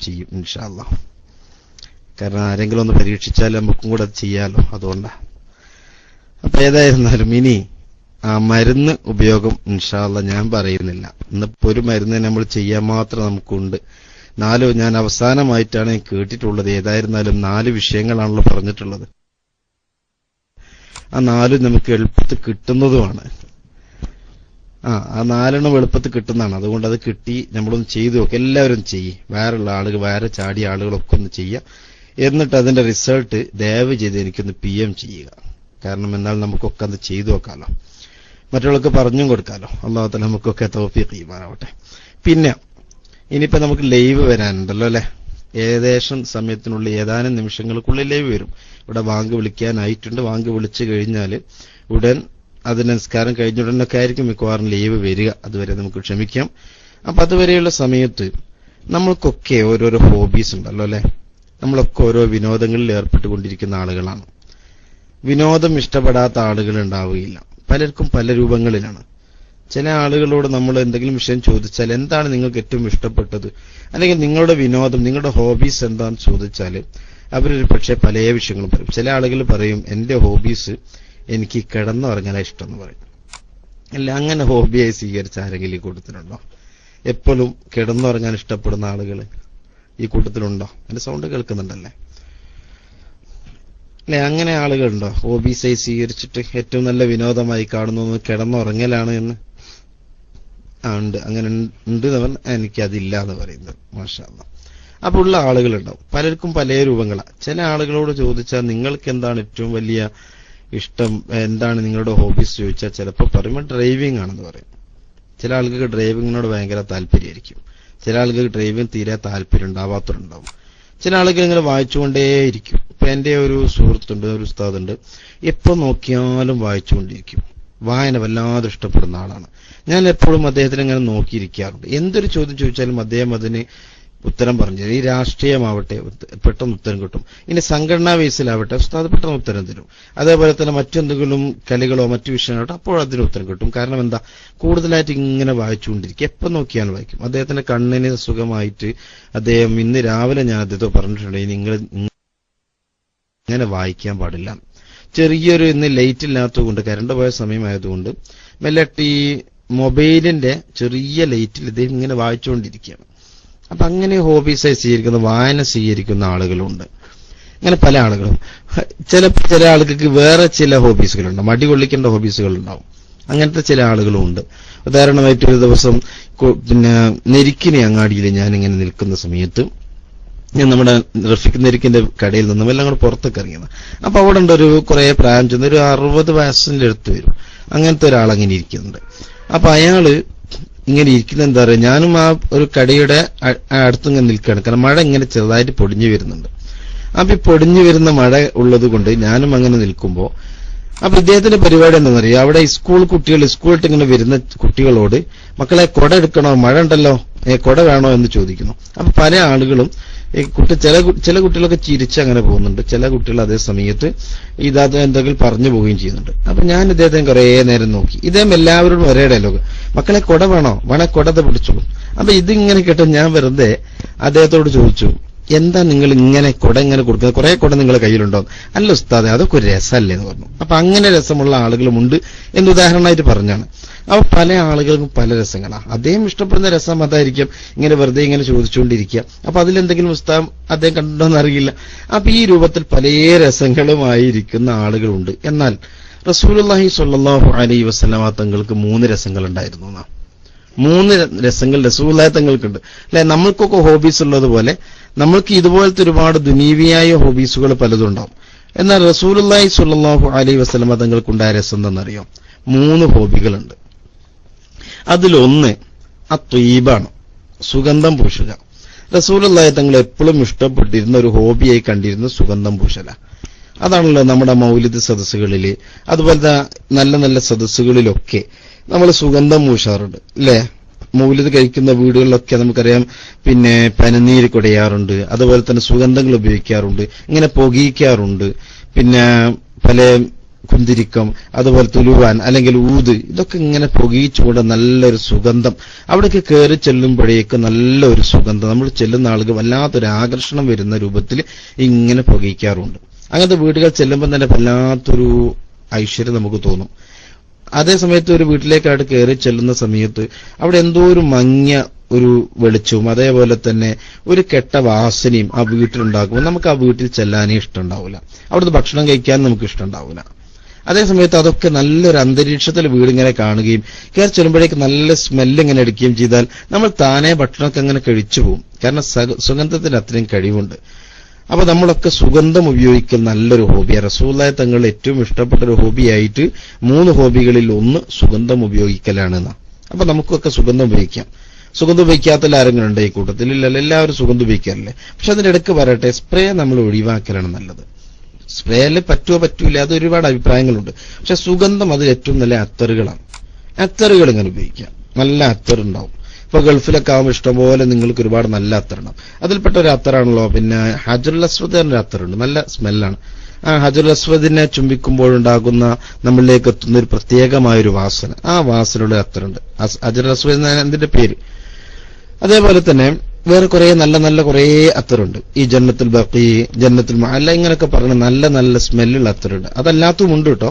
ചെയ്യും ഇൻഷാ അല്ലാഹ്. കാരണം ആരെങ്കിലും ഒന്ന് പരീക്ഷിച്ചാൽ നമുക്കും കൂടെ അത് ചെയ്യാലോ, അതുകൊണ്ടാണ്. അപ്പൊ ഏതായിരുന്നാലും ഇനി ആ മരുന്ന് ഉപയോഗം ഇൻഷാ അല്ലാഹ് ഞാൻ പറയുന്നില്ല. ഇന്നിപ്പോ ഒരു മരുന്ന് നമ്മൾ ചെയ്യാൻ മാത്രം നമുക്കുണ്ട്. ഞാൻ അവസാനമായിട്ടാണ് കേട്ടിട്ടുള്ളത്. ഏതായിരുന്നാലും 4 വിഷയങ്ങളാണല്ലോ പറഞ്ഞിട്ടുള്ളത്. ആ 4 നമുക്ക് എളുപ്പത്തിൽ കിട്ടുന്നതുമാണ്. ആ 4 എളുപ്പത്തിൽ കിട്ടുന്നതാണ്. അതുകൊണ്ട് അത് കിട്ടി നമ്മളൊന്ന് ചെയ്തു നോക്കുക. എല്ലാവരും ചെയ്യും. വേറെയുള്ള ആളുകൾ, വേറെ ചാടിയ ആളുകളൊക്കെ ഒന്ന് ചെയ്യുക. എന്നിട്ട് അതിന്റെ റിസൾട്ട് ദയവ് ചെയ്ത് എനിക്കൊന്ന് PM ചെയ്യുക. കാരണം എന്നാൽ നമുക്കൊക്കെ അത് ചെയ്തു നോക്കാലോ, മറ്റുള്ളവർക്ക് പറഞ്ഞും കൊടുക്കാലോ. അല്ലാഹു തആല നമുക്കൊക്കെ തൗഫീഖ് ചെയ്യുമാറാവട്ടെ. പിന്നെ ഇനിയിപ്പോ നമുക്ക് ലൈവ് വരാനുണ്ടല്ലോ അല്ലെ? ഏകദേശം സമയത്തിനുള്ളിൽ ഏതാനും നിമിഷങ്ങൾക്കുള്ളിൽ ലൈവ് വരും. ഇവിടെ വാങ്ക് വിളിക്കാനായിട്ടുണ്ട്. വാങ്ക് വിളിച്ചു കഴിഞ്ഞാൽ ഉടൻ അതിന് നിസ്കാരം കഴിഞ്ഞ ഉടനൊക്കെ ആയിരിക്കും മിക്കവാറും ലൈവ് വരിക. അതുവരെ നമുക്ക് ക്ഷമിക്കാം. അപ്പൊ അതുവരെയുള്ള സമയത്ത് നമ്മൾക്കൊക്കെ ഓരോരോ ഹോബീസ് ഉണ്ടല്ലോ അല്ലെ? നമ്മളൊക്കെ ഓരോ വിനോദങ്ങളിൽ ഏർപ്പെട്ടുകൊണ്ടിരിക്കുന്ന ആളുകളാണ്. വിനോദം ഇഷ്ടപ്പെടാത്ത ആളുകൾ ഉണ്ടാവുകയില്ല. പലർക്കും പല രൂപങ്ങളിലാണ്. ചില ആളുകളോട് നമ്മൾ എന്തെങ്കിലും വിഷയം ചോദിച്ചാൽ എന്താണ് നിങ്ങൾക്ക് ഏറ്റവും ഇഷ്ടപ്പെട്ടത്, അല്ലെങ്കിൽ നിങ്ങളുടെ വിനോദം, നിങ്ങളുടെ ഹോബീസ് എന്താണെന്ന് ചോദിച്ചാൽ അവരൊരു പക്ഷേ പല വിഷയങ്ങളും പറയും. ചില ആളുകൾ പറയും എന്റെ ഹോബീസ് എനിക്ക് കിടന്നുറങ്ങാനാണ് ഇഷ്ടം എന്ന് പറയും. അല്ല, അങ്ങനെ ഹോബിയായി സ്വീകരിച്ച ആരെങ്കിലും ഈ കൂട്ടത്തിലുണ്ടോ? എപ്പോഴും കിടന്നുറങ്ങാൻ ഇഷ്ടപ്പെടുന്ന ആളുകൾ ഈ കൂട്ടത്തിലുണ്ടോ? എന്റെ സൗണ്ട് കേൾക്കുന്നുണ്ടല്ലേ? അല്ലെ, അങ്ങനെ ആളുകളുണ്ടോ? ഹോബീസായി സ്വീകരിച്ചിട്ട് ഏറ്റവും നല്ല വിനോദമായി കാണുന്നത് കിടന്നുറങ്ങലാണ് എന്ന്. ഉണ്ട്, അങ്ങനെ ഉണ്ട് എന്ന് പറഞ്ഞാൽ എനിക്കതില്ല എന്ന് പറയുന്നത്. മാഷാ അല്ലാഹ്. അപ്പൊ ഉള്ള ആളുകളുണ്ടാവും. പലർക്കും പല രൂപങ്ങളാണ്. ചില ആളുകളോട് ചോദിച്ചാൽ നിങ്ങൾക്ക് എന്താണ് ഏറ്റവും വലിയ ഇഷ്ടം, എന്താണ് നിങ്ങളുടെ ഹോബീസ് ചോദിച്ചാൽ ചിലപ്പോൾ പറയുമ്പോൾ ഡ്രൈവിംഗ് ആണെന്ന് പറയും. ചില ആളുകൾക്ക് ഡ്രൈവിങ്ങിനോട് ഭയങ്കര താല്പര്യമായിരിക്കും. ചില ആളുകൾക്ക് ഡ്രൈവിംഗ് തീരെ താല്പര്യം ഉണ്ടാവാത്തവരുണ്ടാവും. ചില ആളുകൾ ഇങ്ങനെ വായിച്ചുകൊണ്ടേയിരിക്കും. ഇപ്പൊ എന്റെ ഒരു സുഹൃത്തുണ്ട്, ഒരു ഉസ്താദുണ്ട്, എപ്പോ നോക്കിയാലും വായിച്ചുകൊണ്ടിരിക്കും. വായന വല്ലാതെ ഇഷ്ടപ്പെടുന്ന ആളാണ്. ഞാൻ എപ്പോഴും അദ്ദേഹത്തിന് ഇങ്ങനെ നോക്കിയിരിക്കാറുണ്ട്. എന്തൊരു ചോദ്യം ചോദിച്ചാലും അദ്ദേഹം അതിന് ഉത്തരം പറഞ്ഞു തരും. ഈ രാഷ്ട്രീയമാവട്ടെ പെട്ടെന്ന് ഉത്തരം കിട്ടും. ഇനി സംഘടനാ ബേസിലാവട്ടെ ഉസ്താദ് പെട്ടെന്ന് ഉത്തരം തരും. അതേപോലെ തന്നെ മറ്റെന്തെങ്കിലും കളികളോ മറ്റു വിഷയങ്ങളാവട്ടെ അപ്പോൾ അതിന് ഉത്തരം കിട്ടും. കാരണം എന്താ, കൂടുതലായിട്ട് ഇങ്ങനെ വായിച്ചുകൊണ്ടിരിക്കും. എപ്പം നോക്കിയാലും വായിക്കും. അദ്ദേഹത്തിന്റെ കണ്ണിന് സുഖമായിട്ട് അദ്ദേഹം ഇന്ന് രാവിലെ ഞാൻ അദ്ദേഹത്തെ പറഞ്ഞിട്ടുണ്ട്, നിങ്ങൾ ഇങ്ങനെ വായിക്കാൻ പാടില്ല. ചെറിയൊരു ഇന്ന് ലൈറ്റ് ഇല്ലാത്തതുകൊണ്ട്, കറണ്ട് പോയ സമയമായതുകൊണ്ട് മെല്ലെ മൊബൈലിന്റെ ചെറിയ ലൈറ്റിൽ ഇദ്ദേഹം ഇങ്ങനെ വായിച്ചുകൊണ്ടിരിക്കുകയാണ്. അപ്പൊ അങ്ങനെ ഹോബീസായി സ്വീകരിക്കുന്ന, വായന സ്വീകരിക്കുന്ന ആളുകളുണ്ട്. അങ്ങനെ പല ആളുകളും. ചില ആളുകൾക്ക് വേറെ ചില ഹോബീസുകളുണ്ട്, മടി കൊള്ളിക്കേണ്ട ഹോബീസുകളുണ്ടാവും. അങ്ങനത്തെ ചില ആളുകളും ഉണ്ട്. ഉദാഹരണമായിട്ട് ഒരു ദിവസം നെരിക്കിനി അങ്ങാടിയിൽ ഞാനിങ്ങനെ നിൽക്കുന്ന സമയത്ത് ഞാൻ നമ്മുടെ റഫീഖ് നെരിക്കിന്റെ കടയിൽ നിന്നും എല്ലാം കൂടെ പുറത്തേക്ക് ഇറങ്ങിയത്. അപ്പൊ അവിടെ ഉണ്ട് ഒരു കുറെ പ്രായം ചെന്ന് ഒരു 60 വയസ്സിന്റെ അടുത്ത് വരും. അങ്ങനത്തെ ഒരാളങ്ങനെ ഇരിക്കുന്നുണ്ട്. അപ്പൊ അയാള് ഇങ്ങനെ ഇരിക്കുന്നത് എന്താ പറയുക, ഞാനും ആ ഒരു കടയുടെ അടുത്തിങ്ങനെ നിൽക്കുകയാണ്. കാരണം മഴ ഇങ്ങനെ ചെറുതായിട്ട് പൊടിഞ്ഞു വരുന്നുണ്ട്. അപ്പൊ ഈ പൊടിഞ്ഞു വരുന്ന മഴ ഉള്ളത് കൊണ്ട് ഞാനും അങ്ങനെ നിൽക്കുമ്പോ അപ്പൊ ഇദ്ദേഹത്തിന്റെ പരിപാടി എന്താണെന്ന് അറിയാം, അവിടെ സ്കൂളിട്ട് ഇങ്ങനെ വരുന്ന കുട്ടികളോട് മക്കളെ കുട എടുക്കണോ, മഴ ഉണ്ടല്ലോ, കുട വേണോ എന്ന് ചോദിക്കുന്നു. അപ്പൊ പല ആളുകളും ചില കുട്ടികളൊക്കെ ചിരിച്ച് അങ്ങനെ പോകുന്നുണ്ട്. ചില കുട്ടികൾ അതേ സമയത്ത് ഇതാത് എന്തെങ്കിലും പറഞ്ഞു പോവുകയും ചെയ്യുന്നുണ്ട്. അപ്പൊ ഞാൻ ഇദ്ദേഹത്തെ കുറെ നേരം നോക്കി. ഇദ്ദേഹം എല്ലാവരോടും ഒരേ ഡയലോഗ്, മക്കളെ കുട വേണോ, വേണേ കുടത്തെ പിടിച്ചോളൂ. അപ്പൊ ഇതിങ്ങനെ കേട്ടോ ഞാൻ വെറുതെ അദ്ദേഹത്തോട് ചോദിച്ചു, എന്താ നിങ്ങൾ ഇങ്ങനെ കുട ഇങ്ങനെ കൊടുക്കുന്നത്, കുറെ കുട നിങ്ങളുടെ കയ്യിലുണ്ടോ? അല്ല ഉസ്താദെ, അതൊക്കെ ഒരു രസമല്ലേ എന്ന് പറഞ്ഞു. അപ്പൊ അങ്ങനെ രസമുള്ള ആളുകളുമുണ്ട് എന്ന് ഉദാഹരണമായിട്ട് പറഞ്ഞാണ്. അപ്പൊ പല ആളുകൾക്കും പല രസങ്ങളാണ്. അദ്ദേഹം ഇഷ്ടപ്പെടുന്ന രസം അതായിരിക്കും, ഇങ്ങനെ വെറുതെ ഇങ്ങനെ ചോദിച്ചുകൊണ്ടിരിക്കുക. അപ്പൊ അതിലെന്തെങ്കിലും പുസ്തകം അദ്ദേഹം കണ്ടോന്ന് അറിയില്ല. അപ്പൊ ഈ രൂപത്തിൽ പല രസങ്ങളുമായിരിക്കുന്ന ആളുകളുണ്ട്. എന്നാൽ റസൂലുള്ളാഹി സ്വല്ലല്ലാഹു അലൈഹി വസല്ലമ തങ്ങൾക്ക് 3 രസങ്ങൾ ഉണ്ടായിരുന്നു. 3 രസങ്ങൾ റസൂലുള്ളാഹി തങ്ങൾക്കുണ്ട് അല്ലെ? നമ്മൾക്കൊക്കെ ഹോബീസ് ഉള്ളതുപോലെ നമ്മൾക്ക് ഇതുപോലത്തെ ഒരുപാട് ദുനീവിയായ ഹോബീസുകൾ പലതും ഉണ്ടാവും. എന്നാൽ റസൂലുള്ളാഹി സ്വല്ലല്ലാഹു അലൈഹി വസല്ലമ തങ്ങൾക്കുണ്ടായ രസം എന്താണെന്നറിയോ? 3 ഹോബികളുണ്ട്. അതിലൊന്ന് അത്വീബാണ്, സുഗന്ധം പൂശുക. റസൂലുള്ളാഹി തങ്ങൾ എപ്പോഴും ഇഷ്ടപ്പെട്ടിരുന്ന ഒരു ഹോബിയായി കണ്ടിരുന്ന സുഗന്ധം പൂശല. അതാണല്ലോ നമ്മുടെ മൗലിദ് സദസ്സുകളിൽ, അതുപോലത്തെ നല്ല നല്ല സദസ്സുകളിലൊക്കെ നമ്മൾ സുഗന്ധം പൂശാറുണ്ട് അല്ലേ? മൗലിദ് കഴിക്കുന്ന വീടുകളിലൊക്കെ നമുക്കറിയാം, പിന്നെ പനനീര് കുടയാറുണ്ട്, അതുപോലെ തന്നെ സുഗന്ധങ്ങൾ ഉപയോഗിക്കാറുണ്ട്, ഇങ്ങനെ പുകയിക്കാറുണ്ട്, പിന്നെ പല കുന്തിരിക്കം, അതുപോലെ തുലുവാൻ അല്ലെങ്കിൽ ഊത്, ഇതൊക്കെ ഇങ്ങനെ പുകയിച്ചുകൊണ്ട് നല്ലൊരു സുഗന്ധം. അവിടേക്ക് കയറി ചെല്ലുമ്പോഴേക്ക് നല്ലൊരു സുഗന്ധം, നമ്മൾ ചെല്ലുന്ന ആളുകൾ വല്ലാത്തൊരു ആകർഷണം വരുന്ന രൂപത്തിൽ ഇങ്ങനെ പുകയിക്കാറുണ്ട്. അങ്ങനത്തെ വീടുകൾ ചെല്ലുമ്പോൾ തന്നെ വല്ലാത്തൊരു ഐശ്വര്യം നമുക്ക് തോന്നും. അതേ സമയത്ത് ഒരു വീട്ടിലേക്കായിട്ട് കയറി ചെല്ലുന്ന സമയത്ത് അവിടെ എന്തോ ഒരു മങ്ങിയ ഒരു വെളിച്ചവും അതേപോലെ തന്നെ ഒരു കെട്ട വാസനയും ആ വീട്ടിലുണ്ടാക്കുമ്പോൾ നമുക്ക് ആ വീട്ടിൽ ചെല്ലാനേ ഇഷ്ടമുണ്ടാവില്ല, അവിടുത്തെ ഭക്ഷണം കഴിക്കാൻ നമുക്ക് ഇഷ്ടമുണ്ടാവില്ല. അതേസമയത്ത് അതൊക്കെ നല്ലൊരു അന്തരീക്ഷത്തിൽ വീടിങ്ങനെ കാണുകയും കയറി ചെല്ലുമ്പോഴേക്ക് നല്ല സ്മെല്ല് ഇങ്ങനെ അടിക്കുകയും ചെയ്താൽ നമ്മൾ താനേ ഭക്ഷണമൊക്കെ അങ്ങനെ കഴിച്ചു പോകും. കാരണം സുഗന്ധത്തിന് അത്രയും കഴിവുണ്ട്. അപ്പൊ നമ്മളൊക്കെ സുഗന്ധം ഉപയോഗിക്കൽ നല്ലൊരു ഹോബിയാണ്. റസൂലുള്ളാഹി തങ്ങൾ ഏറ്റവും ഇഷ്ടപ്പെട്ട ഒരു ഹോബിയായിട്ട് 3 ഹോബികളിൽ ഒന്ന് സുഗന്ധം ഉപയോഗിക്കലാണെന്നാ. അപ്പൊ നമുക്കൊക്കെ സുഗന്ധം ഉപയോഗിക്കാം. സുഗന്ധം ഉപയോഗിക്കാത്ത ആരെങ്കിലും ഉണ്ട് ഈ കൂട്ടത്തിൽ? ഇല്ലല്ലോ, എല്ലാവരും സുഗന്ധം ഉപയോഗിക്കാറില്ലേ. പക്ഷെ അതിന്റെ ഇടയ്ക്ക് പറയട്ടെ, സ്പ്രേ നമ്മൾ ഒഴിവാക്കലാണ് നല്ലത്. സ്പ്രേയിൽ പറ്റുമോ പറ്റൂല, അത് ഒരുപാട് അഭിപ്രായങ്ങളുണ്ട്. പക്ഷെ സുഗന്ധം അതിൽ ഏറ്റവും നല്ല അത്തറുകളാണ്. അത്തറുകൾ ഇങ്ങനെ ഉപയോഗിക്കാം, നല്ല അത്തറുണ്ടാവും. ഇപ്പൊ ഗൾഫിലൊക്കെ ആവുമ്പോൾ ഇഷ്ടംപോലെ നിങ്ങൾക്ക് ഒരുപാട് നല്ല അത്തറുണ്ടാവും. അതിൽപ്പെട്ട ഒരു അത്തറാണല്ലോ പിന്നെ ഹജറുൽ അസ്വദ് എന്നൊരു അത്തറുണ്ട്, നല്ല സ്മെല്ലാണ്. ആ ഹജറുൽ അസ്വദിനെ ചുംബിക്കുമ്പോഴുണ്ടാകുന്ന നമ്മളിലേക്ക് എത്തുന്ന ഒരു പ്രത്യേകമായൊരു വാസന, ആ വാസനയുടെ അത്തറുണ്ട്. ഹജറുൽ അസ്വദ് എന്ന അതിന്റെ പേര്. അതേപോലെ തന്നെ വേറെ കുറെ നല്ല നല്ല കുറെ അത്തറുണ്ട്. ഈ ജന്നത്തുൽ ബഖീ, ജന്നത്തുൽ മഅല്ല, ഇങ്ങനെയൊക്കെ പറഞ്ഞ നല്ല നല്ല സ്മെല്ലുള്ള അത്തറുണ്ട്. അതല്ലാത്തതും ഉണ്ട് കേട്ടോ.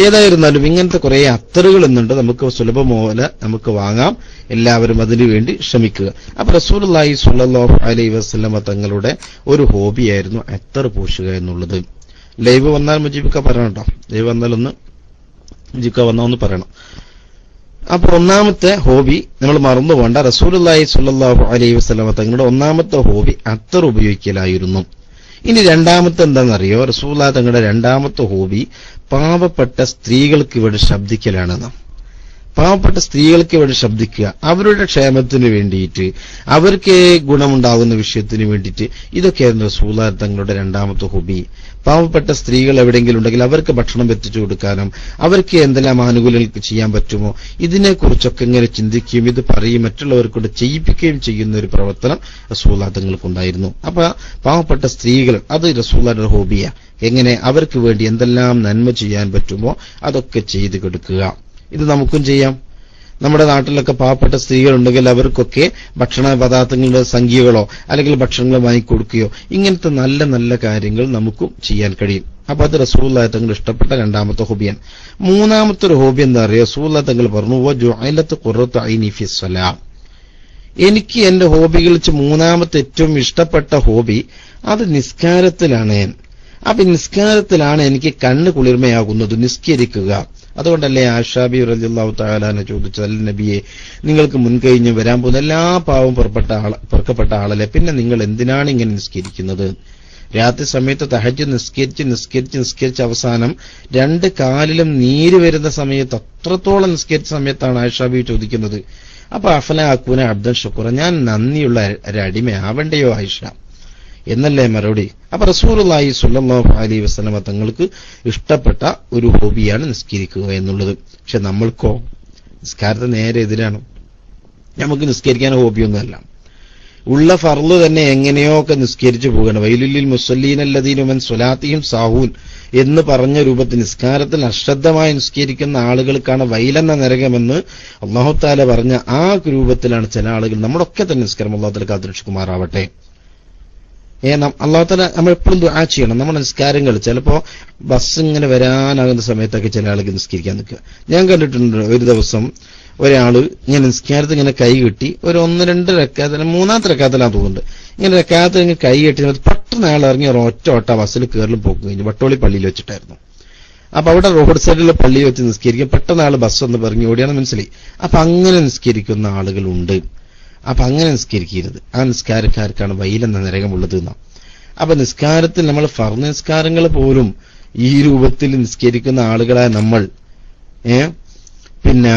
ഏതായിരുന്നാലും ഇങ്ങനത്തെ കുറെ അത്തറുകൾ എന്നുണ്ട്, നമുക്ക് സുലഭമോലെ നമുക്ക് വാങ്ങാം. എല്ലാവരും അതിനു വേണ്ടി ശ്രമിക്കുക. അപ്പൊ റസൂലുള്ളാഹി സ്വല്ലല്ലാഹു അലൈഹി വസല്ലമ തങ്ങളുടെ ഒരു ഹോബിയായിരുന്നു അത്തർ പൂശുക എന്നുള്ളത്. ലൈവ് വന്നാൽ മുജീബിക്ക പറയണം കേട്ടോ. ലൈവ് വന്നാലൊന്ന് മുജീബിക്ക വന്നാന്ന് പറയണം. അപ്പൊ ഒന്നാമത്തെ ഹോബി നമ്മൾ മറന്നു പോകണ്ട, റസൂലുള്ളാഹി സ്വല്ലല്ലാഹു അലൈഹി വസല്ലമ തങ്ങളുടെ ഒന്നാമത്തെ ഹോബി അത്തർ ഉപയോഗിക്കലായിരുന്നു. ഇനി രണ്ടാമത്തെ എന്താണെന്നറിയോ? റസൂലുള്ളാഹി തങ്ങളുടെ രണ്ടാമത്തെ ഹോബി പാവപ്പെട്ട സ്ത്രീകൾക്ക് വേണ്ടി ശബ്ദിക്കലാണെന്ന്. പാവപ്പെട്ട സ്ത്രീകൾക്ക് വേണ്ടി ശബ്ദിക്കുക, അവരുടെ ക്ഷേമത്തിന് വേണ്ടിയിട്ട്, അവർക്ക് ഗുണമുണ്ടാകുന്ന വിഷയത്തിന് വേണ്ടിയിട്ട്, ഇതൊക്കെയായിരുന്നു റസൂലുള്ളാഹി തങ്ങളുടെ രണ്ടാമത്തെ ഹോബി. പാവപ്പെട്ട സ്ത്രീകൾ എവിടെയെങ്കിലും ഉണ്ടെങ്കിൽ അവർക്ക് ഭക്ഷണം എത്തിച്ചു കൊടുക്കാനും അവർക്ക് എന്തെല്ലാം ആനുകൂല്യങ്ങൾ ചെയ്യാൻ പറ്റുമോ ഇതിനെക്കുറിച്ചൊക്കെ ഇങ്ങനെ ചിന്തിക്കുകയും ഇത് പറയും മറ്റുള്ളവർക്കൂടെ ചെയ്യിപ്പിക്കുകയും ചെയ്യുന്ന ഒരു പ്രവർത്തനം റസൂലുള്ളാഹി തങ്ങൾക്കുണ്ടായിരുന്നു. അപ്പൊ പാവപ്പെട്ട സ്ത്രീകൾ അത് റസൂലുള്ളാഹിയുടെ ഹോബിയാ. എങ്ങനെ അവർക്ക് വേണ്ടി എന്തെല്ലാം നന്മ ചെയ്യാൻ പറ്റുമോ അതൊക്കെ ചെയ്തു കൊടുക്കുക. ഇത് നമുക്കും ചെയ്യാം. നമ്മുടെ നാട്ടിലൊക്കെ പാവപ്പെട്ട സ്ത്രീകളുണ്ടെങ്കിൽ അവർക്കൊക്കെ ഭക്ഷണ പദാർത്ഥങ്ങളുടെ സംഖ്യകളോ അല്ലെങ്കിൽ ഭക്ഷണങ്ങൾ വാങ്ങിക്കൊടുക്കുകയോ ഇങ്ങനത്തെ നല്ല നല്ല കാര്യങ്ങൾ നമുക്കും ചെയ്യാൻ കഴിയും. അപ്പൊ അത് റസൂലുള്ളാഹി തങ്ങൾ ഇഷ്ടപ്പെട്ട രണ്ടാമത്തെ ഹോബിയാണ്. മൂന്നാമത്തെ ഒരു ഹോബി എന്താ അറിയോ? റസൂലുള്ളാഹി തങ്ങൾ പറഞ്ഞു, വജുഅലത്ത് ഖുറത്തു ഐനി ഫിസ്സലാം. എനിക്ക് എന്റെ ഹോബികളിൽ മൂന്നാമത്തെ ഏറ്റവും ഇഷ്ടപ്പെട്ട ഹോബി അത് നിസ്കാരത്തിലാണ്. അപ്പൊ നിസ്കാരത്തിലാണ് എനിക്ക് കണ്ണ് കുളിർമയാകുന്നത്, നിസ്കരിക്കുക. അതുകൊണ്ടല്ലേ ആയിഷ ബി റളിയല്ലാഹു തആല അൻഹ ചോദിച്ചത്, നബിയെ നിങ്ങൾക്ക് മുൻകഴിഞ്ഞ് വരാൻ പോകുന്ന എല്ലാ പാവം പുറക്കപ്പെട്ട ആളല്ലേ, പിന്നെ നിങ്ങൾ എന്തിനാണ് ഇങ്ങനെ നിസ്കരിക്കുന്നത്? രാത്രി സമയത്ത് തഹജ്ജുദ് നിസ്കരിച്ച് അവസാനം 2 കാലിലും നീര് വരുന്ന സമയത്ത് അത്രത്തോളം നിസ്കരിച്ച സമയത്താണ് ആയിഷ ബി ചോദിക്കുന്നത്, അപ്പൊ അഫല അകൂന അബ്ദൻ ശുക്ര, ഞാൻ നന്ദിയുള്ള ഒരു അടിമയാവണ്ടയോ ആയിഷ എന്നല്ലേ മറുപടി. അപ്പൊ റസൂലുള്ളാഹി സ്വല്ലല്ലാഹു അലൈഹി വസല്ലമ തങ്ങൾക്ക് ഇഷ്ടപ്പെട്ട ഒരു ഹോബിയാണ് നിസ്കരിക്കുക എന്നുള്ളത്. പക്ഷെ നമ്മൾക്കോ നിസ്കാരത്തെ നേരെ എതിരാണ്. നമുക്ക് നിസ്കരിക്കാൻ ഹോബിയൊന്നുമല്ല. ഉള്ള ഫർള് തന്നെ എങ്ങനെയോ ഒക്കെ നിസ്കരിച്ചു പോകണം. വൈലുലിൽ മുസല്ലീനല്ലദീന മിൻ സ്വലാത്തിഹിം സാഹൂൻ എന്ന് പറഞ്ഞ രൂപത്തിൽ നിസ്കാരത്തിൽ അശ്രദ്ധമായി നിസ്കരിക്കുന്ന ആളുകൾക്കാണ് വൈലെന്ന നരകമെന്ന് അല്ലാഹു തആല പറഞ്ഞ ആ രൂപത്തിലാണ് ചില ആളുകൾ. നമ്മളൊക്കെ തന്നെ നിസ്കാരം അല്ലാഹു തആല കാത്തുരക്ഷിക്കുമാറാവട്ടെ. അല്ലാഹു തആല നമ്മൾ എപ്പോഴും ദുആ ചെയ്യണം. നമ്മുടെ നിസ്കാരങ്ങൾ ചിലപ്പോ ബസ് ഇങ്ങനെ വരാനാകുന്ന സമയത്തൊക്കെ ചില ആളുകൾ നിസ്കരിക്കാൻ നിൽക്കുക. ഞാൻ കണ്ടിട്ടുണ്ട് ഒരു ദിവസം ഒരാള് ഇങ്ങനെ നിസ്കാരത്തിൽ ഇങ്ങനെ കൈ കെട്ടി ഒരു 1-2 റക്അത്ത്, 3ാമത്തെ റക്അത്തിലാന്ന് തോന്നുന്നുണ്ട്, ഇങ്ങനെ റക്അത്തിൽ ഇങ്ങനെ കൈ കെട്ടി പെട്ടെന്ന് അയാൾ ഇറങ്ങി ഒറ്റ ബസ്സിൽ കയറലും പോക്കും കഴിഞ്ഞു. വട്ടോളി പള്ളിയിൽ വെച്ചിട്ടായിരുന്നു. അപ്പൊ അവിടെ റോഡ് സൈഡിലെ പള്ളിയിൽ വെച്ച് നിസ്കരിക്കും. പെട്ടെന്ന് ആള് ബസ് ഒന്ന് പറഞ്ഞ് ഓടിയാണ്, മനസ്സിലായി. അപ്പൊ അങ്ങനെ നിസ്കരിക്കുന്ന ആളുകളുണ്ട്. അപ്പൊ അങ്ങനെ നിസ്കരിക്കരുത്. ആ നിസ്കാരക്കാർക്കാണ് വൈലെന്ന നരകമുള്ളത് എന്നാ. അപ്പൊ നിസ്കാരത്തിൽ നമ്മൾ ഫർദ് നിസ്കാരങ്ങൾ പോലും ഈ രൂപത്തിൽ നിസ്കരിക്കുന്ന ആളുകളായ നമ്മൾ പിന്നെ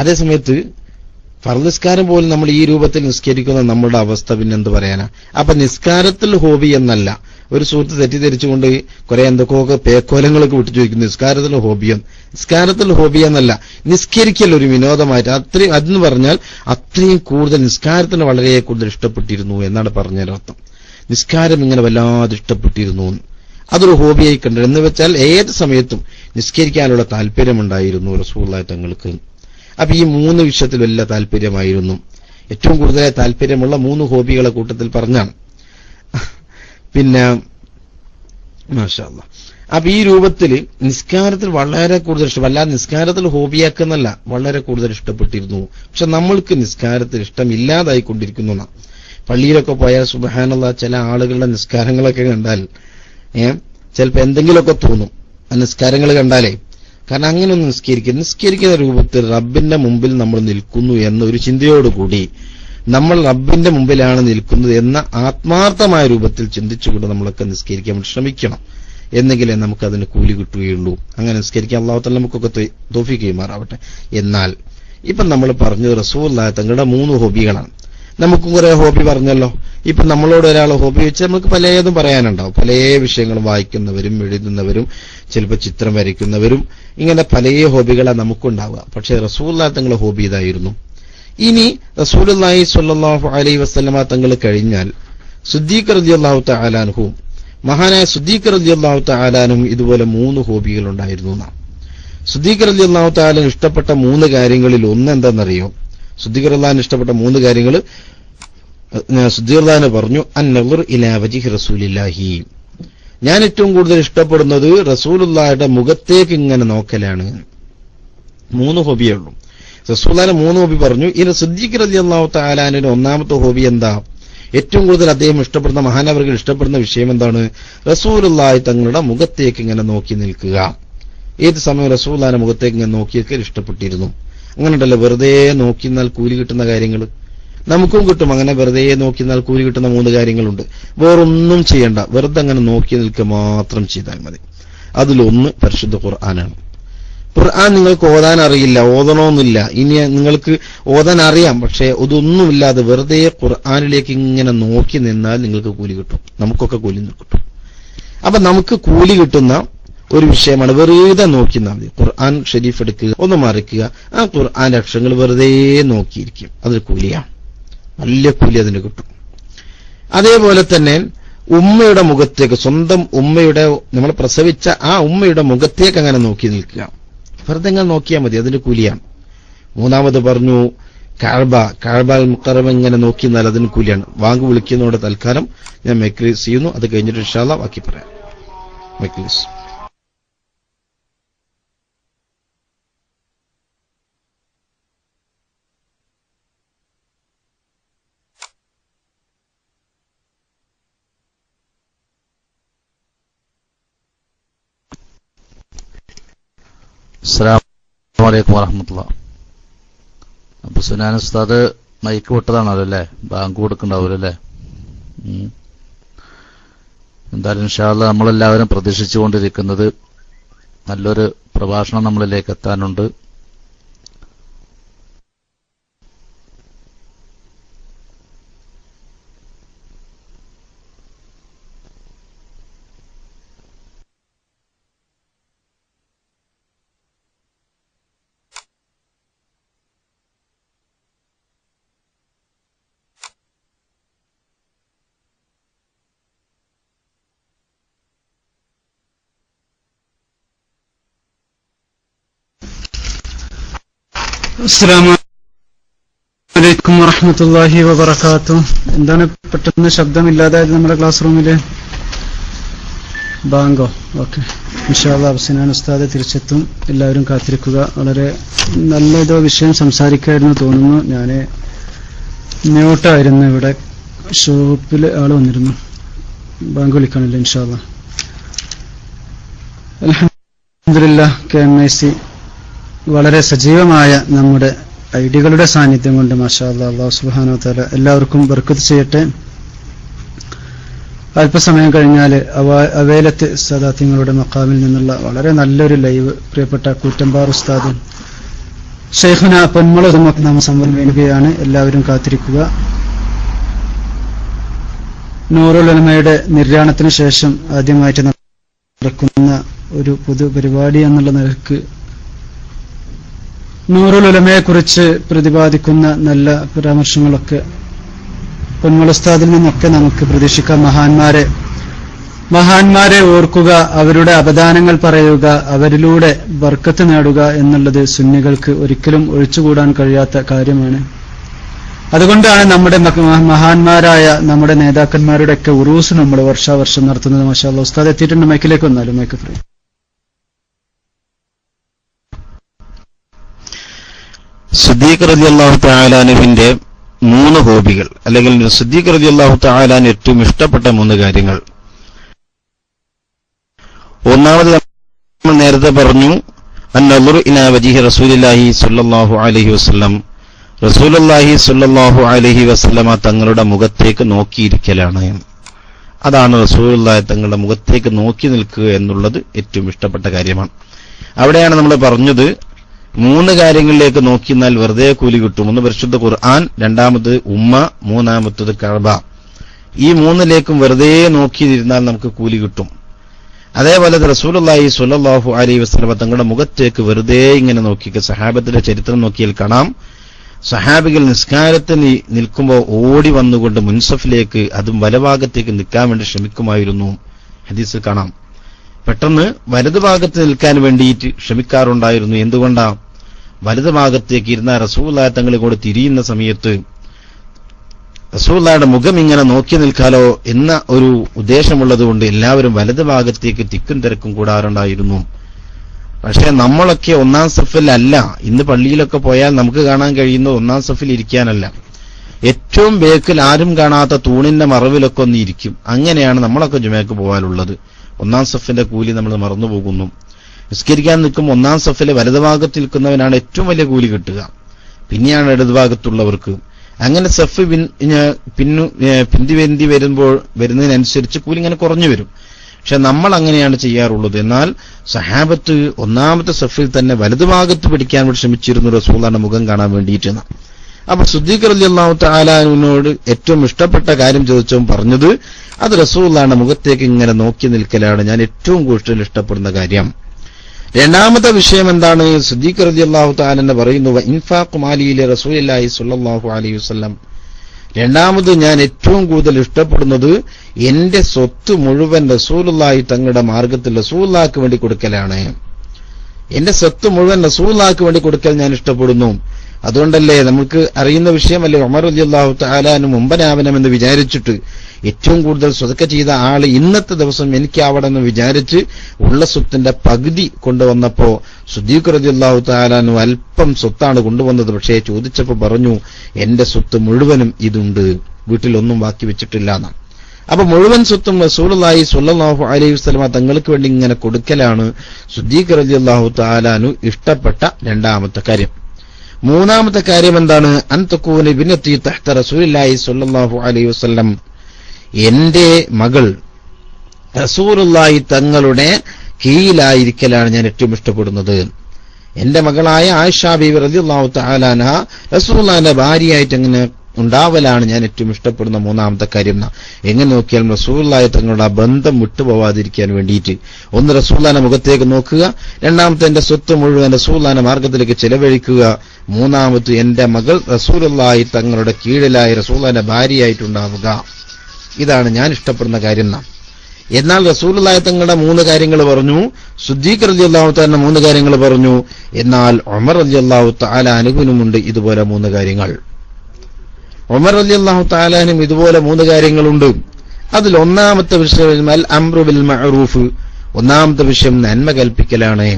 അതേസമയത്ത് ഫർദ് നിസ്കാരം പോലും നമ്മൾ ഈ രൂപത്തിൽ നിസ്കരിക്കുന്ന നമ്മുടെ അവസ്ഥ പിന്നെ എന്ത് പറയാനാ? അപ്പൊ നിസ്കാരത്തിൽ ഹോബി എന്നല്ല. ഒരു സുഹൃത്ത് തെറ്റിദ്ധരിച്ചുകൊണ്ട് കുറെ എന്തൊക്കെയൊക്കെ പേക്കോലങ്ങളൊക്കെ വിട്ടു ചോദിക്കുന്നു നിസ്കാരത്തിൽ ഹോബിയും. നിസ്കാരത്തിൽ ഹോബി എന്നല്ല, നിസ്കരിക്കൽ ഒരു വിനോദമായിട്ട് അത്രയും അതെന്ന് പറഞ്ഞാൽ അത്രയും കൂടുതൽ നിസ്കാരത്തിന് വളരെ കൂടുതൽ ഇഷ്ടപ്പെട്ടിരുന്നു എന്നാണ് പറഞ്ഞതിനർത്ഥം. നിസ്കാരം ഇങ്ങനെ വല്ലാതെ ഇഷ്ടപ്പെട്ടിരുന്നു. അതൊരു ഹോബിയായി കണ്ടു. എന്ന് വെച്ചാൽ ഏത് സമയത്തും നിസ്കരിക്കാനുള്ള താല്പര്യമുണ്ടായിരുന്നു റസൂലുള്ളാഹി തങ്ങൾക്ക്. അപ്പൊ ഈ 3 വിഷയത്തിൽ വലിയ താല്പര്യമായിരുന്നു. ഏറ്റവും കൂടുതലായി താല്പര്യമുള്ള 3 ഹോബികളെ കൂട്ടത്തിൽ പറഞ്ഞാണ്. പിന്നെ മാഷാ അല്ലാഹ്. അപ്പൊ ഈ രൂപത്തിൽ നിസ്കാരത്തിൽ വളരെ കൂടുതൽ ഇഷ്ടം, അല്ലാതെ നിസ്കാരത്തിൽ ഹോബിയാക്കുന്നല്ല, വളരെ കൂടുതൽ ഇഷ്ടപ്പെട്ടിരുന്നു. പക്ഷെ നമ്മൾക്ക് നിസ്കാരത്തിൽ ഇഷ്ടമില്ലാതായിക്കൊണ്ടിരിക്കുന്നു. പള്ളിയിലൊക്കെ പോയാൽ സുബ്ഹാനല്ലാഹ് ചില ആളുകളുടെ നിസ്കാരങ്ങളൊക്കെ കണ്ടാൽ ചിലപ്പോൾ എന്തെങ്കിലുമൊക്കെ തോന്നും ആ നിസ്കാരങ്ങൾ കണ്ടാലേ. കാരണം അങ്ങനെ ഒന്ന് നിസ്കരിക്കുന്ന രൂപത്തിൽ റബ്ബിന്റെ മുമ്പിൽ നമ്മൾ നിൽക്കുന്നു എന്ന ഒരു ചിന്തയോടുകൂടി നമ്മൾ റബ്ബിന്റെ മുമ്പിലാണ് നിൽക്കുന്നത് എന്ന ആത്മാർത്ഥമായ രൂപത്തിൽ ചിന്തിച്ചുകൊണ്ട് നമ്മളൊക്കെ നിസ്കരിക്കാൻ വേണ്ടി ശ്രമിക്കണം. എന്നെങ്കിലേ നമുക്കതിന് കൂലി കിട്ടുകയുള്ളൂ. അങ്ങനെ നിസ്കരിക്കാൻ അല്ലാഹു തആല നമുക്കൊക്കെ തൗഫീഖ് ചെയ്യുമാറാവട്ടെ. എന്നാൽ ഇപ്പം നമ്മൾ പറഞ്ഞത് റസൂലുള്ളാഹി തങ്ങളുടെ 3 ഹോബികളാണ്. നമുക്കും കുറെ ഹോബി പറഞ്ഞല്ലോ. ഇപ്പൊ നമ്മളോട് ഒരാൾ ഹോബി വെച്ചാൽ നമുക്ക് പലതും പറയാനുണ്ടാവും. പല വിഷയങ്ങളും വായിക്കുന്നവരും എഴുതുന്നവരും ചിലപ്പോൾ ചിത്രം വരയ്ക്കുന്നവരും ഇങ്ങനെ പല ഹോബികളാണ് നമുക്കുണ്ടാവുക. പക്ഷേ റസൂലുള്ളാഹി തങ്ങളുടെ ഹോബി ഇതായിരുന്നു. ഇനി റസൂലുള്ളാഹി സ്വല്ലല്ലാഹു അലൈഹി വസല്ലമ തങ്ങൾ കഴിഞ്ഞാൽ സിദ്ദീഖ് റളിയല്ലാഹു തആല അൻഹു, മഹാനായ സിദ്ദീഖ് റളിയല്ലാഹു തആല അൻഹു ഇതുപോലെ 3 ഹോബികൾ ഉണ്ടായിരുന്നു എന്നാണ്. സിദ്ദീഖ് റളിയല്ലാഹു തആല ഇഷ്ടപ്പെട്ട 3 കാര്യങ്ങളിൽ ഒന്ന് എന്താണെന്നറിയോ? സിദ്ദീഖ് റളിയല്ലാഹു ഇഷ്ടപ്പെട്ട 3 കാര്യങ്ങൾ സിദ്ദീഖ് റളിയല്ലാഹു പറഞ്ഞു, അന്നദർ ഇലാ വജ്ഹി റസൂലില്ലാഹി, ഞാൻ ഏറ്റവും കൂടുതൽ ഇഷ്ടപ്പെടുന്നത് റസൂലുള്ളാഹിയുടെ മുഖത്തേക്ക് ഇങ്ങനെ നോക്കലാണ്. 3 ഹോബിയേ ഉള്ളൂ. റസൂലുള്ളാഹിന്റെ 3 ഹോബി പറഞ്ഞു. ഇനി സിദ്ദീഖ് റളിയല്ലാഹു തആല അൻഹുവിന്റെ ഒന്നാമത്തെ ഹോബി എന്താ? ഏറ്റവും കൂടുതൽ അദ്ദേഹം ഇഷ്ടപ്പെടുന്ന, മഹാനവർകൾ ഇഷ്ടപ്പെടുന്ന വിഷയം എന്താണ്? റസൂലുള്ളാഹി തങ്ങളുടെ മുഖത്തേക്ക് ഇങ്ങനെ നോക്കി നിൽക്കുക. ഏത് സമയം റസൂലുള്ളാഹിന്റെ മുഖത്തേക്ക് ഇങ്ങനെ നോക്കിയൊക്കെ ഇഷ്ടപ്പെട്ടിരുന്നു. അങ്ങനെ ഉണ്ടല്ലോ, വെറുതെ നോക്കി നിന്നാൽ കൂലി കിട്ടുന്ന കാര്യങ്ങൾ നമുക്കും കിട്ടും. അങ്ങനെ വെറുതെ നോക്കി നിന്നാൽ കൂലി കിട്ടുന്ന 3 കാര്യങ്ങളുണ്ട്. വേറൊന്നും ചെയ്യണ്ട, വെറുതെ അങ്ങനെ നോക്കി നിൽക്കുക മാത്രം ചെയ്താൽ മതി. അതിലൊന്ന് പരിശുദ്ധ ഖുർആനാണ്. ഖുർആൻ നിങ്ങൾക്ക് ഓതാൻ അറിയില്ല, ഓതണമെന്നില്ല. ഇനി നിങ്ങൾക്ക് ഓതാൻ അറിയാം, പക്ഷെ അതൊന്നുമില്ലാതെ വെറുതെ ഖുർആനിലേക്ക് ഇങ്ങനെ നോക്കി നിന്നാൽ നിങ്ങൾക്ക് കൂലി കിട്ടും. നമുക്കൊക്കെ കൂലി കിട്ടും. അപ്പൊ നമുക്ക് കൂലി കിട്ടുന്ന ഒരു വിഷയമാണ് വെറുതെ നോക്കിന്നാൽ മതി. ഖുർആൻ ഷരീഫ് എടുക്കുക, ഒന്ന് മറിക്കുക, ആ ഖുർആന്റെ അക്ഷരങ്ങൾ വെറുതെ നോക്കിയിരിക്കും. അതൊരു കൂലിയാണ്, വലിയ കൂലി അതിന് കിട്ടും. അതേപോലെ തന്നെ ഉമ്മയുടെ മുഖത്തേക്ക്, സ്വന്തം ഉമ്മയുടെ, നമ്മൾ പ്രസവിച്ച ആ ഉമ്മയുടെ മുഖത്തേക്ക് അങ്ങനെ നോക്കി നിൽക്കുക. വെറുതെ അങ്ങനെ നോക്കിയാൽ മതി, അതിന്റെ കൂലിയാണ്. 3ാമത് പറഞ്ഞു കഅബ മുഖറബ ഇങ്ങനെ നോക്കി നിന്നാൽ അതിന് കൂലിയാണ്. വാങ്ക് വിളിക്കുന്നതോടെ തൽക്കാലം ഞാൻ മെക്രീസ് ചെയ്യുന്നു. അത് കഴിഞ്ഞിട്ട് ഇൻഷാ അല്ലാഹ് ബാക്കി പറയാം. മെക്രീസ്. അസ്സലാമു അലൈക്കും വറഹ്മത്തുള്ളാഹി. അപ്പൊ സുനാൻ ഉസ്താദ് മൈക്ക് വിട്ടതാണല്ലോ അല്ലേ? ബാങ്ക് കൊടുക്കണ്ടാവൂല്ലോ അല്ലേ? എന്തായാലും ഇൻഷാ അല്ലാഹ് നമ്മളെല്ലാവരും പ്രതീക്ഷിച്ചുകൊണ്ടിരിക്കുന്നത് നല്ലൊരു പ്രഭാഷണം നമ്മളിലേക്ക് എത്താനുണ്ട്. അസ്സലാമു അലൈക്കും വറഹ്മത്തുള്ളാഹി വബറകാതുഹു. എന്താണ് പെട്ടെന്ന് ശബ്ദമില്ലാതായത് നമ്മുടെ ക്ലാസ് റൂമില്? ബാങ്കോ? ഓക്കെ, ഇൻഷാ അല്ലാഹ് സിനാൻ ഉസ്താദ് തിരിച്ചെത്തും. എല്ലാവരും കാത്തിരിക്കുക. വളരെ നല്ലതോ വിഷയം സംസാരിക്കായിരുന്നു തോന്നുന്നു. ഞാൻ മ്യൂട്ടായിരുന്നു. ഇവിടെ ഷോപ്പിൽ ആള് വന്നിരുന്നു. ബാങ്ക് വിളിക്കാനില്ല. ഇൻഷാ അല്ലാഹ്. അൽഹംദുലില്ലാഹ്, KMIC വളരെ സജീവമായ നമ്മുടെ ഐഡികളുടെ സാന്നിധ്യം കൊണ്ട് മാഷാ അല്ലാഹ്, അല്ലാഹു സുബ്ഹാനഹു വ തആല എല്ലാവർക്കും ബർക്കത്ത് ചെയ്യട്ടെ. അല്പസമയം കഴിഞ്ഞാൽ അവേലത്ത് സദാത്യങ്ങളുടെ മഖാമിൽ നിന്നുള്ള വളരെ നല്ലൊരു ലൈവ് പ്രിയപ്പെട്ട കൂറ്റമ്പാർ ഉസ്താദും ഷെയ്ഖുന പൊന്മുളകുമൊക്കെ നാം സംവദിക്കുകയാണ്. എല്ലാവരും കാത്തിരിക്കുക. നൂറുൽ ഉലമയുടെ നിര്യാണത്തിന് ശേഷം ആദ്യമായിട്ട് നടക്കുന്ന ഒരു പൊതു പരിപാടി എന്നുള്ള നിലക്ക് നൂറുൽ ഉലമയെ കുറിച്ച് പ്രതിപാദിക്കുന്ന നല്ല പരാമർശങ്ങളൊക്കെ പൊന്മുള ഉസ്താദിൽ നിന്നൊക്കെ നമുക്ക് പ്രതീക്ഷിക്കാം. മഹാന്മാരെ മഹാന്മാരെ ഓർക്കുക, അവരുടെ അപദാനങ്ങൾ പറയുക, അവരിലൂടെ ബർക്കത്ത് നേടുക എന്നുള്ളത് സുന്നികൾക്ക് ഒരിക്കലും ഒഴിച്ചുകൂടാൻ കഴിയാത്ത കാര്യമാണ്. അതുകൊണ്ടാണ് നമ്മുടെ മഹാന്മാരായ നമ്മുടെ നേതാക്കന്മാരുടെയൊക്കെ ഉറൂസ് നമ്മൾ വർഷാവർഷം നടത്തുന്നത്. മാഷാ അല്ലാഹ്. ഉസ്താദ് എത്തിയിട്ടുണ്ട്. മൈക്കിലേക്ക് വന്നാലും. Mic free. സിദ്ദീഖ് റളിയല്ലാഹു തആല അൻഹുവിന്റെ 3 ഹോബികൾ, അല്ലെങ്കിൽ സിദ്ദീഖ് റളിയല്ലാഹു തആല അൻഹു ഏറ്റവും ഇഷ്ടപ്പെട്ട 3 കാര്യങ്ങൾ. ഒന്നാമത് നമ്മൾ നേരത്തെ പറഞ്ഞു, അന്നളുറു ഇലാ വജ്ഹി റസൂലുള്ളാഹി സ്വല്ലല്ലാഹു അലൈഹി വസല്ലം, റസൂലുള്ളാഹി സ്വല്ലല്ലാഹു അലൈഹി വസല്ലമ തങ്ങളുടെ മുഖത്തേക്ക് നോക്കിയിരിക്കലാണ്. അതാണ് റസൂലുള്ളാഹി തങ്ങളുടെ മുഖത്തേക്ക് നോക്കി നിൽക്കുക എന്നുള്ളത് ഏറ്റവും ഇഷ്ടപ്പെട്ട കാര്യമാണ്. അവിടെയാണ് നമ്മൾ പറഞ്ഞത് 3 കാര്യങ്ങളിലേക്ക് നോക്കിയാൽ വെറുതെ കൂലി കിട്ടും. ഒന്ന് പരിശുദ്ധ ഖുർആൻ, രണ്ടാമത് ഉമ്മ, മൂന്നാമത്തത് കഅബ. ഈ 3ലേക്കും വെറുതെ നോക്കിയിരുന്നാൽ നമുക്ക് കൂലി കിട്ടും. അതേപോലെ റസൂലുള്ളാഹി സ്വല്ലല്ലാഹു അലൈഹി വസല്ലം തങ്ങളുടെ മുഖത്തേക്ക് വെറുതെ ഇങ്ങനെ നോക്കിക്കുക. സഹാബത്തിന്റെ ചരിത്രം നോക്കിയാൽ കാണാം, സഹാബികൾ നിസ്കാരത്തിന് നിൽക്കുമ്പോൾ ഓടി വന്നുകൊണ്ട് മുൻസഫിലേക്ക്, അതും വലഭാഗത്തേക്ക് നിൽക്കാൻ വേണ്ടി ശ്രമിക്കുമായിരുന്നു. ഹദീസിൽ കാണാം. പെട്ടെന്ന് വലതുഭാഗത്ത് നിൽക്കാൻ വേണ്ടിയിട്ട് ശ്രമിക്കാറുണ്ടായിരുന്നു. എന്തുകൊണ്ടാ? വലതുഭാഗത്തേക്ക് ഇരുന്ന റസൂലുള്ളാഹി തങ്ങളെ കൂടെ തിരിയുന്ന സമയത്ത് റസൂലുള്ളാഹിയുടെ മുഖം ഇങ്ങനെ നോക്കി നിൽക്കാലോ എന്ന ഒരു ഉദ്ദേശമുള്ളതുകൊണ്ട് എല്ലാവരും വലതുഭാഗത്തേക്ക് തിക്കും തിരക്കും കൂടാറുണ്ടായിരുന്നു. പക്ഷെ നമ്മളൊക്കെ 1-ാം സഫിലല്ല. ഇന്ന് പള്ളിയിലൊക്കെ പോയാൽ നമുക്ക് കാണാൻ കഴിയുന്നത് 1-ാം സഫിൽ ഇരിക്കാനല്ല, ഏറ്റവും ബേക്കിൽ ആരും കാണാത്ത തൂണിന്റെ മറവിലൊക്കെ ഒന്ന് ഇരിക്കും. അങ്ങനെയാണ് നമ്മളൊക്കെ ജുമയ്ക്ക് പോകാനുള്ളത്. 1-ാം സഫിന്റെ കൂലി നമ്മൾ മറന്നുപോകുന്നു. നിസ്കരിക്കാൻ നിൽക്കുമ്പോൾ 1-ാം സഫിലെ വലതുഭാഗത്ത് നിൽക്കുന്നവനാണ് ഏറ്റവും വലിയ കൂലി കിട്ടുക, പിന്നെയാണ് ഇടതുഭാഗത്തുള്ളവർക്ക്. അങ്ങനെ സഫ് പിന്തി വരുന്നതിനനുസരിച്ച് കൂലി ഇങ്ങനെ കുറഞ്ഞു വരും. പക്ഷെ നമ്മൾ അങ്ങനെയാണ് ചെയ്യാറുള്ളത്. എന്നാൽ സഹാബത്ത് 1-ാമത്തെ സഫിൽ തന്നെ വലതുഭാഗത്ത് പിടിക്കാൻ വേണ്ടി ശ്രമിച്ചിരുന്നു റസൂലുള്ളാഹിയുടെ മുഖം കാണാൻ വേണ്ടിയിട്ട്. അപ്പൊ സിദ്ദീഖ് റളിയല്ലാഹു തആല അൻഹുവിനോട് ഏറ്റവും ഇഷ്ടപ്പെട്ട കാര്യം ചോദിച്ചവൻ പറഞ്ഞത് അത് റസൂലുള്ളാഹിയുടെ മുഖത്തേക്ക് ഇങ്ങനെ നോക്കി നിൽക്കലാണ് ഞാൻ ഏറ്റവും കൂടുതൽ ഇഷ്ടപ്പെടുന്ന കാര്യം. രണ്ടാമത്തെ വിഷയം എന്താണ്? സിദ്ദീഖ് റളിയല്ലാഹു തആല എന്ന് പറയുന്നു, ഇൻഫാഖു മാലി റസൂലുള്ളാഹി സ്വല്ലല്ലാഹു അലൈഹി വസല്ലം. രണ്ടാമത് ഞാൻ ഏറ്റവും കൂടുതൽ ഇഷ്ടപ്പെടുന്നത് എന്റെ സ്വത്ത് മുഴുവൻ റസൂലുള്ളാഹി തങ്ങളുടെ മാർഗത്തിൽ റസൂലുള്ളാഹിക്ക് വേണ്ടി കൊടുക്കലാണ്. എന്റെ സ്വത്ത് മുഴുവൻ റസൂലുള്ളാഹിക്ക് വേണ്ടി കൊടുക്കൽ ഞാൻ ഇഷ്ടപ്പെടുന്നു. അതുകൊണ്ടല്ലേ നമുക്ക് അറിയുന്ന വിഷയമല്ലേ, ഉമർ റളിയല്ലാഹു തആല അൻഹു മുമ്പനാവണമെന്ന് വിചാരിച്ചിട്ട് ഏറ്റവും കൂടുതൽ സ്വതക്ക ചെയ്ത ആള് ഇന്നത്തെ ദിവസം എനിക്കാവണമെന്ന് വിചാരിച്ച് ഉള്ള സ്വത്തിന്റെ പകുതി കൊണ്ടുവന്നപ്പോ സിദ്ദീഖ് റളിയല്ലാഹു തആല അൻഹു അല്പം സ്വത്താണ് കൊണ്ടുവന്നത്. പക്ഷേ ചോദിച്ചപ്പോ പറഞ്ഞു എന്റെ സ്വത്ത് മുഴുവനും ഇതുണ്ട്, വീട്ടിലൊന്നും ബാക്കി വെച്ചിട്ടില്ല എന്നാണ്. അപ്പൊ മുഴുവൻ സ്വത്തും റസൂലുള്ളാഹി സ്വല്ലല്ലാഹു അലൈഹി വസല്ലം തങ്ങൾക്ക് വേണ്ടി ഇങ്ങനെ കൊടുക്കലാണ് സിദ്ദീഖ് റളിയല്ലാഹു തആല അൻഹു ഇഷ്ടപ്പെട്ട രണ്ടാമത്തെ കാര്യം. മൂന്നാമത്തെ കാര്യം എന്താണ്? അൻ തകൂന ബിനതി തഹ്ത റസൂലുള്ളാഹി സ്വല്ലല്ലാഹു അലൈഹി വസല്ലം, എന്റെ മകൾ റസൂലുള്ളാഹി തങ്ങളുടെ കീഴിലായിരിക്കലാണ് ഞാൻ ഏറ്റവും ഇഷ്ടപ്പെടുന്നത്. എന്റെ മകളായ ആയിഷ ബീവി റളിയല്ലാഹു തആല അൻഹ റസൂലുള്ളാഹിന്റെ ഭാര്യയായിട്ട് അങ്ങനെ ഉണ്ടാവലാണ് ഞാൻ ഏറ്റവും ഇഷ്ടപ്പെടുന്ന മൂന്നാമത്തെ കാര്യം. എങ്ങനെ നോക്കിയാലും റസൂലുള്ളാഹി തങ്ങളുടെ ബന്ധം വിട്ടുപോവാതിരിക്കാൻ വേണ്ടിയിട്ട് ഒന്ന് റസൂലുള്ളാഹിന്റെ മുഖത്തേക്ക് നോക്കുക, രണ്ടാമത്തെ എന്റെ സ്വത്ത് മുഴുവൻ റസൂലുള്ളാഹിന്റെ മാർഗത്തിലേക്ക് ചെലവഴിക്കുക, മൂന്നാമത് എന്റെ മകൾ റസൂലുള്ളാഹി തങ്ങളുടെ കീഴിലായി റസൂലുള്ളാഹിന്റെ ഭാര്യയായിട്ടുണ്ടാവുക. ഇതാണ് ഞാൻ ഇഷ്ടപ്പെടുന്ന കാര്യം. എന്നാൽ റസൂലുള്ളാഹി തങ്ങളുടെ 3 കാര്യങ്ങൾ പറഞ്ഞു, സിദ്ദീഖ് റളിയല്ലാഹു തആല 3 കാര്യങ്ങൾ പറഞ്ഞു. എന്നാൽ ഉമർ റളിയല്ലാഹു തആല അൻഹുവിനുമുണ്ട് ഇതുപോലെ 3 കാര്യങ്ങൾ. ഉമർ റളിയല്ലാഹു തആല അൻഹു ഇതുപോലെ 3 കാര്യങ്ങളുണ്ട്. അതിൽ ഒന്നാമത്തെ വിഷയം അൽ അംറു ബിൽ മഅറൂഫ്, ഒന്നാമത്തെ വിഷയം നന്മ കൽപ്പിക്കലാണ്.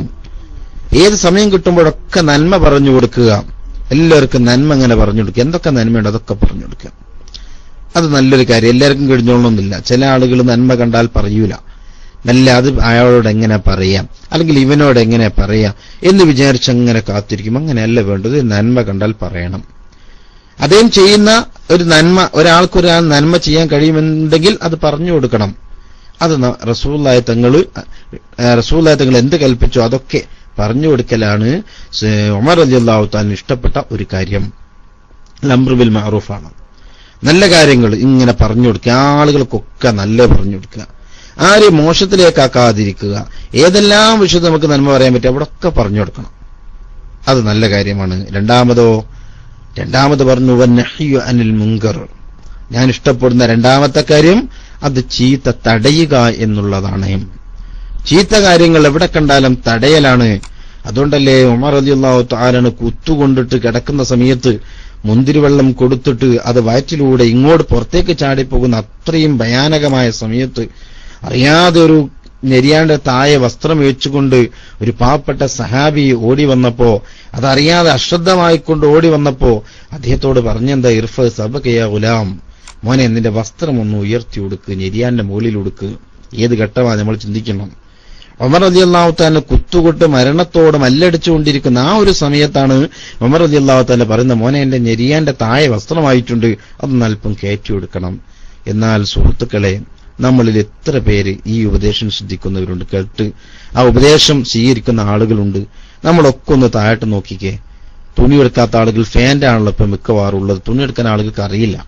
ഏത് സമയം കിട്ടുമ്പോഴൊക്കെ നന്മ പറഞ്ഞു കൊടുക്കുക, എല്ലാവർക്കും നന്മ അങ്ങനെ പറഞ്ഞു കൊടുക്കുക, എന്തൊക്കെ നന്മയുണ്ട് അതൊക്കെ പറഞ്ഞു കൊടുക്കുക. അത് നല്ലൊരു കാര്യം. എല്ലാവർക്കും കഴിഞ്ഞോളണമെന്നില്ല. ചില ആളുകൾ നന്മ കണ്ടാൽ പറയൂല, നല്ല അത് അയാളോട് എങ്ങനെ പറയാം, അല്ലെങ്കിൽ ഇവനോട് എങ്ങനെ പറയാം എന്ന് വിചാരിച്ചങ്ങനെ കാത്തിരിക്കും. അങ്ങനെയല്ല വേണ്ടത്. നന്മ കണ്ടാൽ പറയണം. അദ്ദേഹം ചെയ്യുന്ന ഒരു നന്മ, ഒരാൾക്കൊരാൾ നന്മ ചെയ്യാൻ കഴിയുമെന്നുണ്ടെങ്കിൽ അത് പറഞ്ഞു കൊടുക്കണം. അത് റസൂലുള്ളാഹി തങ്ങൾ എന്ത് കൽപ്പിച്ചോ അതൊക്കെ പറഞ്ഞു കൊടുക്കലാണ് ഉമർ റളിയല്ലാഹു തആല ഇഷ്ടപ്പെട്ട ഒരു കാര്യം. അംറു ബിൽ മഅറൂഫാണ്. നല്ല കാര്യങ്ങൾ ഇങ്ങനെ പറഞ്ഞു കൊടുക്കുക, ആളുകൾക്കൊക്കെ നല്ല പറഞ്ഞു കൊടുക്കുക, ആരെയും മോശത്തിലേക്കാക്കാതിരിക്കുക. ഏതെല്ലാം വിഷയത്തിൽ നമുക്ക് നന്മ പറയാൻ പറ്റും അവിടൊക്കെ പറഞ്ഞു കൊടുക്കണം. അത് നല്ല കാര്യമാണ്. രണ്ടാമത് പറഞ്ഞു വന്നഹ്യു അനിൽ മുൻകർ, ഞാൻ ഇഷ്ടപ്പെടുന്ന രണ്ടാമത്തെ കാര്യം അത് ചീത്ത തടയുക എന്നുള്ളതാണ്. ചീത്ത കാര്യങ്ങൾ എവിടെ കണ്ടാലും തടയലാണ്. അതുകൊണ്ടല്ലേ ഉമർ റളിയല്ലാഹു തആല കുത്തുകൊണ്ടിട്ട് കിടക്കുന്ന സമയത്ത് മുന്തിരിവെള്ളം കൊടുത്തിട്ട് അത് വയറ്റിലൂടെ ഇങ്ങോട്ട് പുറത്തേക്ക് ചാടിപ്പോകുന്ന അത്രയും ഭയാനകമായ സമയത്ത് അറിയാതെ ഒരു നെരിയാന്റെ താഴെ വസ്ത്രം വെച്ചുകൊണ്ട് ഒരു പാവപ്പെട്ട സഹാബി ഓടി വന്നപ്പോ, അതറിയാതെ അശ്രദ്ധമായിക്കൊണ്ട് ഓടി വന്നപ്പോ അദ്ദേഹത്തോട് പറഞ്ഞെന്താ, ഇർഫ സബകയ ഗുലാം, മോനെ നിന്റെ വസ്ത്രം ഒന്ന് ഉയർത്തി കൊടുക്ക്, നെരിയാന്റെ മുകളിൽ കൊടുക്ക്. ഏത് ഘട്ടമാണ് നമ്മൾ ചിന്തിക്കണം. ഉമർ റളിയല്ലാഹു തആല കുത്തുകൊട്ട് മരണത്തോട് മല്ലടിച്ചുകൊണ്ടിരിക്കുന്ന ആ ഒരു സമയത്താണ് ഉമർ റളിയല്ലാഹു തആല പറയുന്നത്, മോനെ എന്റെ നെരിയാന്റെ താഴെ വസ്ത്രമായിട്ടുണ്ട്, അതൊന്ന് അല്പം കയറ്റി കൊടുക്കണം. എന്നാൽ സുഹൃത്തുക്കളെ, നമ്മളിൽ എത്ര പേര് ഈ ഉപദേശം ശ്രദ്ധിക്കുന്നവരുണ്ട്, കേട്ട് ആ ഉപദേശം സ്വീകരിക്കുന്ന ആളുകളുണ്ട്? നമ്മളൊക്കെ ഒന്ന് താഴോട്ട് നോക്കിക്കേ. തുണിയെടുക്കാത്ത ആളുകൾ ഫാൻ്റെ ആണല്ലോ ഇപ്പം മിക്കവാറുള്ളത്. തുണിയെടുക്കാൻ ആളുകൾക്ക് അറിയില്ല.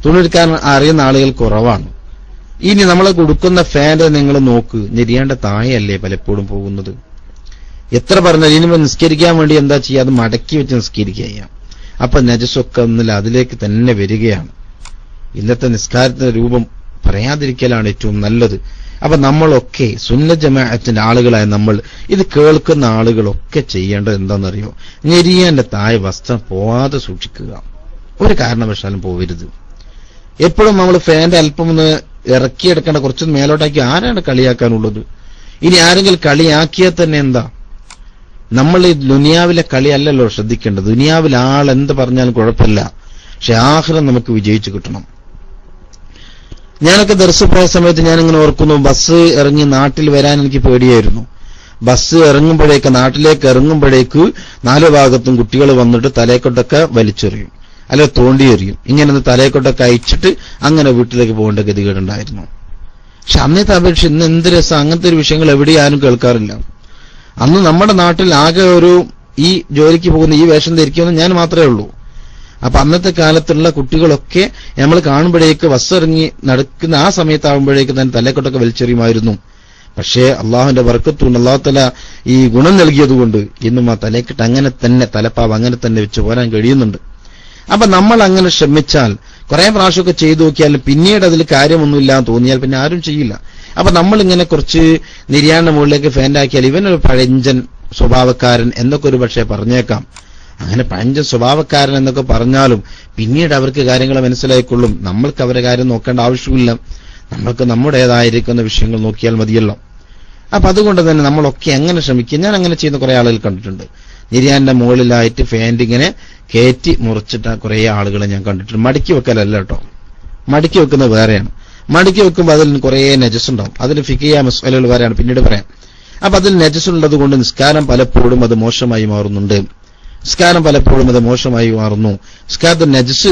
തുണിയെടുക്കാൻ അറിയുന്ന ആളുകൾ കുറവാണ്. ഇനി നമ്മളെ കൊടുക്കുന്ന ഫാൻ്റെ നിങ്ങൾ നോക്ക്, നെരിയാണ്ട താഴെയല്ലേ പലപ്പോഴും പോകുന്നത്. എത്ര പറഞ്ഞാൽ ഇനി നിസ്കരിക്കാൻ വേണ്ടി എന്താ ചെയ്യുക, അത് മടക്കി വെച്ച് നിസ്കരിക്കുക ചെയ്യാം. അപ്പൊ നജസൊക്കെ ഒന്നില്ല അതിലേക്ക് തന്നെ വരികയാണ്. ഇന്നത്തെ നിസ്കാരത്തിന്റെ രൂപം പറയാതിരിക്കലാണ് ഏറ്റവും നല്ലത്. അപ്പൊ നമ്മളൊക്കെ സുന്നത്ത് ജമാഅത്തിന്റെ ആളുകളായ നമ്മൾ, ഇത് കേൾക്കുന്ന ആളുകളൊക്കെ ചെയ്യേണ്ടത് എന്താണെന്നറിയോ, നെരിയാന്റെ താഴെ വസ്ത്രം പോവാതെ സൂക്ഷിക്കുക. ഒരു കാരണവശാലും പോവരുത്. എപ്പോഴും നമ്മൾ ഫാന്റെ അല്പം ഒന്ന് ഇറക്കിയെടുക്കേണ്ട, കുറച്ച് മേലോട്ടാക്കി ആരാണ് കളിയാക്കാനുള്ളത്? ഇനി ആരെങ്കിലും കളിയാക്കിയാൽ തന്നെ എന്താ? നമ്മൾ ഈ ദുനിയാവിലെ കളിയല്ലല്ലോ ശ്രദ്ധിക്കേണ്ടത്. ദുനിയാവിൽ ആൾ എന്ത് പറഞ്ഞാലും കുഴപ്പമില്ല, പക്ഷെ ആഖിറം നമുക്ക് വിജയിച്ചു കിട്ടണം. ഞാനൊക്കെ ദർസ് പോയ സമയത്ത് ഞാനിങ്ങനെ ഓർക്കുന്നു, ബസ് ഇറങ്ങി നാട്ടിൽ വരാൻ എനിക്ക് പേടിയായിരുന്നു. ബസ് ഇറങ്ങുമ്പോഴേക്ക്, നാട്ടിലേക്ക് ഇറങ്ങുമ്പോഴേക്ക് 4 ഭാഗത്തും കുട്ടികൾ വന്നിട്ട് തലേക്കൊട്ടൊക്കെ വലിച്ചെറിയും, അല്ലെ തോണ്ടി എറിയും. ഇങ്ങനെ തലേക്കൊട്ടൊക്കെ അയച്ചിട്ട് അങ്ങനെ വീട്ടിലേക്ക് പോകേണ്ട ഗതികേടുണ്ടായിരുന്നു. പക്ഷെ അന്നത്തെ അപേക്ഷിച്ച് ഇന്ന് എന്ത് രസം, അങ്ങനത്തെ ഒരു വിഷയങ്ങൾ എവിടെയും ആരും കേൾക്കാറില്ല. അന്ന് നമ്മുടെ നാട്ടിൽ ആകെ ഒരു ഈ ജോലിക്ക് പോകുന്ന ഈ വേഷം ധരിക്കുമെന്ന് ഞാൻ മാത്രമേ ഉള്ളൂ. അപ്പൊ അന്നത്തെ കാലത്തുള്ള കുട്ടികളൊക്കെ നമ്മൾ കാണുമ്പോഴേക്ക് ബസ് ഇറങ്ങി നടക്കുന്ന ആ സമയത്താകുമ്പോഴേക്ക് തന്നെ തലേക്കൊട്ടൊക്കെ വലിച്ചെറിയുമായിരുന്നു. പക്ഷേ അള്ളാഹുവിന്റെ ബർക്കത്തുകൊണ്ട് അള്ളാഹു തആല ഈ ഗുണം നൽകിയതുകൊണ്ട് ഇന്നും ആ തലേക്കിട്ട് അങ്ങനെ തന്നെ തലപ്പാവ് അങ്ങനെ തന്നെ വെച്ച് പോരാൻ കഴിയുന്നുണ്ട്. അപ്പൊ നമ്മൾ അങ്ങനെ ശ്രമിച്ചാൽ, കുറെ പ്രാവശ്യമൊക്കെ ചെയ്തു നോക്കിയാലും പിന്നീട് അതിൽ കാര്യമൊന്നുമില്ലാന്ന് തോന്നിയാൽ പിന്നെ ആരും ചെയ്യില്ല. അപ്പൊ നമ്മളിങ്ങനെ കുറച്ച് നിര്യാണ മുകളിലേക്ക് ഫാൻഡാക്കിയാൽ ഇവനൊരു പഴഞ്ചൻ സ്വഭാവക്കാരൻ എന്നൊക്കെ ഒരു പക്ഷേ പറഞ്ഞേക്കാം. അങ്ങനെ പഴഞ്ചൻ സ്വഭാവക്കാരൻ എന്നൊക്കെ പറഞ്ഞാലും പിന്നീട് അവർക്ക് കാര്യങ്ങൾ മനസ്സിലായിക്കൊള്ളും. നമ്മൾക്ക് അവരെ കാര്യം നോക്കേണ്ട ആവശ്യമില്ല. നമ്മൾക്ക് നമ്മുടേതായിരിക്കുന്ന വിഷയങ്ങൾ നോക്കിയാൽ മതിയല്ലോ. അപ്പൊ അതുകൊണ്ട് തന്നെ നമ്മളൊക്കെ അങ്ങനെ ശ്രമിക്കുക. ഞാൻ അങ്ങനെ ചെയ്യുന്ന കുറെ ആളുകൾ കണ്ടിട്ടുണ്ട്. നിര്യാന്റെ മുകളിലായിട്ട് ഫാൻഡ് ഇങ്ങനെ കയറ്റി മുറിച്ചിട്ട കുറെ ആളുകളെ ഞാൻ കണ്ടിട്ടുണ്ട്. മടക്കി വെക്കലല്ല കേട്ടോ, മടക്കി വെക്കുന്നത് വേറെയാണ്. മടക്കി വെക്കുമ്പോൾ അതിൽ കുറെ നജസ് ഉണ്ടാവും. അതിൽ ഫിഖിയ മസ്അലകൾ വേറെയാണ്, പിന്നീട് പറയാം. അപ്പൊ അതിൽ നജസ് ഉള്ളത് കൊണ്ട് നിസ്കാരം പലപ്പോഴും അത് മോശമായി മാറുന്നുണ്ട്. നിസ്കാരം പലപ്പോഴും അത് മോശമായി മാറുന്നു. നിസ്കാരത്തിൽ നജസ്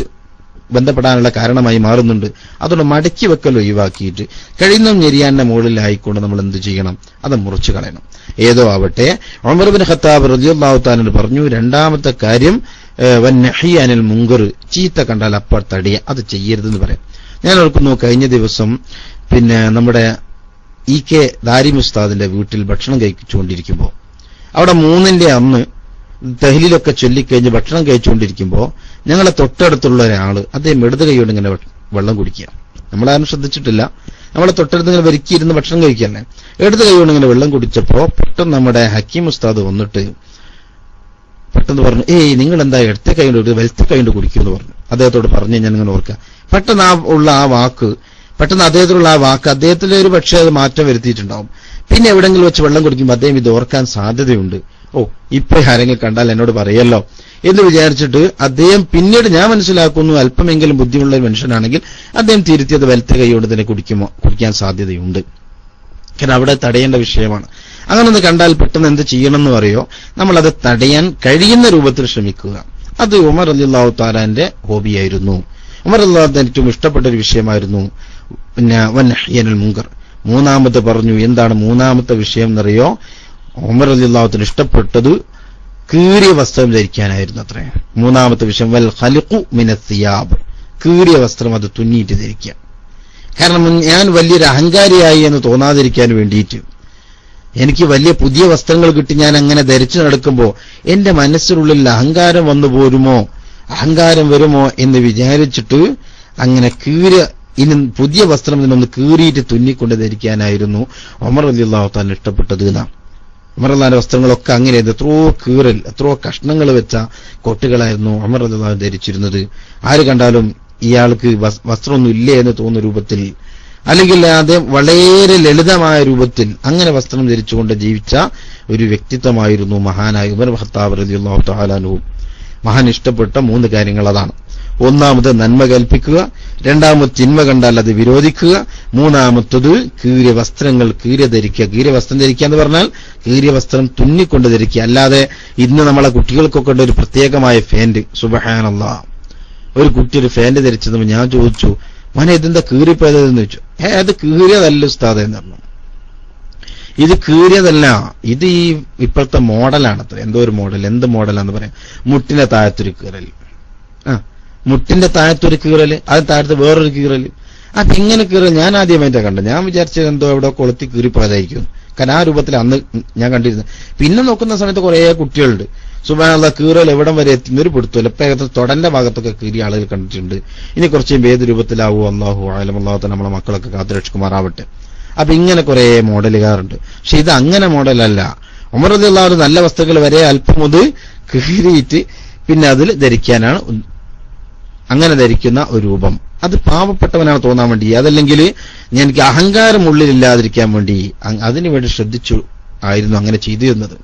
ബന്ധപ്പെടാനുള്ള കാരണമായി മാറുന്നുണ്ട്. അതുകൊണ്ട് മടക്കി വെക്കൽ ഒഴിവാക്കിയിട്ട് കഴിയുന്ന ഞെരിയാന്റെ മുകളിലായിക്കൊണ്ട് നമ്മൾ എന്ത് ചെയ്യണം, അത് മുറിച്ചു കളയണം. ഏതോ ആവട്ടെ, ഉമർ ഇബ്നു ഖത്താബ് റളിയല്ലാഹു തആല പറഞ്ഞു, രണ്ടാമത്തെ കാര്യം വന്നഹി അനിൽ മുങ്കർ, ചീത്ത കണ്ടാൽ അപ്പോൾ തടിയ, അത് ചെയ്യരുതെന്ന് പറയാം. ഞാൻ ഓർക്കുന്നു, കഴിഞ്ഞ ദിവസം നമ്മുടെ EK ദാരിമി ഉസ്താദിന്റെ വീട്ടിൽ ഭക്ഷണം കഴിച്ചുകൊണ്ടിരിക്കുമ്പോൾ, അവിടെ 3ന്റെ അന്ന് തഹ്ലീലൊക്കെ ചൊല്ലിക്കഴിഞ്ഞ് ഭക്ഷണം കഴിച്ചുകൊണ്ടിരിക്കുമ്പോൾ ഞങ്ങളെ തൊട്ടടുത്തുള്ള ഒരാള് അദ്ദേഹം ഇടത് കൈയോട് ഇങ്ങനെ വെള്ളം കുടിക്കുക. നമ്മളാരും ശ്രദ്ധിച്ചിട്ടില്ല. നമ്മളെ തൊട്ടടുത്ത് ഇങ്ങനെ വരിക്കിയിരുന്ന് ഭക്ഷണം കഴിക്കല്ലേ, ഇടത് കൈയോട് ഇങ്ങനെ വെള്ളം കുടിച്ചപ്പോ പെട്ടെന്ന് നമ്മുടെ ഹക്കീം ഉസ്താദ് വന്നിട്ട് പെട്ടെന്ന് പറഞ്ഞു, നിങ്ങൾ എന്താ ഇടത്തെ കൈകൊണ്ട് വലത്തെ കൈകൊണ്ട് കുടിക്കുമെന്ന് പറഞ്ഞു. അദ്ദേഹത്തോട് പറഞ്ഞു. ഞാൻ ഇങ്ങനെ ഓർക്കുക, പെട്ടെന്ന് ആ വാക്ക് അദ്ദേഹത്തിലെ ഒരു പക്ഷേ അത് മാറ്റം വരുത്തിയിട്ടുണ്ടാവും. പിന്നെ എവിടെങ്കിലും വെച്ച് വെള്ളം കുടിക്കുമ്പോൾ അദ്ദേഹം ഇത് ഓർക്കാൻ സാധ്യതയുണ്ട്. ഇപ്പൊ ആരെങ്കിലും കണ്ടാൽ എന്നോട് പറയല്ലോ എന്ന് വിചാരിച്ചിട്ട് അദ്ദേഹം പിന്നീട് ഞാൻ മനസ്സിലാക്കുന്നു അല്പമെങ്കിലും ബുദ്ധിമുള്ള ഒരു മനുഷ്യനാണെങ്കിൽ അദ്ദേഹം തിരുത്തിയത് വലത്തെ കൈയോട് തന്നെ കുടിക്കാൻ സാധ്യതയുണ്ട്. കാരണം അവിടെ തടയേണ്ട വിഷയമാണ്. അങ്ങനെ ഒന്ന് കണ്ടാൽ പെട്ടെന്ന് എന്ത് ചെയ്യണമെന്ന് പറയോ, നമ്മളത് തടയാൻ കഴിയുന്ന രൂപത്തിൽ ശ്രമിക്കുക. അത് ഉമർ റളിയല്ലാഹു തആലാന്റെ ഹോബിയായിരുന്നു. ഉമർ റളിയല്ലാഹു ഏറ്റവും ഇഷ്ടപ്പെട്ട ഒരു വിഷയമായിരുന്നു. വന്നഹ്യനുൽ മുങ്കർ. മൂന്നാമത്തെ പറഞ്ഞു. എന്താണ് മൂന്നാമത്തെ വിഷയം എന്നറിയോ? ഉമർ റളിയല്ലാഹു ഇഷ്ടപ്പെട്ടത് കീറിയ വസ്ത്രം ധരിക്കാനായിരുന്നു അത്രേ. മൂന്നാമത്തെ വിഷയം വൽ ഖലിഖു മിനസ് സിയാബ്, കീറിയ വസ്ത്രം അത് തുന്നിയിട്ട് ധരിക്കുക. കാരണം ഞാൻ വലിയൊരു അഹങ്കാരിയായി എന്ന് തോന്നാതിരിക്കാൻ വേണ്ടിയിട്ട്, എനിക്ക് വലിയ പുതിയ വസ്ത്രങ്ങൾ കിട്ടി ഞാൻ അങ്ങനെ ധരിച്ചു നടക്കുമ്പോൾ എന്റെ മനസ്സിനുള്ളിൽ അഹങ്കാരം വന്നു പോരുമോ, അഹങ്കാരം വരുമോ എന്ന് വിചാരിച്ചിട്ട് അങ്ങനെ കീറിയ ഇനി പുതിയ വസ്ത്രം ഇതിനൊന്ന് കീറിയിട്ട് തുന്നിക്കൊണ്ട് ധരിക്കാനായിരുന്നു ഉമർ റളിയല്ലാഹു തആല ഇഷ്ടപ്പെട്ടത് എന്നാണ്. ഉമർ റളിയല്ലാഹുവിന്റെ വസ്ത്രങ്ങളൊക്കെ അങ്ങനെ എത്രയോ കീറൽ, എത്രയോ കഷ്ണങ്ങൾ വെച്ച കൊട്ടുകളായിരുന്നു ഉമർ റളിയല്ലാഹു ധരിച്ചിരുന്നത്. ആര് കണ്ടാലും ഇയാൾക്ക് വസ്ത്രമൊന്നും ഇല്ലേ എന്ന് തോന്നുന്ന രൂപത്തിൽ, അല്ലെങ്കിൽ അത് വളരെ ലളിതമായ രൂപത്തിൽ അങ്ങനെ വസ്ത്രം ധരിച്ചുകൊണ്ട് ജീവിച്ച ഒരു വ്യക്തിത്വമായിരുന്നു മഹാനായ ഉമർ ഖത്താബ് റളിയല്ലാഹു തആല അൻഹു. മഹാൻ ഇഷ്ടപ്പെട്ട 3 കാര്യങ്ങൾ അതാണ്. ഒന്നാമത് നന്മ കൽപ്പിക്കുക, രണ്ടാമത് തിന്മ കണ്ടാൽ അത് വിരോധിക്കുക, മൂന്നാമത്തത് കീറിയ വസ്ത്രങ്ങൾ ധരിക്കുക. കീറിയ വസ്ത്രം ധരിക്കുക എന്ന് പറഞ്ഞാൽ കീറിയ വസ്ത്രം തുന്നിക്കൊണ്ട് ധരിക്കുക. അല്ലാതെ ഇന്ന് നമ്മളെ കുട്ടികൾക്കൊക്കെ ഉണ്ട് ഒരു പ്രത്യേകമായ ഫാന്റ്. സുബ്ഹാനല്ലാഹ്, ഒരു കുട്ടി ഒരു ഫാന്റ് ധരിച്ചത് ഞാൻ ചോദിച്ചു, മോനെ ഇതെന്താ കീറിപ്പോയതെന്ന് ചോദിച്ചു. അത് കീറിയതല്ല ഉസ്താദ് എന്ന് പറഞ്ഞു. ഇത് കീറിയതല്ല, ഇത് ഈ ഇപ്പോഴത്തെ മോഡലാണത്ര. എന്തോ ഒരു മോഡൽ, എന്ത് മോഡലാന്ന് പറയാം. മുട്ടിന്റെ താഴത്തൊരു കീറൽ, മുട്ടിന്റെ താഴത്തൊരു കീറല്, അത് താഴത്ത് വേറൊരു കീറല്. അപ്പൊ ഇങ്ങനെ കീറൽ ഞാൻ ആദ്യമായിട്ടാണ് കണ്ടത്. ഞാൻ വിചാരിച്ചത് എന്തോ എവിടെ കൊളുത്തി കീറിപ്പോയതായിരിക്കും. കാരണം ആ രൂപത്തിൽ അന്ന് ഞാൻ കണ്ടിരുന്നത്. പിന്നെ നോക്കുന്ന സമയത്ത് കുറെ കുട്ടികളുണ്ട് സുബ്ഹാനല്ലാഹ്, കീറൽ എവിടം വരെ എത്തുന്നൊരു പിടുത്തല്ല. ഇപ്പൊ തൊടന്റെ ഭാഗത്തൊക്കെ കീറിയ ആളുകൾ കണ്ടിട്ടുണ്ട്. ഇനി കുറച്ചും ഏത് രൂപത്തിലാവൂ അല്ലാഹു അഅലം. അല്ലാഹു തആല നമ്മളെ മക്കളൊക്കെ കാത്തുരക്ഷിക്കുമാറാവട്ടെ. അപ്പൊ ഇങ്ങനെ കുറെ മോഡലുകാരുണ്ട്. പക്ഷെ ഇത് അങ്ങനെ മോഡലല്ല. ഉമർ റളിയല്ലാഹു അൻഹു നല്ല വസ്തുക്കൾ വരെ അല്പം മുതൽ കീറിയിട്ട് പിന്നെ അതിൽ ധരിക്കാനാണ്, അങ്ങനെ ധരിക്കുന്ന ഒരു രൂപം. അത് പാവപ്പെട്ടവനാണ് തോന്നാൻ വേണ്ടി, അതല്ലെങ്കിൽ എനിക്ക് അഹങ്കാരം ഉള്ളിലില്ലാതിരിക്കാൻ വേണ്ടി അതിനുവേണ്ടി ശ്രദ്ധിച്ചു ആയിരുന്നു അങ്ങനെ ചെയ്തിരുന്നത്.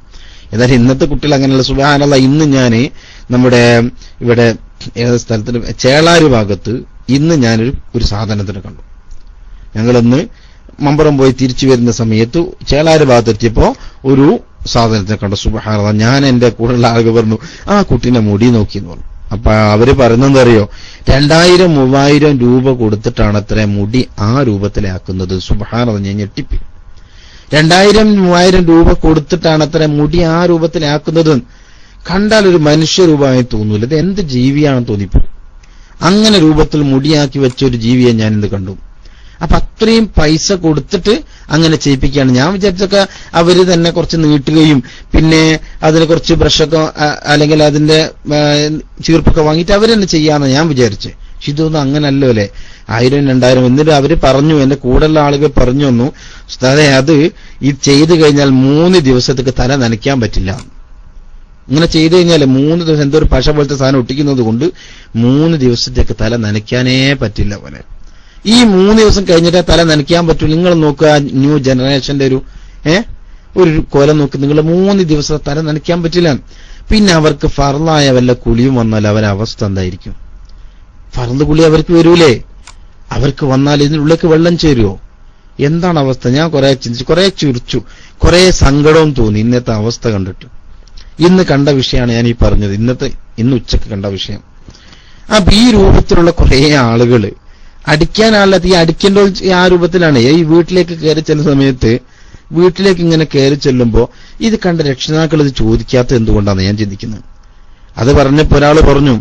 ഏതായാലും ഇന്നത്തെ കുട്ടികൾ അങ്ങനെയുള്ള സുബ്ഹാനല്ലാഹ്. ഇന്ന് ഞാൻ നമ്മുടെ ഇവിടെ ഏത് സ്ഥലത്തിന് ചേളാരി ഭാഗത്ത് ഇന്ന് ഞാനൊരു സാധനത്തിന് കണ്ടു. ഞങ്ങളൊന്ന് മമ്പറം പോയി തിരിച്ചു വരുന്ന സമയത്ത് ചേളാരി ഭാഗത്തെത്തിയപ്പോ ഒരു സാധനത്തിനെ കണ്ടു. സുബ്ഹാനല്ലാഹ്, ഞാൻ എന്റെ കൂടെയുള്ള ആളുകൾ പറഞ്ഞു, ആ കുട്ടീനെ മുടി നോക്കിയെന്ന് പറഞ്ഞു. അപ്പൊ അവര് പറയുന്നത് അറിയോ, 2000-3000 രൂപ കൊടുത്തിട്ടാണ് അത്ര മുടി ആ രൂപത്തിലാക്കുന്നത്. സുബ്ഹാനല്ലാഹ്, ഞാൻ ഞെട്ടിപ്പോയി. 2000-3000 രൂപ കൊടുത്തിട്ടാണ് അത്ര മുടി ആ രൂപത്തിലാക്കുന്നത്. കണ്ടാൽ ഒരു മനുഷ്യരൂപമായി തോന്നൂല. ഇത് എന്ത് ജീവിയാണെന്ന് തോന്നിപ്പോ. അങ്ങനെ രൂപത്തിൽ മുടിയാക്കി വെച്ച ഒരു ജീവിയെ ഞാൻ ഇന്ന് കണ്ടു. അപ്പൊ അത്രയും പൈസ കൊടുത്തിട്ട് അങ്ങനെ ചെയ്യിപ്പിക്കുകയാണ്. ഞാൻ വിചാരിച്ചൊക്കെ അവര് തന്നെ കുറച്ച് നീട്ടുകയും പിന്നെ അതിന് കുറച്ച് ബ്രഷൊക്കെ അല്ലെങ്കിൽ അതിന്റെ ചീർപ്പൊക്കെ വാങ്ങിയിട്ട് അവരെന്നെ ചെയ്യാന്ന് ഞാൻ വിചാരിച്ചേ. പക്ഷെ ഇതൊന്നും അങ്ങനല്ലോ അല്ലേ. 1000-2000 എന്നിട്ട് അവര് പറഞ്ഞു, എന്റെ കൂടെയുള്ള ആളുകൾ പറഞ്ഞു വന്നു, ഉസ്താദേ അത് ഈ ചെയ്തു കഴിഞ്ഞാൽ 3 ദിവസത്തേക്ക് തല നനയ്ക്കാൻ പറ്റില്ല. ഇങ്ങനെ ചെയ്തു കഴിഞ്ഞാൽ 3 ദിവസം എന്തോ ഒരു പശ പോലത്തെ സാധനം ഒട്ടിക്കുന്നത് കൊണ്ട് 3 ദിവസത്തേക്ക് തല നനയ്ക്കാനേ പറ്റില്ല പോലെ. ഈ 3 ദിവസം കഴിഞ്ഞിട്ടേ തല നനയ്ക്കാൻ പറ്റൂ. നിങ്ങൾ നോക്കുക, ന്യൂ ജനറേഷന്റെ ഒരു കോലം നോക്കി, നിങ്ങൾ 3 ദിവസം തല നനയ്ക്കാൻ പറ്റില്ല. പിന്നെ അവർക്ക് ഫർളായ വല്ല കുളിയും വന്നാൽ അവരുടെ അവസ്ഥ എന്തായിരിക്കും? ഫർള് കുളി അവർക്ക് വരൂലേ? അവർക്ക് വന്നാൽ ഇതിനുള്ളിലേക്ക് വെള്ളം ചേരുവോ? എന്താണ് അവസ്ഥ? ഞാൻ കുറെ ചിന്തിച്ചു, കുറെ ചിരിച്ചു, കുറെ സങ്കടവും തോന്നി ഇന്നത്തെ അവസ്ഥ കണ്ടിട്ട്. ഇന്ന് കണ്ട വിഷയമാണ് ഞാൻ ഈ പറഞ്ഞത്, ഇന്ന് ഉച്ചക്ക് കണ്ട വിഷയം. അപ്പൊ ഈ രൂപത്തിലുള്ള കുറെ ആളുകള് അടിക്കാനാളത് ഈ അടിക്കേണ്ട ആ രൂപത്തിലാണ്. ഈ വീട്ടിലേക്ക് കയറി ചെല്ലുന്ന സമയത്ത് വീട്ടിലേക്ക് ഇങ്ങനെ കയറി ചെല്ലുമ്പോ ഇത് കണ്ട രക്ഷിതാക്കൾ ഇത് ചോദിക്കാത്ത എന്തുകൊണ്ടാണ് ഞാൻ ചിന്തിക്കുന്നത്. അത് പറഞ്ഞപ്പോ ഒരാൾ പറഞ്ഞു,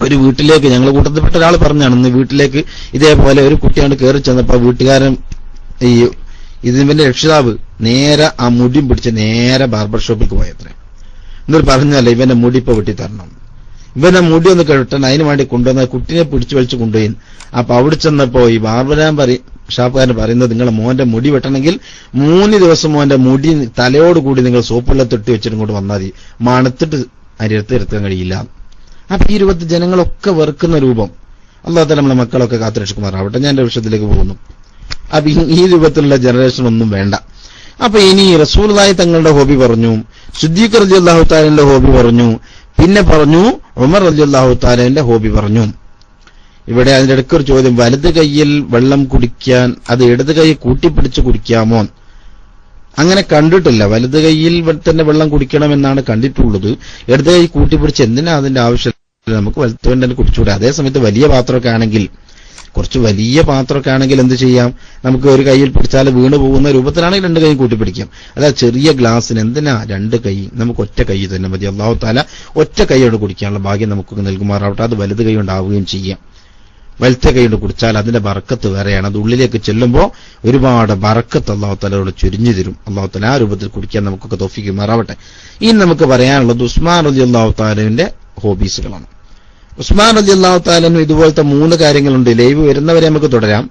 ഒരു വീട്ടിലേക്ക് ഞങ്ങൾ കൂട്ടത്തിൽപ്പെട്ട ഒരാൾ പറഞ്ഞാണ്, ഇന്ന് വീട്ടിലേക്ക് ഇതേപോലെ ഒരു കുട്ടിയാണ് കയറി ചെന്നപ്പോ വീട്ടുകാരൻ ഈ ഇതിന്റെ രക്ഷിതാവ് നേരെ ആ മുടിയും പിടിച്ച് നേരെ ബാർബർ ഷോപ്പിലേക്ക് പോയത്രേ. എന്നിട്ട് പറഞ്ഞല്ലേ ഇവന്റെ മുടി ഇപ്പൊ വെട്ടിത്തരണം, ഇവന്റെ മുടി ഒന്ന് കെട്ടണം, അതിന് വേണ്ടി കൊണ്ടുവന്ന കുട്ടിനെ പിടിച്ചു വലിച്ചു കൊണ്ടുപോയി. അപ്പൊ അവിടെ ചെന്നപ്പോ ഈ ഷാപ്പുകാരൻ പറയുന്നത്, നിങ്ങളെ മോന്റെ മുടി വെട്ടണമെങ്കിൽ 3 ദിവസം മോന്റെ മുടി തലയോടുകൂടി നിങ്ങൾ സോപ്പുവെള്ളത്തിട്ട് വെച്ചിട്ട് ഇങ്ങോട്ട് വന്നാൽ മതി, മണത്തിട്ട് അരിയടുത്ത് കഴിയില്ല. അപ്പൊ ഈ രൂപത്തിൽ ജനങ്ങളൊക്കെ വെറുക്കുന്ന രൂപം. അല്ലാഹു തആല നമ്മളെ മക്കളൊക്കെ കാത്തുരക്ഷിക്കുമാറാവട്ടെ. ഞാൻ എന്റെ വിഷയത്തിലേക്ക് പോകുന്നു. അപ്പൊ ഈ രൂപത്തിലുള്ള ജനറേഷൻ ഒന്നും വേണ്ട. അപ്പൊ ഇനി റസൂലുള്ളാഹി തങ്ങളുടെ ഹോബി പറഞ്ഞു, സിദ്ദീഖ് റളിയല്ലാഹു തആലയുടെ ഹോബി പറഞ്ഞു, പിന്നെ പറഞ്ഞു ഉമർ റളിയല്ലാഹു തആലയുടെ ഹോബി പറഞ്ഞു. ഇവിടെ അതിന്റെ ഇടയ്ക്ക് ഒരു ചോദ്യം, വലത് കൈയിൽ വെള്ളം കുടിക്കാൻ അത് ഇടത് കൈ കൂട്ടിപ്പിടിച്ച് കുടിക്കാമോ? അങ്ങനെ കണ്ടിട്ടില്ല. വലത് കൈയിൽ തന്നെ വെള്ളം കുടിക്കണമെന്നാണ് കണ്ടിട്ടുള്ളത്. ഇടത് കൈ കൂട്ടിപ്പിടിച്ച് എന്തിനാ അതിന്റെ ആവശ്യം? നമുക്ക് വലത്ത് തന്നെ കുടിച്ചുകൂടെ? അതേസമയത്ത് വലിയ പാത്രമൊക്കെ ആണെങ്കിൽ, കുറച്ച് വലിയ പാത്രമൊക്കെ ആണെങ്കിൽ എന്ത് ചെയ്യാം, നമുക്ക് ഒരു കൈയിൽ പിടിച്ചാൽ വീണ് പോകുന്ന രൂപത്തിലാണെങ്കിൽ 2 കൈ കൂട്ടിപ്പിടിക്കാം. അതായത് ചെറിയ ഗ്ലാസ്സിന് എന്തിനാ 2 കൈ? നമുക്ക് ഒറ്റ കൈ തന്നെ മതി. അല്ലാഹു തആല ഒറ്റ കൈയോട് കുടിക്കാനുള്ള ഭാഗ്യം നമുക്ക് നൽകുമാറാവട്ടെ. അത് വലത് കൈ കൊണ്ടാവുകയും ചെയ്യാം. വലത്തെ കൈ കൊണ്ട് കുടിച്ചാൽ അതിന്റെ ബറക്കത്ത് വേറെയാണ്. അത് ഉള്ളിലേക്ക് ചെല്ലുമ്പോൾ ഒരുപാട് ബറക്കത്ത് അല്ലാഹു തആലയോട് ചൊരിഞ്ഞു തരും. അല്ലാഹു തആല ആ രൂപത്തിൽ കുടിക്കാൻ നമുക്കൊക്കെ തൗഫീഖ് മാറാവട്ടെ. ഇനി നമുക്ക് പറയാനുള്ളത് ഉസ്മാൻ റളിയല്ലാഹു തആലയുടെ ഹോബീസുകളാണ്. ഉസ്മാൻ റളിയല്ലാഹു തആല അൻഹു ഇതുപോലത്തെ 3 കാര്യങ്ങളുണ്ട്. ലൈവ് വരുന്നവരെ നമുക്ക് തുടരാം.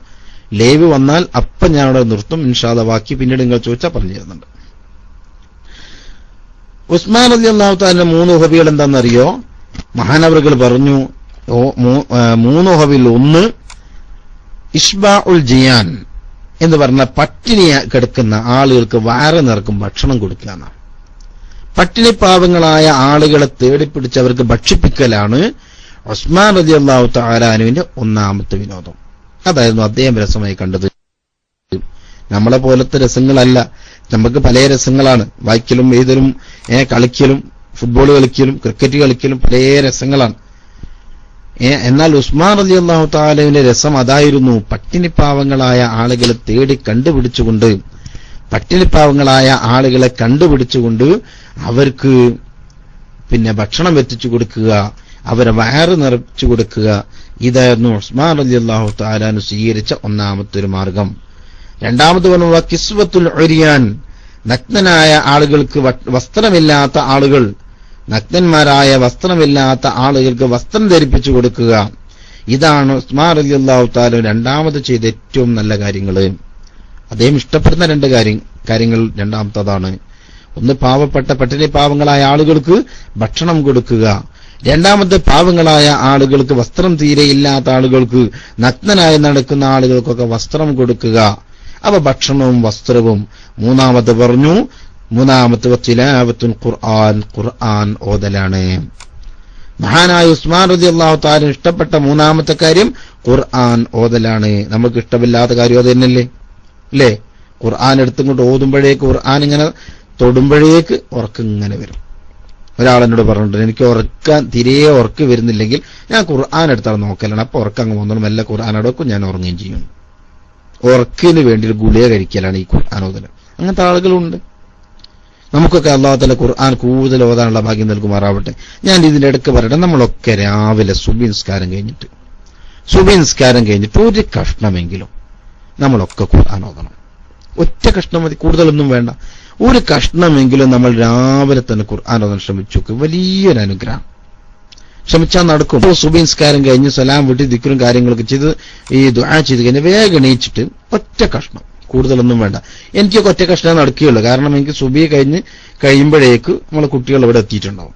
ലൈവ് വന്നാൽ അപ്പം ഞാൻ അവിടെ നിർത്തും. ഇൻഷാ അല്ലാഹ് ബാക്കി പിന്നീട് നിങ്ങൾ ചോദിച്ചാൽ പറഞ്ഞു തരുന്നുണ്ട്. ഉസ്മാൻ റളിയല്ലാഹു തആല 3 ഉഹബികൾ എന്താണെന്നറിയോ? മഹാനവറുകൾ പറഞ്ഞു 3 ഉഹബിൽ ഒന്ന് ഇഷ്ബാഉൽ ജിയാൻ എന്ന് പറഞ്ഞ പട്ടിണി കിടക്കുന്ന ആളുകൾക്ക് വയറ് നിറക്കും ഭക്ഷണം കൊടുക്കുക എന്നാണ്. പട്ടിണി പാവങ്ങളായ ആളുകളെ തേടിപ്പിടിച്ച് അവർക്ക് ഭക്ഷിപ്പിക്കലാണ് ഉസ്മാൻ റളിയല്ലാഹു തആല അൻഹുവിന്റെ ഒന്നാമത്തെ വിനോദം. അതായിരുന്നു അദ്ദേഹം രസമായി കണ്ടത്. നമ്മളെ പോലത്തെ രസങ്ങളല്ല, നമുക്ക് പല രസങ്ങളാണ്. വായിക്കലും എഴുതലും കളിക്കലും ഫുട്ബോൾ കളിക്കലും ക്രിക്കറ്റ് കളിക്കലും പല രസങ്ങളാണ്. എന്നാൽ ഉസ്മാൻ റളിയല്ലാഹു തആലയുടെ രസം അതായിരുന്നു. പട്ടിണിപ്പാവങ്ങളായ ആളുകളെ തേടി കണ്ടുപിടിച്ചുകൊണ്ട് പട്ടിണിപ്പാവങ്ങളായ ആളുകളെ കണ്ടുപിടിച്ചുകൊണ്ട് അവർക്ക് ഭക്ഷണം എത്തിച്ചു കൊടുക്കുക, അവരെ വയറ് നിറച്ചു കൊടുക്കുക. ഇതായിരുന്നു ഉസ്മാൻ റളിയല്ലാഹു തആല സ്വീകരിച്ച ഒന്നാമത്തെ ഒരു മാർഗം. രണ്ടാമത് പറഞ്ഞ കിസ്വത്തുൽ ഉരിയാൻ, നഗ്നനായ ആളുകൾക്ക് വസ്ത്രമില്ലാത്ത ആളുകൾ, നഗ്നന്മാരായ വസ്ത്രമില്ലാത്ത ആളുകൾക്ക് വസ്ത്രം ധരിപ്പിച്ചു കൊടുക്കുക. ഇതാണ് ഉസ്മാൻ റളിയല്ലാഹു തആല രണ്ടാമത് ചെയ്ത ഏറ്റവും നല്ല കാര്യങ്ങൾ. അദ്ദേഹം ഇഷ്ടപ്പെടുന്ന 2 കാര്യങ്ങൾ രണ്ടാമത്തതാണ്. ഒന്ന് പാവപ്പെട്ട പട്ടിണി പാവങ്ങളായ ആളുകൾക്ക് ഭക്ഷണം കൊടുക്കുക. രണ്ടാമത്തെ പാവങ്ങളായ ആളുകൾക്ക് വസ്ത്രം തീരെയില്ലാത്ത ആളുകൾക്ക് നഗ്നനായി നടക്കുന്ന ആളുകൾക്കൊക്കെ വസ്ത്രം കൊടുക്കുക. അപ്പൊ ഭക്ഷണവും വസ്ത്രവും. മൂന്നാമത്തെ പറഞ്ഞു തിലാവത്തുൽ ഖുർആൻ, ഖുർആൻ ഓതലാണ്. മഹാനായ ഉസ്മാൻ റളിയല്ലാഹു തആല ഇഷ്ടപ്പെട്ട മൂന്നാമത്തെ കാര്യം ഖുർആൻ ഓതലാണ്. നമുക്ക് ഇഷ്ടമില്ലാത്ത കാര്യം അത് തന്നെയല്ലേ അല്ലേ? ഖുർആൻ എടുത്തുകൊണ്ട് ഓതുമ്പോഴേക്ക് ഖുർആൻ ഇങ്ങനെ തൊടുമ്പോഴേക്ക് ഉറക്കിങ്ങനെ വരും. ഒരാളെന്നോട് പറഞ്ഞിട്ടുണ്ട്, എനിക്ക് തീരെ ഉറക്ക് വരുന്നില്ലെങ്കിൽ ഞാൻ ഖുർആൻ എടുത്താണ് നോക്കലാണ്. അപ്പൊ ഉറക്കങ്ങ് വന്നോളും, മെല്ലെ ഖുർആൻ എടുക്കും, ഞാൻ ഉറങ്ങുകയും ചെയ്യും. ഉറക്കിന് വേണ്ടി ഒരു ഗുളിക കഴിക്കലാണ് ഈ ഖുർആൻ ഓതല്. അങ്ങനത്തെ ആളുകളുണ്ട്. നമുക്കൊക്കെ അല്ലാഹു തആല ഖുർആൻ കൂടുതൽ ഓതാനുള്ള ഭാഗ്യം നൽകുമാറാവട്ടെ. ഞാൻ ഇതിന്റെ ഇടയ്ക്ക് പറയട്ടെ, നമ്മളൊക്കെ രാവിലെ സുബ്ഹി നിസ്കാരം കഴിഞ്ഞിട്ട് ഒരു കഷ്ണമെങ്കിലും നമ്മളൊക്കെ ഖുർആൻ ഓതണം. ഒറ്റ കഷ്ണം മതി, കൂടുതലൊന്നും വേണ്ട. ഒരു കഷ്ണമെങ്കിലും നമ്മൾ രാവിലെ തന്നെ ഖുർആൻ ഓതാൻ ശ്രമിച്ചു. വലിയൊരു അനുഗ്രഹം. ശ്രമിച്ചാൽ നടക്കും. സുബ്ഹി നിസ്കാരം കഴിഞ്ഞ് സലാം വിട്ട് ദിക്റും കാര്യങ്ങളൊക്കെ ചെയ്ത് ഈ ദുആ ചെയ്ത് കഴിഞ്ഞ് വേഗം എണീച്ചിട്ട് ഒറ്റ കഷ്ണം, കൂടുതലൊന്നും വേണ്ട. എനിക്കൊക്കെ ഒറ്റ കഷ്ണം നടക്കുകയുള്ളൂ. കാരണം എനിക്ക് സുബ്ഹി കഴിയുമ്പോഴേക്ക് നമ്മളെ കുട്ടികൾ ഇവിടെ എത്തിയിട്ടുണ്ടാവും.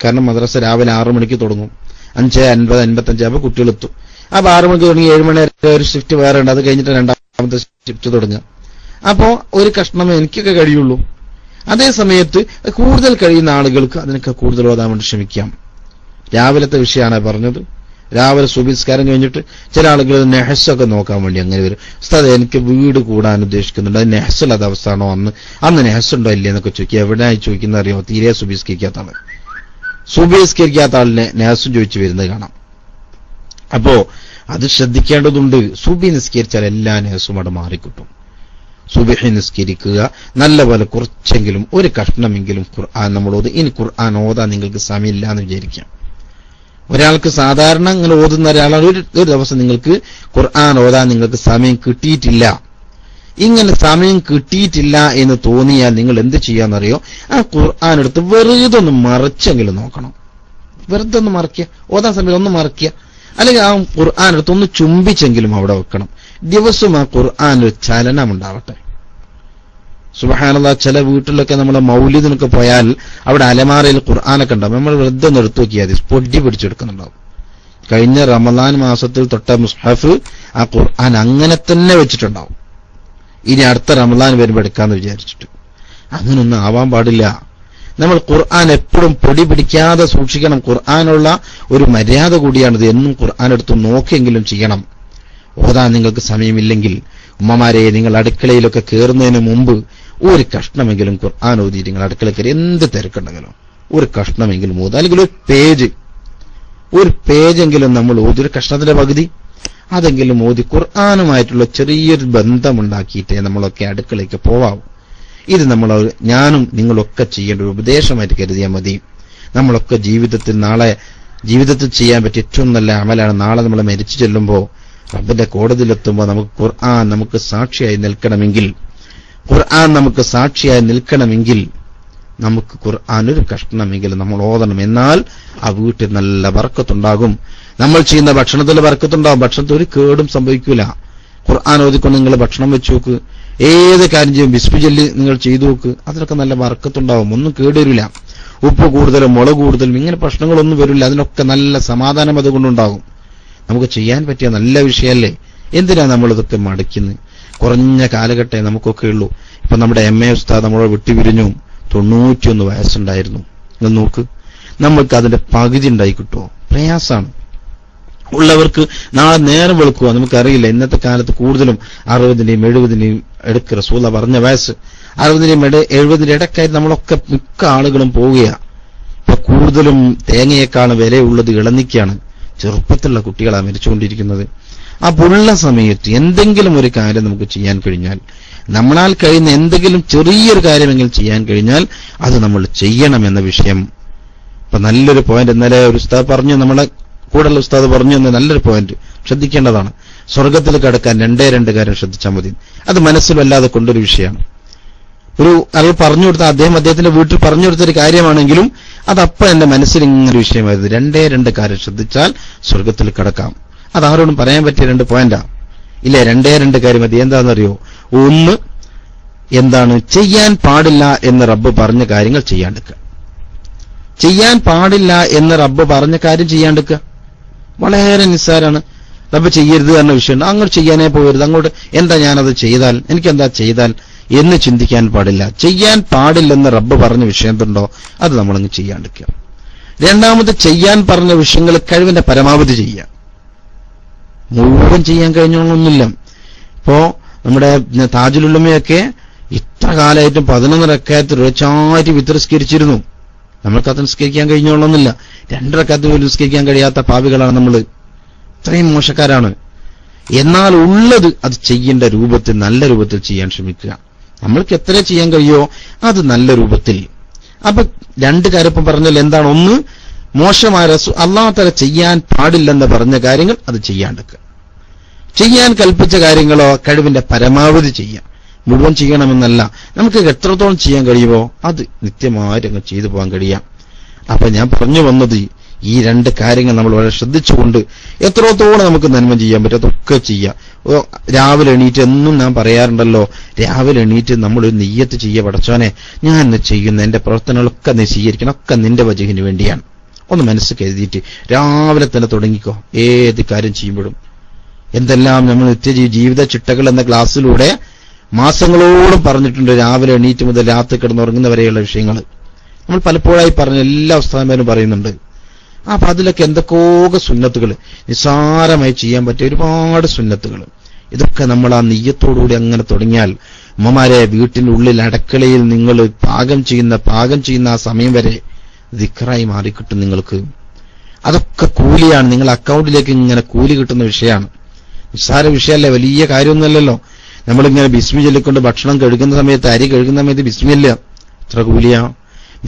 കാരണം മദ്രസ രാവിലെ 6 മണിക്ക് തുടങ്ങും. 5:50, 55 ആകുമ്പോൾ കുട്ടികൾ എത്തും. അപ്പൊ 6 മണിക്ക് തുടങ്ങി 7 മണി വരെ ഒരു ഷിഫ്റ്റ് വേറെ ഉണ്ട്. അത് കഴിഞ്ഞിട്ട് രണ്ടാമത്തെ ഷിഫ്റ്റ് തുടങ്ങുക. അപ്പോ ഒരു കഷ്ണമേ എനിക്കൊക്കെ കഴിയുള്ളൂ. അതേ സമയത്ത് കൂടുതൽ കഴിയുന്ന ആളുകൾക്ക് അതിനൊക്കെ കൂടുതൽ ഓതാൻ വേണ്ടി ശ്രമിക്കാം. രാവിലത്തെ വിഷയമാണ് പറഞ്ഞത്. രാവിലെ സുബ്ഹി നിസ്കാരം കഴിഞ്ഞിട്ട് ചില ആളുകൾ നെഹ്സൊക്കെ നോക്കാൻ വേണ്ടി അങ്ങനെ വരും. ഉസ്താദ് എനിക്ക് വീട് കൂടാൻ ഉദ്ദേശിക്കുന്നുണ്ട്, അത് നെഹ്സുള്ള അവസ്ഥയാണോ, അന്ന് നെഹ്സുണ്ടോ ഇല്ലേ എന്നൊക്കെ ചോദിക്കുക. എവിടെയായി ചോദിക്കുന്ന അറിയോ? തീരെ സുബ്ഹി നിസ്കരിക്കാത്ത ആള്, സുബ്ഹി നിസ്കരിക്കാത്ത ആളിനെ നെഹ്സും ചോദിച്ചു വരുന്നത് കാണാം. അപ്പോ അത് ശ്രദ്ധിക്കേണ്ടതുണ്ട്. സുബ്ഹി നിസ്കരിച്ചാൽ എല്ലാ നെഹ്സും അവിടെ മാറിക്കിട്ടും. സുബ്ഹി നിസ്കരിക്കുക, നല്ലപോലെ കുറച്ചെങ്കിലും ഒരു കഷ്ണമെങ്കിലും ഖുർആൻ നമ്മൾ ഓത്. ഇനി ഖുർആൻ ഓതാൻ നിങ്ങൾക്ക് സമയമില്ല എന്ന് വിചാരിക്കാം. ഒരാൾക്ക് സാധാരണ ഇങ്ങനെ ഓതുന്ന ഒരാളാണ്. ഒരു ദിവസം നിങ്ങൾക്ക് ഖുർആൻ ഓതാൻ നിങ്ങൾക്ക് സമയം കിട്ടിയിട്ടില്ല. ഇങ്ങനെ സമയം കിട്ടിയിട്ടില്ല എന്ന് തോന്നിയാൽ നിങ്ങൾ എന്ത് ചെയ്യാന്നറിയോ? ആ ഖുർആൻ എടുത്ത് വെറുതെ ഒന്ന് മറിച്ചെങ്കിലും നോക്കണം. വെറുതെ ഒന്ന് മറിക്കുക, ഓതാൻ സമയത്ത് ഒന്ന് മറിക്കുക. അല്ലെങ്കിൽ ആ ഖുർആൻ എടുത്ത് ഒന്ന് ചുംബിച്ചെങ്കിലും അവിടെ വെക്കണം. ദിവസവും ആ ഖുർആൻ ഒരു ചലനം ഉണ്ടാവട്ടെ. സുബ്ഹാനല്ലാഹ്, ചില വീട്ടിലൊക്കെ നമ്മളെ മൗലിദിനൊക്കെ പോയാൽ അവിടെ അലമാറയിൽ ഖുർആനൊക്കെ ഉണ്ടാവും. നമ്മൾ വെറുതെ ഒന്ന് എടുത്തു നോക്കിയാൽ മതി, പൊടി പിടിച്ചെടുക്കുന്നുണ്ടാവും. കഴിഞ്ഞ റമദാൻ മാസത്തിൽ തൊട്ട മുസ്ഹഫ് ആ ഖുർആൻ അങ്ങനെ തന്നെ വെച്ചിട്ടുണ്ടാവും. ഇനി അടുത്ത റമദാൻ വരുമ്പോൾ എടുക്കാന്ന് വിചാരിച്ചിട്ട്. അങ്ങനൊന്നും ആവാൻ പാടില്ല. നമ്മൾ ഖുർആൻ എപ്പോഴും പൊടി പിടിക്കാതെ സൂക്ഷിക്കണം. ഖുർആനുള്ള ഒരു മര്യാദ കൂടിയാണിത്. എന്നും ഖുർആൻ എടുത്ത് നോക്കിയെങ്കിലും ചെയ്യണം. ഓതാൻ നിങ്ങൾക്ക് സമയമില്ലെങ്കിൽ ഉമ്മമാരെ, നിങ്ങൾ അടുക്കളയിലൊക്കെ കയറുന്നതിന് മുമ്പ് ഒരു കഷ്ണമെങ്കിലും ഖുർആൻ ഓതി നിങ്ങൾ അടുക്കള കയറി എന്ത് തിരക്കുണ്ടെങ്കിലും ഒരു കഷ്ണമെങ്കിലും ഓതി. അല്ലെങ്കിൽ ഒരു പേജെങ്കിലും നമ്മൾ ഓതി, ഒരു കഷ്ണത്തിന്റെ പകുതി അതെങ്കിലും ഓതി ഖുർആനുമായിട്ടുള്ള ചെറിയൊരു ബന്ധമുണ്ടാക്കിയിട്ടേ നമ്മളൊക്കെ അടുക്കളയ്ക്ക് പോവാം. ഇത് ഞാനും നിങ്ങളൊക്കെ ചെയ്യേണ്ട ഒരു ഉപദേശമായിട്ട് കരുതിയാൽ മതി. നമ്മളൊക്കെ ജീവിതത്തിൽ ചെയ്യാൻ പറ്റിയ ഏറ്റവും നല്ല അമലാണ്. നാളെ നമ്മൾ മരിച്ചു ചെല്ലുമ്പോൾ റബ്ബിന്റെ കോടതിയിലെത്തുമ്പോൾ നമുക്ക് ഖുർആൻ നമുക്ക് സാക്ഷിയായി നിൽക്കണമെങ്കിൽ നമുക്ക് ഖുർആനൊരു കഷ്ണമെങ്കിലും നമ്മൾ ഓതണം. എന്നാൽ ആ വീട്ടിൽ നല്ല ബർക്കത്തുണ്ടാകും. നമ്മൾ ചെയ്യുന്ന ഭക്ഷണത്തിൽ ബർക്കത്തുണ്ടാകും. ഭക്ഷണത്തിൽ ഒരു കേടും സംഭവിക്കില്ല. ഖുർആൻ ഓതിക്കൊണ്ട് നിങ്ങൾ ഭക്ഷണം വെച്ച് നോക്ക്, ഏത് കാര്യം ചെയ്യും ബിസ്മി ചൊല്ലി നിങ്ങൾ ചെയ്തു നോക്ക്, അതിലൊക്കെ നല്ല ബർക്കത്തുണ്ടാവും. ഒന്നും കേടുവരില്ല. ഉപ്പ് കൂടുതലും മുളക് കൂടുതലും ഇങ്ങനെ പ്രശ്നങ്ങളൊന്നും വരില്ല. അതിനൊക്കെ നല്ല സമാധാനം അതുകൊണ്ടുണ്ടാകും. നമുക്ക് ചെയ്യാൻ പറ്റിയ നല്ല വിഷയമല്ലേ? എന്തിനാ നമ്മളിതൊക്കെ മടക്കുന്നത്? കുറഞ്ഞ കാലഘട്ടമേ നമുക്കൊക്കെ ഉള്ളൂ. ഇപ്പൊ നമ്മുടെ MA ഉസ്താദ് നമ്മളെ വിട്ടുപിരിഞ്ഞു, 91 വയസ്സുണ്ടായിരുന്നു. നിങ്ങൾ നോക്ക്, നമ്മൾക്ക് അതിന്റെ പകുതി ഉണ്ടായി കിട്ടുമോ? പ്രയാസാണ്. ഉള്ളവർക്ക് നാളെ നേരം വെളുക്കുക നമുക്കറിയില്ല. ഇന്നത്തെ കാലത്ത് കൂടുതലും 60ന്റെയും 70ന്റെയും ഇടയ്ക്ക് റസൂല പറഞ്ഞ വയസ്സ് 60ന്റെയും 70ന്റെ ഇടയ്ക്കായി നമ്മളൊക്കെ മിക്ക ആളുകളും പോവുകയാണ്. ഇപ്പൊ കൂടുതലും തേങ്ങയെക്കാളും വിലയുള്ളത് ഇളനിക്കാണ്. ചെറുപ്പത്തിലുള്ള കുട്ടികളാണ് മരിച്ചുകൊണ്ടിരിക്കുന്നത്. അപ്പുള്ള സമയത്ത് എന്തെങ്കിലും ഒരു കാര്യം നമുക്ക് ചെയ്യാൻ കഴിഞ്ഞാൽ, നമ്മളാൽ കഴിയുന്ന എന്തെങ്കിലും ചെറിയൊരു കാര്യമെങ്കിലും ചെയ്യാൻ കഴിഞ്ഞാൽ അത് നമ്മൾ ചെയ്യണമെന്ന വിഷയം. ഇപ്പൊ നല്ലൊരു പോയിന്റ് ഇന്നലെ ഒരു ഉസ്താദ് പറഞ്ഞു, നമ്മളെ കൂടെയുള്ള ഉസ്താദ് പറഞ്ഞു എന്ന് നല്ലൊരു പോയിന്റ് ശ്രദ്ധിക്കേണ്ടതാണ്. സ്വർഗത്തിൽ കിടക്കാൻ 2 കാര്യം ശ്രദ്ധിച്ചാൽ മതി. അത് മനസ്സിൽ വല്ലാതെ കൊണ്ടൊരു വിഷയമാണ്. ഒരു ആൾ പറഞ്ഞു കൊടുത്ത അദ്ദേഹത്തിന്റെ വീട്ടിൽ പറഞ്ഞു കൊടുത്തൊരു കാര്യമാണെങ്കിലും അതപ്പം എന്റെ മനസ്സിൽ ഇങ്ങനെ വിഷയമായിരുന്നു. 2 കാര്യം ശ്രദ്ധിച്ചാൽ സ്വർഗത്തിൽ കിടക്കാം. അതാരോടും പറയാൻ പറ്റിയ 2 പോയിന്റാ. ഇല്ലേ? 2 കാര്യം മതി. എന്താണെന്നറിയോ? ഒന്ന്, എന്താണ് ചെയ്യാൻ പാടില്ല എന്ന് റബ്ബ് പറഞ്ഞ കാര്യങ്ങൾ ചെയ്യാണ്ടിരിക്കുക. ചെയ്യാൻ പാടില്ല എന്ന് റബ്ബ് പറഞ്ഞ കാര്യം ചെയ്യാണ്ടിരിക്കുക വളരെ നിസ്സാരാണ്. റബ്ബ് ചെയ്യരുത് എന്ന വിഷയമുണ്ട്, അങ്ങോട്ട് ചെയ്യാനേ പോകരുത്. അങ്ങോട്ട് എന്താ ഞാനത് ചെയ്താൽ, എനിക്കെന്താ ചെയ്താൽ എന്ന് ചിന്തിക്കാൻ പാടില്ല. ചെയ്യാൻ പാടില്ലെന്ന് റബ്ബ് പറഞ്ഞ വിഷയം എന്തുണ്ടോ അത് നമ്മളങ്ങ് ചെയ്യാണ്ടിരിക്കുക. രണ്ടാമത്, ചെയ്യാൻ പറഞ്ഞ വിഷയങ്ങൾ കഴിവിന്റെ പരമാവധി ചെയ്യുക. മുഴുവൻ ചെയ്യാൻ കഴിഞ്ഞോളൊന്നുമില്ല. ഇപ്പോ നമ്മുടെ താജുലുള്ളമയൊക്കെ ഇത്ര കാലമായിട്ടും 11 റക്അത്ത് റോച്ചായിട്ട് വിത്രസ്കരിച്ചിരുന്നു. നമ്മൾക്കത് നിസ്കരിക്കാൻ കഴിഞ്ഞോളൊന്നുമില്ല. 2 റക്അത്ത് പോലും നിസ്കരിക്കാൻ കഴിയാത്ത പാപികളാണ് നമ്മൾ. ഇത്രയും മോശക്കാരാണ്. എന്നാൽ ഉള്ളത് അത് ചെയ്യേണ്ട രൂപത്തിൽ, നല്ല രൂപത്തിൽ ചെയ്യാൻ ശ്രമിക്കുക. നമ്മൾക്ക് എത്ര ചെയ്യാൻ കഴിയോ അത് നല്ല രൂപത്തിൽ. അപ്പൊ 2 കാര്യപ്പം പറഞ്ഞാൽ എന്താണ്? ഒന്ന്, മോശമായ അല്ലാഹു തആല ചെയ്യാൻ പാടില്ലെന്ന് പറഞ്ഞ കാര്യങ്ങൾ അത് ചെയ്യാണ്ടിരിക്കുക. ചെയ്യാൻ കൽപ്പിച്ച കാര്യങ്ങളോ കഴിവിന്റെ പരമാവധി ചെയ്യാം. മുഴുവൻ ചെയ്യണമെന്നല്ല, നമുക്ക് എത്രത്തോളം ചെയ്യാൻ കഴിയുമോ അത് നിത്യമായിട്ട് അങ്ങ് ചെയ്തു പോകാൻ കഴിയാം. അപ്പൊ ഞാൻ പറഞ്ഞു വന്നത് ഈ 2 കാര്യങ്ങൾ നമ്മൾ വളരെ ശ്രദ്ധിച്ചുകൊണ്ട് എത്രത്തോളം നമുക്ക് നന്മ ചെയ്യാൻ പറ്റും അതൊക്കെ ചെയ്യാം. രാവിലെ എണീറ്റ് എന്നും ഞാൻ പറയാറുണ്ടല്ലോ, രാവിലെ എണീറ്റ് നമ്മളൊരു നിയ്യത്ത് ചെയ്യുക. പടച്ചോനെ, ഞാൻ ഇന്ന് ചെയ്യുന്ന എന്റെ പ്രവർത്തനങ്ങളൊക്കെ നീ സ്വീകരിക്കണം, ഒക്കെ നിന്റെ വജഹിന് വേണ്ടിയാണ്. ഒന്ന് മനസ്സ് കരുതിയിട്ട് രാവിലെ തന്നെ തുടങ്ങിക്കോ. ഏത് കാര്യം ചെയ്യുമ്പോഴും എന്തെല്ലാം നമ്മൾ ജീവിത ചിട്ടകൾ എന്ന ക്ലാസ്സിലൂടെ മാസങ്ങളോളം പറഞ്ഞിട്ടുണ്ട്. രാവിലെ എണീറ്റ് മുതൽ രാത്രി കിടന്നുറങ്ങുന്നവരെയുള്ള വിഷയങ്ങൾ നമ്മൾ പലപ്പോഴായി പറഞ്ഞ എല്ലാ ഉസ്താദന്മാരും പറയുന്നുണ്ട്. അപ്പൊ അതിലൊക്കെ എന്തൊക്കെ സുന്നത്തുകൾ, നിസ്സാരമായി ചെയ്യാൻ പറ്റിയ ഒരുപാട് സുന്നത്തുകൾ. ഇതൊക്കെ നമ്മൾ ആ നെയ്യത്തോടുകൂടി അങ്ങനെ തുടങ്ങിയാൽ, ഉമ്മമാരെ വീട്ടിന്റെ ഉള്ളിൽ അടുക്കളയിൽ നിങ്ങൾ പാകം ചെയ്യുന്ന ആ സമയം വരെ ദിക്റായി മാറിക്കിട്ടും നിങ്ങൾക്ക്. അതൊക്കെ കൂലിയാണ്. നിങ്ങൾ അക്കൗണ്ടിലേക്ക് ഇങ്ങനെ കൂലി കിട്ടുന്ന വിഷയമാണ്. നിസ്സാര വിഷയമല്ലേ, വലിയ കാര്യമൊന്നുമല്ലല്ലോ. നമ്മളിങ്ങനെ ബിസ്മി ചൊല്ലിക്കൊണ്ട് ഭക്ഷണം കഴുകുന്ന സമയത്ത്, അരി കഴുകുന്ന സമയത്ത് ബിസ്മില്ല, എത്ര കൂലിയാ.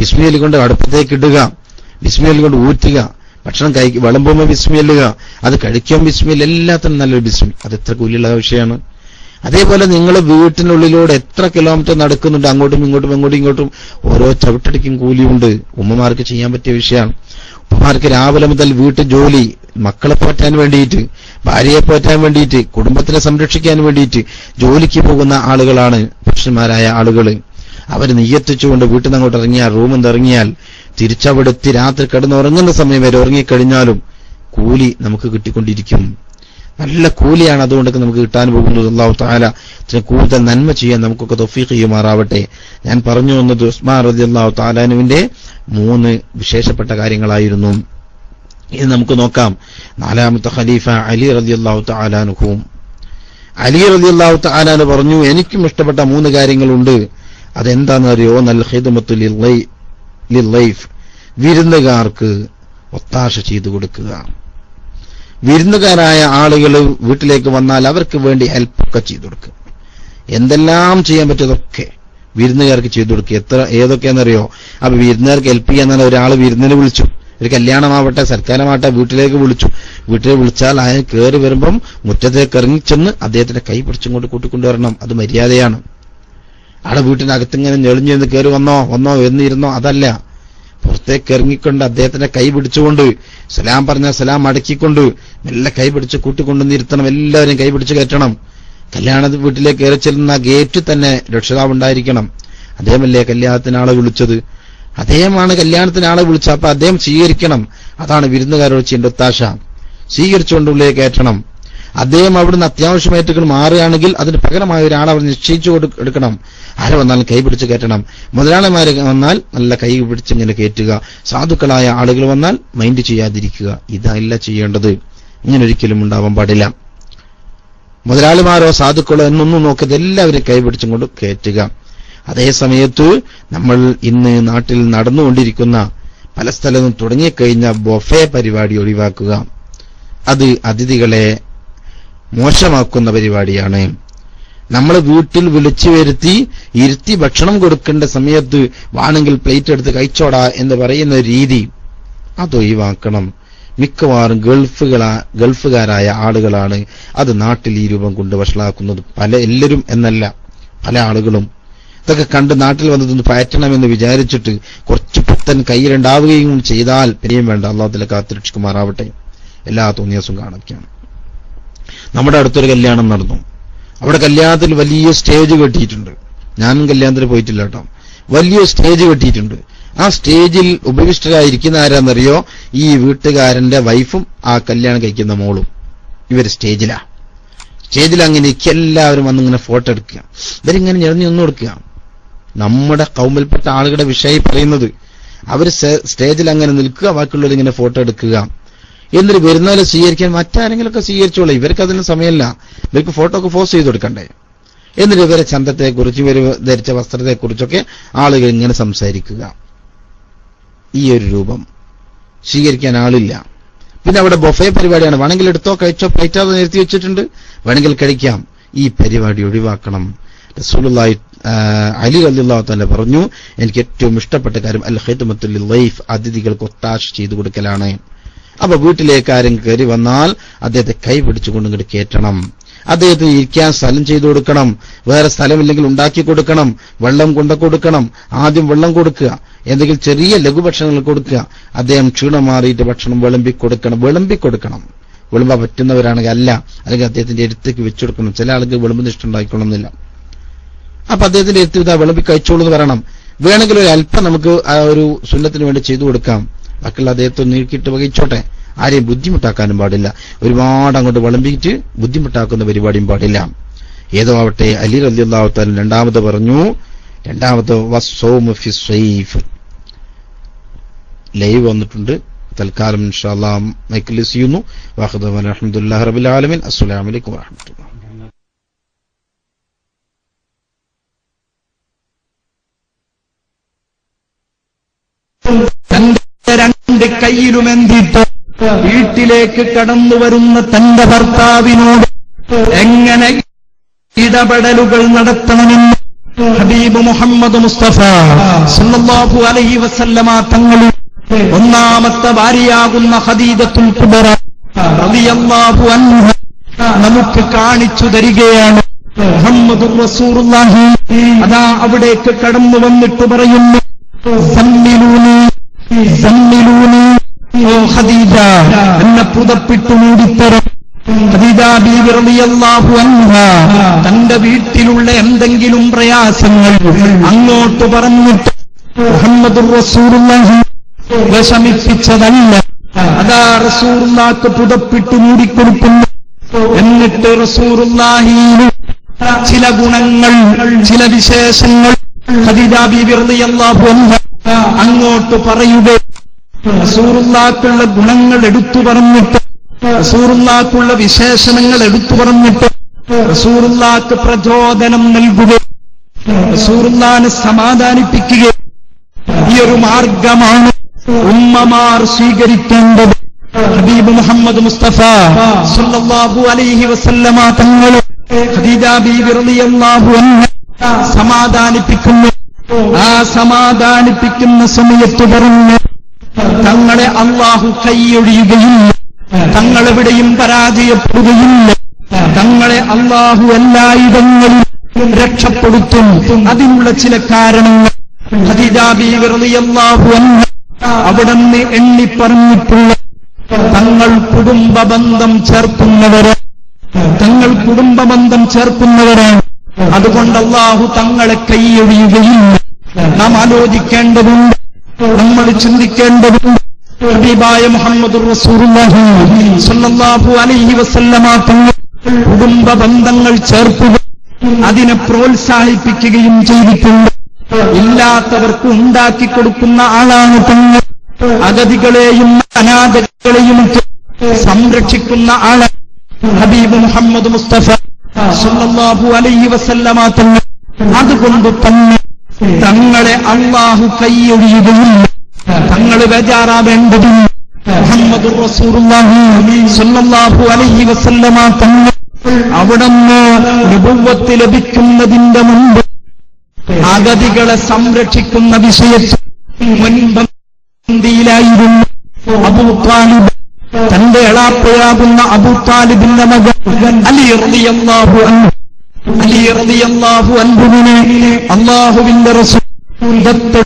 ബിസ്മി ചൊല്ലിക്കൊണ്ട് അടുപ്പത്തേക്ക് ഇടുക, ബിസ്മി ചൊല്ലിക്കൊണ്ട് ഊറ്റുക, ഭക്ഷണം വിളമ്പുമ്പോൾ ബിസ്മി ചൊല്ലുക, അത് കഴിക്കുമ്പോൾ ബിസ്മില്ല, എല്ലാത്തിനും നല്ലൊരു ബിസ്മി. അത് എത്ര കൂലിയുള്ള വിഷയമാണ്. അതേപോലെ നിങ്ങൾ വീട്ടിനുള്ളിലൂടെ എത്ര കിലോമീറ്റർ നടക്കുന്നുണ്ട്, അങ്ങോട്ടും ഇങ്ങോട്ടും ഓരോ ചവിട്ടടിക്കും കൂലിയുണ്ട്. ഉമ്മമാർക്ക് ചെയ്യാൻ പറ്റിയ വിഷയമാണ്. ഉമ്മമാർക്ക് രാവിലെ മുതൽ വീട്ടു ജോലി, മക്കളെ പോറ്റാൻ വേണ്ടിയിട്ട്, ഭാര്യയെ പോറ്റാൻ വേണ്ടിയിട്ട്, കുടുംബത്തിനെ സംരക്ഷിക്കാൻ വേണ്ടിയിട്ട് ജോലിക്ക് പോകുന്ന ആളുകളാണ് പുരുഷന്മാരായ ആളുകൾ. അവർ നിയ്യത്തിച്ചുകൊണ്ട് വീട്ടിൽ നിന്ന് അങ്ങോട്ട് ഇറങ്ങിയാൽ, റൂമിൽ നിന്ന് ഇറങ്ങിയാൽ തിരിച്ചവിടെത്തി രാത്രി കിടന്നുറങ്ങുന്ന സമയം വരെ ഉറങ്ങിക്കഴിഞ്ഞാലും കൂലി നമുക്ക് കിട്ടിക്കൊണ്ടിരിക്കും. നല്ല കൂലിയാണ് അതുകൊണ്ടൊക്കെ നമുക്ക് കിട്ടാൻ പോകുന്നത്. അല്ലാഹു തആല കൂടുതൽ നന്മ ചെയ്യാൻ നമുക്കൊക്കെ തൗഫീഖ് ചെയ്യുമാറാവട്ടെ. ഞാൻ പറഞ്ഞു വന്നത് ഉസ്മാൻ റളിയല്ലാഹു തആല അൻഹുവിന്റെ 3 വിശേഷപ്പെട്ട കാര്യങ്ങളായിരുന്നു. ഇത് നമുക്ക് നോക്കാം. 4ാമത്തെ ഖലീഫ അലി റളിയല്ലാഹു തആല അൻഹു. അലി റളിയല്ലാഹു തആല അൻഹു പറഞ്ഞു, എനിക്കും ഇഷ്ടപ്പെട്ട 3 കാര്യങ്ങളുണ്ട്. അതെന്താണെന്നറിയോ? നൽ ഖിദ്മത്തു ലില്ലൈഫ്, വിരുന്നുകാർക്ക് ഒത്താശ ചെയ്തു കൊടുക്കുക. വിരുന്നുകാരായ ആളുകൾ വീട്ടിലേക്ക് വന്നാൽ അവർക്ക് വേണ്ടി ഹെൽപ്പൊക്കെ ചെയ്തു കൊടുക്കുക. എന്തെല്ലാം ചെയ്യാൻ പറ്റിയതൊക്കെ വിരുന്നുകാർക്ക് ചെയ്തു കൊടുക്കുക. ഏതൊക്കെയാണെന്നറിയോ? അപ്പൊ വിരുന്നുകാർക്ക് ഹെൽപ്പ് ചെയ്യാൻ ഒരാൾ വിരുന്നിനെ വിളിച്ചു, ഒരു കല്യാണമാവട്ടെ സൽക്കാരമാവട്ടെ വീട്ടിലേക്ക് വിളിച്ചു. വീട്ടിൽ വിളിച്ചാൽ അയാൾ കയറി വരുമ്പം മുറ്റത്തേക്ക് ഇറങ്ങിച്ചെന്ന് അദ്ദേഹത്തിന്റെ കൈ പിടിച്ചുകൊണ്ട് കൂട്ടിക്കൊണ്ടുവരണം. അത് മര്യാദയാണ്. അവിടെ വീട്ടിനകത്ത് ഇങ്ങനെ ഞെളിഞ്ഞെന്ന് കയറി വന്നോ എന്നിരുന്നോ, അതല്ല. പുറത്തേക്ക് ഇറങ്ങിക്കൊണ്ട് അദ്ദേഹത്തിന്റെ കൈ പിടിച്ചുകൊണ്ട് സലാം പറഞ്ഞ സലാം അടക്കിക്കൊണ്ട് മെല്ലെ കൈ പിടിച്ച് കൂട്ടിക്കൊണ്ടുവന്നിരുത്തണം. എല്ലാവരും കൈ പിടിച്ച് കയറ്റണം. കല്യാണ വീട്ടിലേക്ക് കയറി ചെല്ലുന്ന ഗേറ്റിൽ തന്നെ രക്ഷിതാവ് ഉണ്ടായിരിക്കണം. അദ്ദേഹമല്ലേ കല്യാണത്തിന് ആളെ വിളിച്ചത്, അദ്ദേഹമാണ് കല്യാണത്തിന് ആളെ വിളിച്ചത്. അപ്പൊ അദ്ദേഹം സ്വീകരിക്കണം. അതാണ് വിരുന്നുകാരോട് ചെയ്യേണ്ട ഒത്താശ. സ്വീകരിച്ചുകൊണ്ട് ഉള്ളിലേക്ക് കയറ്റണം. അദ്ദേഹം അവിടുന്ന് അത്യാവശ്യമായിട്ട് മാറുകയാണെങ്കിൽ അതിന് പകരമായ ഒരാളെ അവർ നിശ്ചയിച്ചു എടുക്കണം. ആരെ വന്നാലും കൈ പിടിച്ച് കയറ്റണം. മുതലാളിമാരെ വന്നാൽ നല്ല കൈ പിടിച്ചിങ്ങനെ കയറ്റുക. സാധുക്കളായ ആളുകൾ വന്നാൽ മൈൻഡ് ചെയ്യാതിരിക്കുക. ഇതല്ല ചെയ്യേണ്ടത്. ഇങ്ങനെ ഒരിക്കലും ഉണ്ടാവാൻ പാടില്ല. മുതലാളിമാരോ സാധുക്കളോ എന്നൊന്നും നോക്കരുത്, എല്ലാവരും കൈ പിടിച്ചും കൊണ്ട് കയറ്റുക. അതേ സമയത്ത് നമ്മൾ ഇന്ന് നാട്ടിൽ നടന്നുകൊണ്ടിരിക്കുന്ന പല സ്ഥലത്തും തുടങ്ങിക്കഴിഞ്ഞ ബൊഫേ പരിപാടി ഒഴിവാക്കുക. അത് അതിഥികളെ മോശമാക്കുന്ന പരിപാടിയാണ്. നമ്മൾ വീട്ടിൽ വിളിച്ചു വരുത്തി ഇരുത്തി ഭക്ഷണം കൊടുക്കേണ്ട സമയത്ത് വേണമെങ്കിൽ പ്ലേറ്റ് എടുത്ത് കഴിച്ചോടാ എന്ന് പറയുന്ന രീതി അതൊഴിവാക്കണം. മിക്കവാറും ഗൾഫുകാരായ ആളുകളാണ് അത് നാട്ടിൽ ഈ രൂപം കൊണ്ട് വഷളാക്കുന്നത്. എല്ലാവരും എന്നല്ല, പല ആളുകളും ഇതൊക്കെ കണ്ട് നാട്ടിൽ വന്നതൊന്ന് പയറ്റണമെന്ന് വിചാരിച്ചിട്ട് കുറച്ച് പുത്തൻ കയ്യിലുണ്ടാവുകയും ചെയ്താൽ പിന്നെയും വേണ്ട. അള്ളാഹുവിനെ കാത്തുരക്ഷിക്കുമാറാവട്ടെ. എല്ലാ തോന്നിയാസും കാണിക്കുകയാണ്. നമ്മുടെ അടുത്തൊരു കല്യാണം നടന്നു. അവിടെ കല്യാണത്തിൽ വലിയ സ്റ്റേജ് കെട്ടിയിട്ടുണ്ട്. ഞാനും കല്യാണത്തിന് പോയിട്ടില്ല കേട്ടോ. വലിയ സ്റ്റേജ് കെട്ടിയിട്ടുണ്ട്. ആ സ്റ്റേജിൽ ഉപവിഷ്ടരായിരിക്കുന്ന ആരാന്നറിയോ? ഈ വീട്ടുകാരന്റെ വൈഫും ആ കല്യാണം കഴിക്കുന്ന മോളും. ഇവര് സ്റ്റേജിൽ അങ്ങനെ എല്ലാവരും വന്നിങ്ങനെ ഫോട്ടോ എടുക്കുക. ഇവരിങ്ങനെ ഞെറിഞ്ഞു നിന്ന് കൊടുക്കുക. നമ്മുടെ കൗമിൽപ്പെട്ട ആളുകളുടെ വിഷയം പറയുന്നത്. അവര് സ്റ്റേജിൽ അങ്ങനെ നിൽക്കുക, ബാക്കിയുള്ളവർ ഇങ്ങനെ ഫോട്ടോ എടുക്കുക. എന്നിട്ട് വരുന്നവരെ സ്വീകരിക്കാൻ മറ്റാരെങ്കിലുമൊക്കെ സ്വീകരിച്ചോളൂ. ഇവർക്ക് അതിന് സമയമല്ല. ഇവർക്ക് ഫോട്ടോ ഒക്കെ പോസ്റ്റ് ചെയ്ത് കൊടുക്കണ്ടേ. എന്നിട്ട് ഇവരെ ചന്തത്തെക്കുറിച്ച്, ഇവർ ധരിച്ച വസ്ത്രത്തെക്കുറിച്ചൊക്കെ ആളുകൾ ഇങ്ങനെ സംസാരിക്കുക. ഈ ഒരു രൂപം സ്വീകരിക്കാൻ ആളില്ല. പിന്നെ അവിടെ ബൊഫേ പരിപാടിയാണ്. വേണമെങ്കിൽ എടുത്തോ കഴിച്ചോ, പ്ലേറ്റ് അത് നിരത്തി വെച്ചിട്ടുണ്ട്, വേണമെങ്കിൽ കഴിക്കാം. ഈ പരിപാടി ഒഴിവാക്കണം. റസൂലുള്ളാഹി അലി റളിയല്ലാഹു തആല പറഞ്ഞു, എനിക്ക് ഏറ്റവും ഇഷ്ടപ്പെട്ട കാര്യം അൽ ഖിദ്മത്തുൽ ലൈഫ്, അതിഥികൾക്ക് ഒത്താശ ചെയ്തു കൊടുക്കലാണ്. അപ്പൊ വീട്ടിലേക്ക് ആരും കയറി വന്നാൽ അദ്ദേഹത്തെ കൈ പിടിച്ചുകൊണ്ട് ഇങ്ങോട്ട് കയറ്റണം. അദ്ദേഹത്തിന് ഇരിക്കാൻ സ്ഥലം ചെയ്തു കൊടുക്കണം. വേറെ സ്ഥലമില്ലെങ്കിൽ ഉണ്ടാക്കി കൊടുക്കണം. വെള്ളം കൊണ്ടു കൊടുക്കണം. ആദ്യം വെള്ളം കൊടുക്കുക. എന്തെങ്കിലും ചെറിയ ലഘുഭക്ഷണങ്ങൾ കൊടുക്കുക. അദ്ദേഹം ക്ഷീണം മാറിയിട്ട് ഭക്ഷണം വിളമ്പിക്കൊടുക്കണം. വിളമ്പാൻ പറ്റുന്നവരാണെങ്കിൽ അല്ല, അല്ലെങ്കിൽ അദ്ദേഹത്തിന്റെ അടുത്തേക്ക് വെച്ചുകൊടുക്കണം. ചില ആൾക്ക് വിളമ്പുന്ന ഇഷ്ടം ഉണ്ടായിക്കൊള്ളുന്നില്ല. അപ്പൊ അദ്ദേഹത്തിന്റെ അടുത്ത് ഇതാ വിളമ്പി കഴിച്ചോളൂ എന്ന് പറയണം. വേണമെങ്കിൽ ഒരു അല്പം നമുക്ക് ആ ഒരു സുന്നത്തിന് വേണ്ടി ചെയ്തു കൊടുക്കാം. ബാക്കിയുള്ള അദ്ദേഹത്തെ നീക്കിയിട്ട് വഹിച്ചോട്ടെ. ആരെയും ബുദ്ധിമുട്ടാക്കാനും പാടില്ല. ഒരുപാട് അങ്ങോട്ട് വിളമ്പിയിട്ട് ബുദ്ധിമുട്ടാക്കുന്ന പരിപാടിയും പാടില്ല. ഏതോ ആവട്ടെ, അലി റളിയല്ലാഹു തആല രണ്ടാമത് പറഞ്ഞു, വസ്സൗമു ഫി സ്വൈഫ്. ലൈവ് വന്നിട്ടുണ്ട്. തൽക്കാലം ഇൻഷാ അല്ലാഹ് മൈക്കിൽ ചെയ്യുന്നു. വഖദവ അൽഹംദുലില്ലാഹി റബ്ബിൽ ആലമീൻ. അസ്സലാമു അലൈക്കും വറഹ്മത്തുള്ളാഹി. തന്റെ രണ്ട് കൈയിലുമെന്തിട്ട് വീട്ടിലേക്ക് കടന്നു വരുന്ന തന്റെ ഭർത്താവിനോട് എങ്ങനെ ഇടപെടലുകൾ നടത്തണമെന്ന് ഹബീബ് മുഹമ്മദ് മുസ്തഫ സല്ലല്ലാഹു അലൈഹി വസല്ലമ തങ്ങൾ ഒന്നാമത്തെ ഭാര്യയാകുന്ന ഖദീജത്തുൽ കുബ്ര റളിയല്ലാഹു അൻഹ നമുക്ക് കാണിച്ചു തരികയാണ്. മുഹമ്മദുർ റസൂലുള്ളാഹി അതാ അവിടേക്ക് കടന്നു വന്നിട്ട് പറയുന്നു, സമ്മിലൂനി ഓ ഖദീജ, എന്നെ പുതപ്പിട്ടു മൂടിത്തരം. ഖദീജ ബീവി റളിയല്ലാഹു അൻഹ തന്റെ വീട്ടിലുള്ള എന്തെങ്കിലും പ്രയാസങ്ങൾ അങ്ങോട്ട് പറഞ്ഞിട്ട് മുഹമ്മദുർ റസൂലുള്ളാഹി വിഷമിപ്പിച്ചതല്ല. അതാ റസൂലുള്ളാഹിക്ക് പുതപ്പിട്ടു മൂടിക്കൊടുക്കുന്നു. എന്നിട്ട് റസൂലുള്ളാഹിയിൽ ചില ഗുണങ്ങൾ, ചില വിശേഷങ്ങൾ ഖദീജ ബീവി റളിയല്ലാഹു അൻഹ അങ്ങോട്ട് പറയുക. റസൂലുള്ളാഹിക്കുള്ള ഗുണങ്ങൾ എടുത്തു പറഞ്ഞിട്ട്, റസൂലുള്ളാഹിക്കുള്ള വിശേഷണങ്ങൾ എടുത്തു പറഞ്ഞിട്ട് റസൂലുള്ളാഹിക്ക് പ്രചോദനം നൽകുക, റസൂലുള്ളാഹിനെ സമാധാനിപ്പിക്കുക. ഈ ഒരു മാർഗമാണ് ഉമ്മമാർ സ്വീകരിക്കേണ്ടത്. ഹബീബ് മുഹമ്മദ് മുസ്തഫ സല്ലല്ലാഹു അലൈഹി വസല്ലമ തങ്ങൾ ഖദീജ ബീവി റളിയല്ലാഹു അൻഹ സമാധാനിപ്പിക്കുന്നു. ആ സമാധാനിപ്പിക്കുന്ന സമയത്ത് പറഞ്ഞു, തങ്ങളെ അല്ലാഹു കൈയൊഴിയുകയില്ല, തങ്ങളെവിടെയും പരാജയപ്പെടുകയില്ല, തങ്ങളെ അല്ലാഹു എല്ലായിടങ്ങളിലും രക്ഷപ്പെടുത്തും. അതിനുള്ള ചില കാരണങ്ങൾ ഖദീജ ബീവി റളിയല്ലാഹു അൻഹ അവിടുന്ന് എണ്ണി പറഞ്ഞിട്ടുള്ള തങ്ങൾ കുടുംബബന്ധം ചേർക്കുന്നവരാണ്. അതുകൊണ്ട് അല്ലാഹു തങ്ങളെ കൈയൊഴിയുകയില്ല. നാം ആലോചിക്കേണ്ടതുണ്ട്, നമ്മൾ ചിന്തിക്കേണ്ടതുണ്ട്. ഹബീബായ മുഹമ്മദുർ റസൂലുള്ളാഹി സ്വല്ലല്ലാഹു അലൈഹി വസല്ലമ തങ്ങൾ കുടുംബ ബന്ധങ്ങൾ ചേർക്കുക, അതിനെ പ്രോത്സാഹിപ്പിക്കുകയും ചെയ്തിട്ടുണ്ട്. ഇല്ലാത്തവർക്ക് ഉണ്ടാക്കി കൊടുക്കുന്ന ആളാണ് തങ്ങൾ. അഗതികളെയും അനാഥകളെയും സംരക്ഷിക്കുന്ന ആളാണ് ഹബീബ് മുഹമ്മദ് മുസ്തഫ സ്വല്ലല്ലാഹു അലൈഹി വസല്ലമ തങ്ങൾ. അതുകൊണ്ട് തന്നെ തങ്ങളെ അല്ലാഹു കൈയൊഴിയുകയില്ല. തങ്ങൾ ബേജാറാവേണ്ടതില്ല. മുഹമ്മദുർ റസൂലുള്ളാഹി സ്വല്ലല്ലാഹു അലൈഹി വസല്ലമ തങ്ങൾ അവിടുന്ന് നബുവ്വത്ത് ലഭിക്കുന്നതിന്റെ മുമ്പ് അഗതികളെ സംരക്ഷിക്കുന്ന വിഷയത്തിൽ മുൻപന്തിയിലായിരുന്നു. അബൂ താലിബ്, തന്റെ എളാപ്പയാകുന്ന അബൂ താലിബിന്റെ മകൻ അലി റളിയല്ലാഹു അൻഹുവിനെ അല്ലാഹുവിന്റെ റസൂൽ ദത്തെടുത്തു.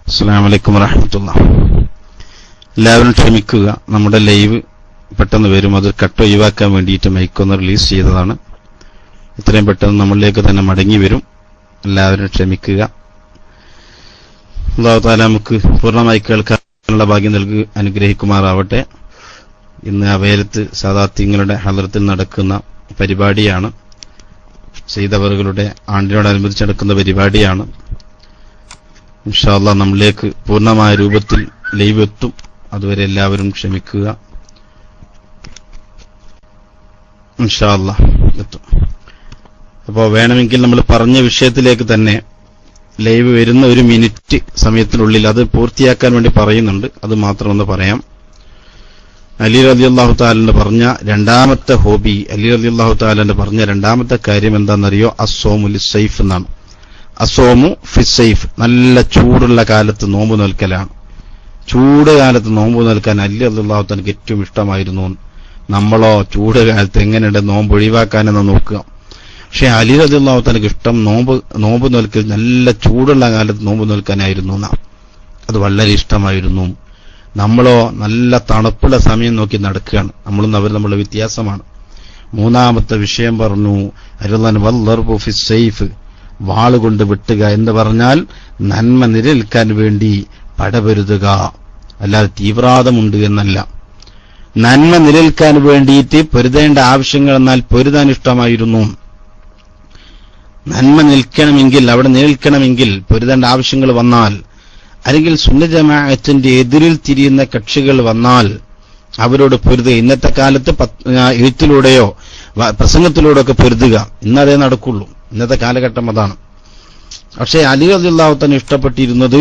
അസ്സലാമു അലൈക്കും വറഹ്മത്തുള്ളാഹി. എല്ലാവരും ക്ഷമിക്കുക, നമ്മുടെ ലൈവ് പെട്ടെന്ന് വരും. അത് കട്ട് ഒഴിവാക്കാൻ വേണ്ടിയിട്ട് മൈക്കൊന്ന് റിലീസ് ചെയ്തതാണ്. ഇത്രയും പെട്ടെന്ന് നമ്മളിലേക്ക് തന്നെ മടങ്ങി വരും. എല്ലാവരും ക്ഷമിക്കുക. അല്ലാഹു തആല നമുക്ക് പൂർണ്ണമായി കേൾക്കാനുള്ള ഭാഗ്യം നൽകി അനുഗ്രഹിക്കുമാറാവട്ടെ. ഇന്ന് അവേലത്ത് സാദാത്യങ്ങളുടെ ഹളറത്തിൽ നടക്കുന്ന പരിപാടിയാണ്. ചെയ്തവറുകളുടെ ആണ്ടിനോടനുബന്ധിച്ച് നടക്കുന്ന പരിപാടിയാണ്. ഇൻഷാ അല്ലാഹ് നമ്മളിലേക്ക് പൂർണ്ണമായ രൂപത്തിൽ ലൈവ് എത്തും. അതുവരെ എല്ലാവരും ക്ഷമിക്കുക. ഇൻഷാ അല്ലാഹ് എത്തും. അപ്പോൾ വേണമെങ്കിൽ നമ്മൾ പറഞ്ഞ വിഷയത്തിലേക്ക് തന്നെ ലൈവ് വരുന്ന 1 മിനിറ്റ് സമയത്തിനുള്ളിൽ അത് പൂർത്തിയാക്കാൻ വേണ്ടി പറയുന്നുണ്ട്. അത് മാത്രമൊന്ന് പറയാം. അലി റളിയല്ലാഹു തആല പറഞ്ഞ രണ്ടാമത്തെ ഹോബി, അലി റളിയല്ലാഹു തആല പറഞ്ഞ രണ്ടാമത്തെ കാര്യം എന്താണെന്നറിയോ? അസ്സോമു ലിസ്സൈഫ് എന്നാണ്. അസോമു ഫിസൈഫ്, നല്ല ചൂടുള്ള കാലത്ത് നോമ്പ് നോൽക്കലാണ്. ചൂട് കാലത്ത് നോമ്പ് നോൽക്കാൻ അലി റളിയല്ലാഹു തആലക്ക് ഏറ്റവും ഇഷ്ടമായിരുന്നു. നമ്മളോ ചൂട് കാലത്ത് എങ്ങനെയുണ്ട് നോമ്പ് ഒഴിവാക്കാനെന്ന് നോക്കുക. പക്ഷെ അലി റളിയല്ലാഹു തആലക്ക് ഇഷ്ടം നോമ്പ് നോൽക്കൽ നല്ല ചൂടുള്ള കാലത്ത് നോമ്പ് നോൽക്കാനായിരുന്നു. അത് വളരെ ഇഷ്ടമായിരുന്നു. നമ്മളോ നല്ല തണുപ്പുള്ള സമയം നോക്കി നടക്കുകയാണ്. നമ്മളും അവർ നമ്മളെ വ്യത്യാസമാണ്. മൂന്നാമത്തെ വിഷയം പറഞ്ഞു അരുളൻ വല്ലർബു ഫിസ്സൈഫ്, വാളുകൊണ്ട് വെട്ടുക എന്ന് പറഞ്ഞാൽ നന്മ നിലനിൽക്കാൻ വേണ്ടി പടപൊരുതുക, അല്ലാതെ തീവ്രാതമുണ്ട് എന്നല്ല. നന്മ നിലനിൽക്കാൻ വേണ്ടിയിട്ട് പൊരുതേണ്ട ആവശ്യങ്ങൾ എന്നാൽ പൊരുതാൻ ഇഷ്ടമായിരുന്നു. നന്മ നിൽക്കണമെങ്കിൽ, അവിടെ നിലനിൽക്കണമെങ്കിൽ പൊരുതേണ്ട ആവശ്യങ്ങൾ വന്നാൽ, അല്ലെങ്കിൽ സുന്നത്ത് ജമാഅത്തിന്റെ എതിരിൽ തിരിയുന്ന കക്ഷികൾ വന്നാൽ അവരോട് പൊരുതുക. ഇന്നത്തെ കാലത്ത് എഴുത്തിലൂടെയോ പ്രസംഗത്തിലൂടെ ഒക്കെ പൊരുതുക. ഇന്നതേ നടക്കുള്ളൂ. ഇന്നത്തെ കാലഘട്ടം അതാണ്. പക്ഷേ അലി റളിയല്ലാഹു തആല ഇഷ്ടപ്പെട്ടിരുന്നത്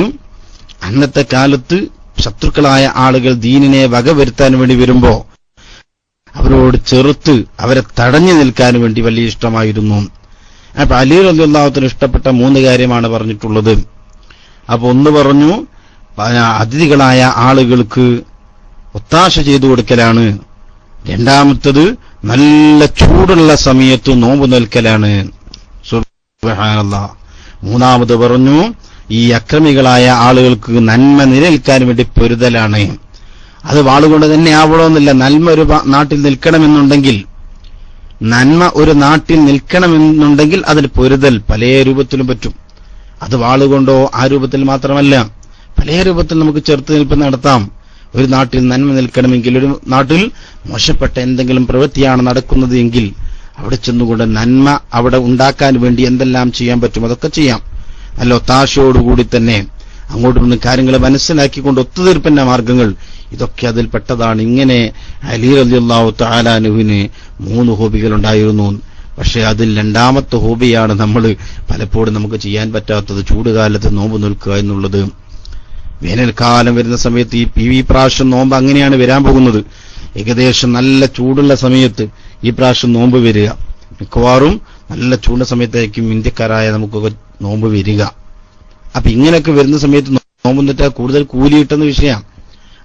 അന്നത്തെ കാലത്ത് ശത്രുക്കളായ ആളുകൾ ദീനിനെ വകവരുത്താൻ വേണ്ടി വരുമ്പോ അവരോട് ചെറുത്ത് അവരെ തടഞ്ഞു നിൽക്കാൻ വേണ്ടി വലിയ ഇഷ്ടമായിരുന്നു. അപ്പൊ അലി റളിയല്ലാഹു തആല ഇഷ്ടപ്പെട്ട 3 കാര്യമാണ് പറഞ്ഞിട്ടുള്ളത്. അപ്പൊ ഒന്ന് പറഞ്ഞു അതിഥികളായ ആളുകൾക്ക് ഒത്താശ ചെയ്തു കൊടുക്കലാണ്. രണ്ടാമത്തത് നല്ല ചൂടുള്ള സമയത്ത് നോമ്പ് നിൽക്കലാണ്. സുബ്ഹാനല്ലാഹ്. മൂന്നാമത് പറഞ്ഞു ഈ അക്രമികളായ ആളുകൾക്ക് നന്മ നിലനിൽക്കാൻ വേണ്ടി പൊരുതലാണ്. അത് വാളുകൊണ്ട് തന്നെ ആവണമെന്നില്ല. നന്മ ഒരു നാട്ടിൽ നിൽക്കണമെന്നുണ്ടെങ്കിൽ, അതിന് പൊരുതൽ പല രൂപത്തിലും പറ്റും. അത് വാളുകൊണ്ടോ ആ രൂപത്തിൽ മാത്രമല്ല, പല രൂപത്തിൽ നമുക്ക് ചെറുത്ത് നിൽപ്പ് നടത്താം. ഒരു നാട്ടിൽ നന്മ നിൽക്കണമെങ്കിൽ, ഒരു നാട്ടിൽ മോശപ്പെട്ട എന്തെങ്കിലും പ്രവൃത്തിയാണ് നടക്കുന്നത് എങ്കിൽ അവിടെ ചെന്നുകൊണ്ട് നന്മ അവിടെ ഉണ്ടാക്കാൻ വേണ്ടി എന്തെല്ലാം ചെയ്യാൻ പറ്റും അതൊക്കെ ചെയ്യാം. നല്ല ഒത്താശയോടുകൂടി തന്നെ അങ്ങോട്ടും കാര്യങ്ങൾ മനസ്സിലാക്കിക്കൊണ്ട് ഒത്തുതീർപ്പിന്റെ മാർഗങ്ങൾ, ഇതൊക്കെ അതിൽ പെട്ടതാണ്. ഇങ്ങനെ അലി റളിയല്ലാഹു തആല അൻഹുവിന് 3 ഹോബികൾ ഉണ്ടായിരുന്നു. പക്ഷെ അതിൽ രണ്ടാമത്തെ ഹോബിയാണ് നമ്മൾ പലപ്പോഴും നമുക്ക് ചെയ്യാൻ പറ്റാത്തത്, ചൂടുകാലത്ത് നോമ്പ് നിൽക്കുക എന്നുള്ളത്. വേനൽക്കാലം വരുന്ന സമയത്ത് ഈ പ്രാവശ്യം നോമ്പ് അങ്ങനെയാണ് വരാൻ പോകുന്നത്. ഏകദേശം നല്ല ചൂടുള്ള സമയത്ത് ഈ പ്രാവശ്യം നോമ്പ് വരിക. മിക്കവാറും നല്ല ചൂടുള്ള സമയത്തായിരിക്കും ഇന്ത്യക്കാരായ നമുക്കൊക്കെ നോമ്പ് വരിക. അപ്പൊ ഇങ്ങനെയൊക്കെ വരുന്ന സമയത്ത് നോമ്പ് നിന്നിട്ട് കൂടുതൽ കൂലി കിട്ടുന്ന വിഷയമാണ്.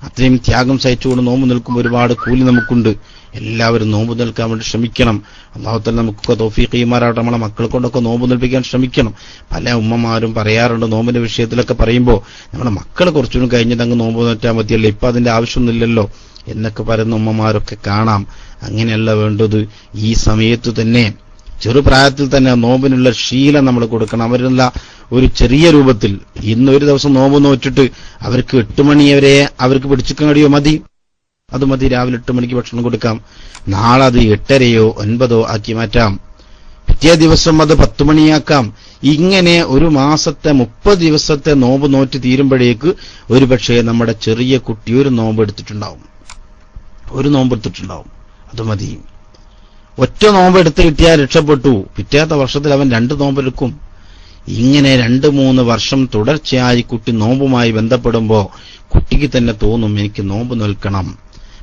അത്രയും ത്യാഗം സഹിച്ചുകൊണ്ട് നോമ്പ് നിൽക്കുമ്പോൾ ഒരുപാട് കൂലി നമുക്കുണ്ട്. എല്ലാവരും നോമ്പ് നിൽക്കാൻ വേണ്ടി ശ്രമിക്കണം. അല്ലാഹു തആല നമുക്കൊക്കെ തൗഫീഖ് ചെയ്യുമാറാവട്ടെ. നമ്മളെ മക്കളെ കൊണ്ടൊക്കെ നോമ്പ് നിൽപ്പിക്കാൻ ശ്രമിക്കണം. പല ഉമ്മമാരും പറയാറുണ്ട്, നോമ്പിന്റെ വിഷയത്തിലൊക്കെ പറയുമ്പോൾ നമ്മുടെ മക്കൾ കുറച്ചുകൂടി കഴിഞ്ഞിട്ട് അങ്ങ് നോമ്പ് നോറ്റാൽ മതിയല്ലോ, ഇപ്പൊ അതിന്റെ ആവശ്യമൊന്നുമില്ലല്ലോ എന്നൊക്കെ പറയുന്ന ഉമ്മമാരൊക്കെ കാണാം. അങ്ങനെയല്ല വേണ്ടത്. ഈ സമയത്ത് തന്നെ ചെറുപ്രായത്തിൽ തന്നെ നോമ്പിനുള്ള ശീലം നമ്മൾ കൊടുക്കണം. അവരുള്ള ഒരു ചെറിയ രൂപത്തിൽ ഇന്ന് ഒരു ദിവസം നോമ്പ് നോറ്റിട്ട് അവർക്ക് 8 മണി വരെ അവർക്ക് പിടിച്ചിക്കാൻ കഴിയോ? മതി, അത് മതി. രാവിലെ 8 മണിക്ക് ഭക്ഷണം കൊടുക്കാം. നാളെ അത് 8:30യോ 9:00 ആക്കി മാറ്റാം. പിറ്റേ ദിവസം അത് 10 മണിയാക്കാം. ഇങ്ങനെ ഒരു മാസത്തെ 30 ദിവസത്തെ നോമ്പ് നോറ്റ് തീരുമ്പോഴേക്ക് ഒരുപക്ഷെ നമ്മുടെ ചെറിയ കുട്ടി ഒരു നോമ്പ് എടുത്തിട്ടുണ്ടാവും. അത് മതി. ഒറ്റ നോമ്പ് എടുത്ത് കിട്ടിയാൽ രക്ഷപ്പെട്ടു. പിറ്റേത്തെ വർഷത്തിൽ അവൻ 2 നോമ്പെടുക്കും. ഇങ്ങനെ 2-3 വർഷം തുടർച്ചയായി കുട്ടി നോമ്പുമായി ബന്ധപ്പെടുമ്പോൾ കുട്ടിക്ക് തന്നെ തോന്നും എനിക്ക് നോമ്പ് നോൽക്കണം.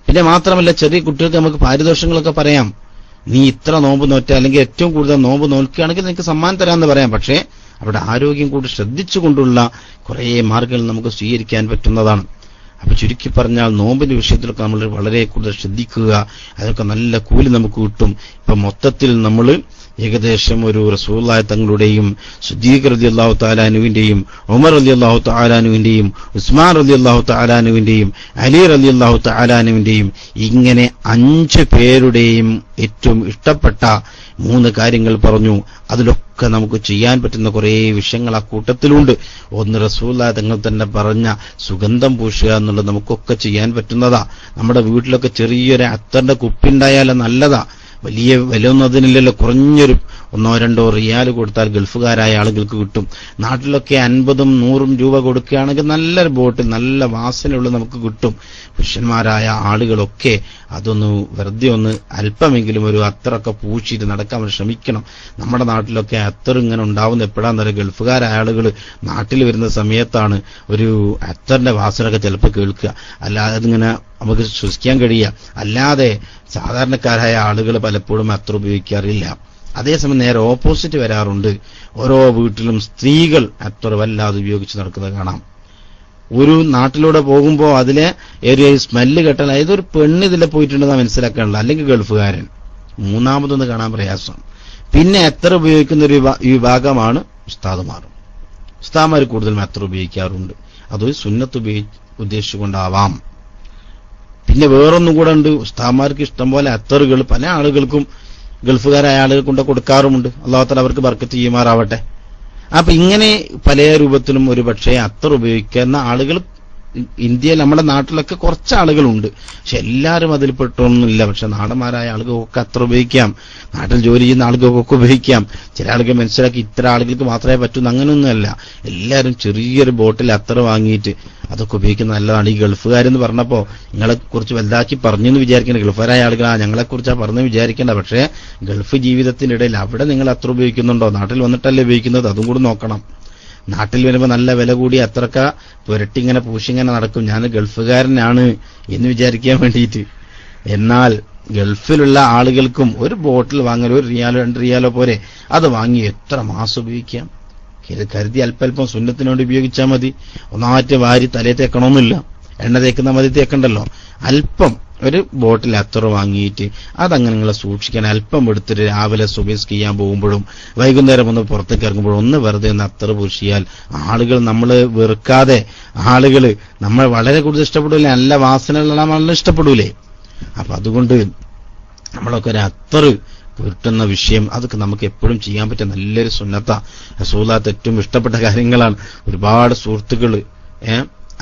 പിന്നെ മാത്രമല്ല, ചെറിയ കുട്ടികൾക്ക് നമുക്ക് പാരിതോഷങ്ങളൊക്കെ പറയാം. നീ ഇത്ര നോമ്പ് നോറ്റ, അല്ലെങ്കിൽ ഏറ്റവും കൂടുതൽ നോമ്പ് നോൽക്കുകയാണെങ്കിൽ നിനക്ക് സമ്മാനം തരാമെന്ന് പറയാം. പക്ഷേ അവിടെ ആരോഗ്യം കൂടി ശ്രദ്ധിച്ചുകൊണ്ടുള്ള കുറേ മാർഗങ്ങൾ നമുക്ക് സ്വീകരിക്കാൻ പറ്റുന്നതാണ്. അപ്പൊ ചുരുക്കി പറഞ്ഞാൽ നോമ്പിന്റെ വിഷയത്തിലൊക്കെ നമ്മൾ വളരെ കൂടുതൽ ശ്രദ്ധിക്കുക. അതൊക്കെ നല്ല കൂലി നമുക്ക് കിട്ടും. ഇപ്പൊ മൊത്തത്തിൽ നമ്മൾ ഏകദേശം ഒരു റസൂലുള്ളാഹി തങ്ങളുടെയും സിദ്ദീഖ് റളിയല്ലാഹു തആല അൻഹുവിന്റെയും ഉമർ റളിയല്ലാഹു തആല അൻഹുവിന്റെയും ഉസ്മാൻ റളിയല്ലാഹു തആല അൻഹുവിന്റെയും അലി റളിയല്ലാഹു തആല അൻഹുവിന്റെയും ഇങ്ങനെ 5 പേരുടെയും ഏറ്റവും ഇഷ്ടപ്പെട്ട 3 കാര്യങ്ങൾ പറഞ്ഞു. അതിലൊക്കെ നമുക്ക് ചെയ്യാൻ പറ്റുന്ന കുറേ വിഷയങ്ങൾ ആ കൂട്ടത്തിലുണ്ട്. ഒന്ന്, റസൂലുള്ളാഹി തങ്ങൾ തന്നെ പറഞ്ഞ സുഗന്ധം പൂശുക എന്നുള്ളത് നമുക്കൊക്കെ ചെയ്യാൻ പറ്റുന്നതാ. നമ്മുടെ വീട്ടിലൊക്കെ ചെറിയൊരു അത്തറിന്റെ കുപ്പി ഉണ്ടായാൽ നല്ലതാ. വലിയ വിലയൊന്നും അതിനില്ലല്ലോ. കുറഞ്ഞൊരു 1-2 റിയാൽ കൊടുത്താൽ ഗൾഫുകാരായ ആളുകൾക്ക് കിട്ടും. നാട്ടിലൊക്കെ 50ഉം 100ഉം രൂപ കൊടുക്കുകയാണെങ്കിൽ നല്ലൊരു ബോട്ടിൽ നല്ല വാസനയുള്ള നമുക്ക് കിട്ടും. പുരുഷന്മാരായ ആളുകളൊക്കെ അതൊന്ന് വെറുതെ ഒന്ന് അല്പമെങ്കിലും ഒരു അത്തറൊക്കെ പൂച്ചിട്ട് നടക്കാൻ ശ്രമിക്കണം. നമ്മുടെ നാട്ടിലൊക്കെ അത്തർ ഇങ്ങനെ ഉണ്ടാവുന്ന എപ്പോഴാന്നറിയാം, ഗൾഫുകാരായ ആളുകൾ നാട്ടിൽ വരുന്ന സമയത്താണ് ഒരു അത്തറിന്റെ വാസനൊക്കെ ചിലപ്പോൾ കേൾക്കുക. അല്ലാതെ അതിങ്ങനെ നമുക്ക് ശ്വസിക്കാൻ കഴിയുക. അല്ലാതെ സാധാരണക്കാരായ ആളുകൾ പലപ്പോഴും അത്തർ ഉപയോഗിക്കാറില്ല. അതേസമയം നേരെ ഓപ്പോസിറ്റ് വരാറുണ്ട്. ഓരോ വീട്ടിലും സ്ത്രീകൾ അത്തർ വല്ലാതെ ഉപയോഗിച്ച് നടക്കുന്നത് കാണാം. ഒരു നാട്ടിലൂടെ പോകുമ്പോൾ അതിലെ ഒരു സ്മെല്ല് കെട്ടാൻ ഏതൊരു പെണ്ണ് ഇതിലെ പോയിട്ടുണ്ടെന്ന് മനസ്സിലാക്കാനുള്ള, അല്ലെങ്കിൽ ഗൾഫുകാരൻ. മൂന്നാമതൊന്ന് കാണാൻ പ്രയാസം. പിന്നെ അത്തർ ഉപയോഗിക്കുന്ന ഒരു വിഭാഗമാണ് ഉസ്താദുമാർ. ഉസ്താദുമാർ കൂടുതലും അത്തർ ഉപയോഗിക്കാറുണ്ട്. അത് സുന്നത്ത് ഉദ്ദേശിച്ചുകൊണ്ടാവാം. പിന്നെ വേറൊന്നും കൂടെ ഉണ്ട്, ഉസ്താദുമാർക്ക് ഇഷ്ടം പോലെ അത്തറുകൾ പല ആളുകൾക്കും ഗൾഫുകാരായ ആളുകൾ കൊണ്ട് കൊടുക്കാറുമുണ്ട്. അല്ലാഹു തആല അവർക്ക് ബർക്കത്ത് ചെയ്യുമാറാവട്ടെ. അപ്പൊ ഇങ്ങനെ പല രൂപത്തിലും ഒരു പക്ഷേ അത്തർ ഉപയോഗിക്കുന്ന ആളുകൾ ഇന്ത്യയിൽ നമ്മുടെ നാട്ടിലൊക്കെ കുറച്ച് ആളുകളുണ്ട്. പക്ഷെ എല്ലാവരും അതിൽ പെട്ടൊന്നുമില്ല. പക്ഷെ നാടന്മാരായ ആളുകൾക്കൊക്കെ അത്തർ ഉപയോഗിക്കാം. നാട്ടിൽ ജോലി ചെയ്യുന്ന ആളുകൾക്കൊക്കെ ഉപയോഗിക്കാം. ചില ആളുകൾ മനസ്സിലാക്കി ഇത്ര ആളുകൾക്ക് മാത്രമേ പറ്റൂന്ന്, അങ്ങനെയൊന്നുമല്ല. എല്ലാവരും ചെറിയൊരു ബോട്ടിൽ അത്തർ വാങ്ങിയിട്ട് അതൊക്കെ ഉപയോഗിക്കുന്നത് നല്ലതാണ്. ഈ ഗൾഫുകാരെന്ന് പറഞ്ഞപ്പോൾ നിങ്ങളെ കുറിച്ച് വലുതാക്കി പറഞ്ഞെന്ന് വിചാരിക്കേണ്ട. ഗൾഫുകാരായ ആളുകൾ ഞങ്ങളെക്കുറിച്ചാ പറഞ്ഞു വിചാരിക്കേണ്ട. പക്ഷേ ഗൾഫ് ജീവിതത്തിനിടയിൽ അവിടെ നിങ്ങൾ അത്തർ ഉപയോഗിക്കുന്നുണ്ടോ? നാട്ടിൽ വന്നിട്ടല്ലേ ഉപയോഗിക്കുന്നത്? അതും കൂടി നോക്കണം. നാട്ടിൽ വരുമ്പോൾ നല്ല വില കൂടി അത്രക്ക പുരട്ടിങ്ങനെ പൂശിങ്ങനെ നടക്കും. ഞാൻ ഗൾഫുകാരനാണ് എന്ന് വിചാരിക്കാൻ വേണ്ടിയിട്ട്. എന്നാൽ ഗൾഫിലുള്ള ആളുകൾക്കും ഒരു ബോട്ടിൽ വാങ്ങൽ 1 റിയാലോ 2 റിയാലോ പോരെ, അത് വാങ്ങി എത്ര മാസം ഉപയോഗിക്കാം. കരുതി അല്പല്പം സുന്നത്തിന് വേണ്ടി ഉപയോഗിച്ചാൽ മതി. ഒന്നാറ്റ് വാരി തലേ തേക്കണമെന്നില്ല. എണ്ണ തേക്കുന്ന മതി തേക്കണ്ടല്ലോ. അല്പം ഒരു ബോട്ടിൽ അത്തർ വാങ്ങിയിട്ട് അതങ്ങനെ നിങ്ങളെ സൂക്ഷിക്കാൻ അല്പം എടുത്തിട്ട് രാവിലെ സുബഹി ചെയ്യാൻ പോകുമ്പോഴും വൈകുന്നേരം ഒന്ന് പുറത്തേക്ക് ഇറങ്ങുമ്പോഴും ഒന്ന് വെറുതെ ഒന്ന് അത്തർ പൂശിയാൽ ആളുകൾ നമ്മൾ വെറുക്കാതെ, ആളുകൾ നമ്മൾ വളരെ കൂടുതൽ ഇഷ്ടപ്പെടൂലേ, നല്ല വാസനയുള്ള നമ്മൾ ഇഷ്ടപ്പെടൂലേ. അപ്പൊ അതുകൊണ്ട് നമ്മളൊക്കെ ഒരു അത്തർ പുരട്ടുന്ന വിഷയം അതൊക്കെ നമുക്ക് എപ്പോഴും ചെയ്യാൻ പറ്റിയ നല്ലൊരു സുന്നത്ത. റസൂലുള്ളാഹിക്ക് ഏറ്റവും ഇഷ്ടപ്പെട്ട കാര്യങ്ങളാണ്. ഒരുപാട് സുഹൃത്തുക്കൾ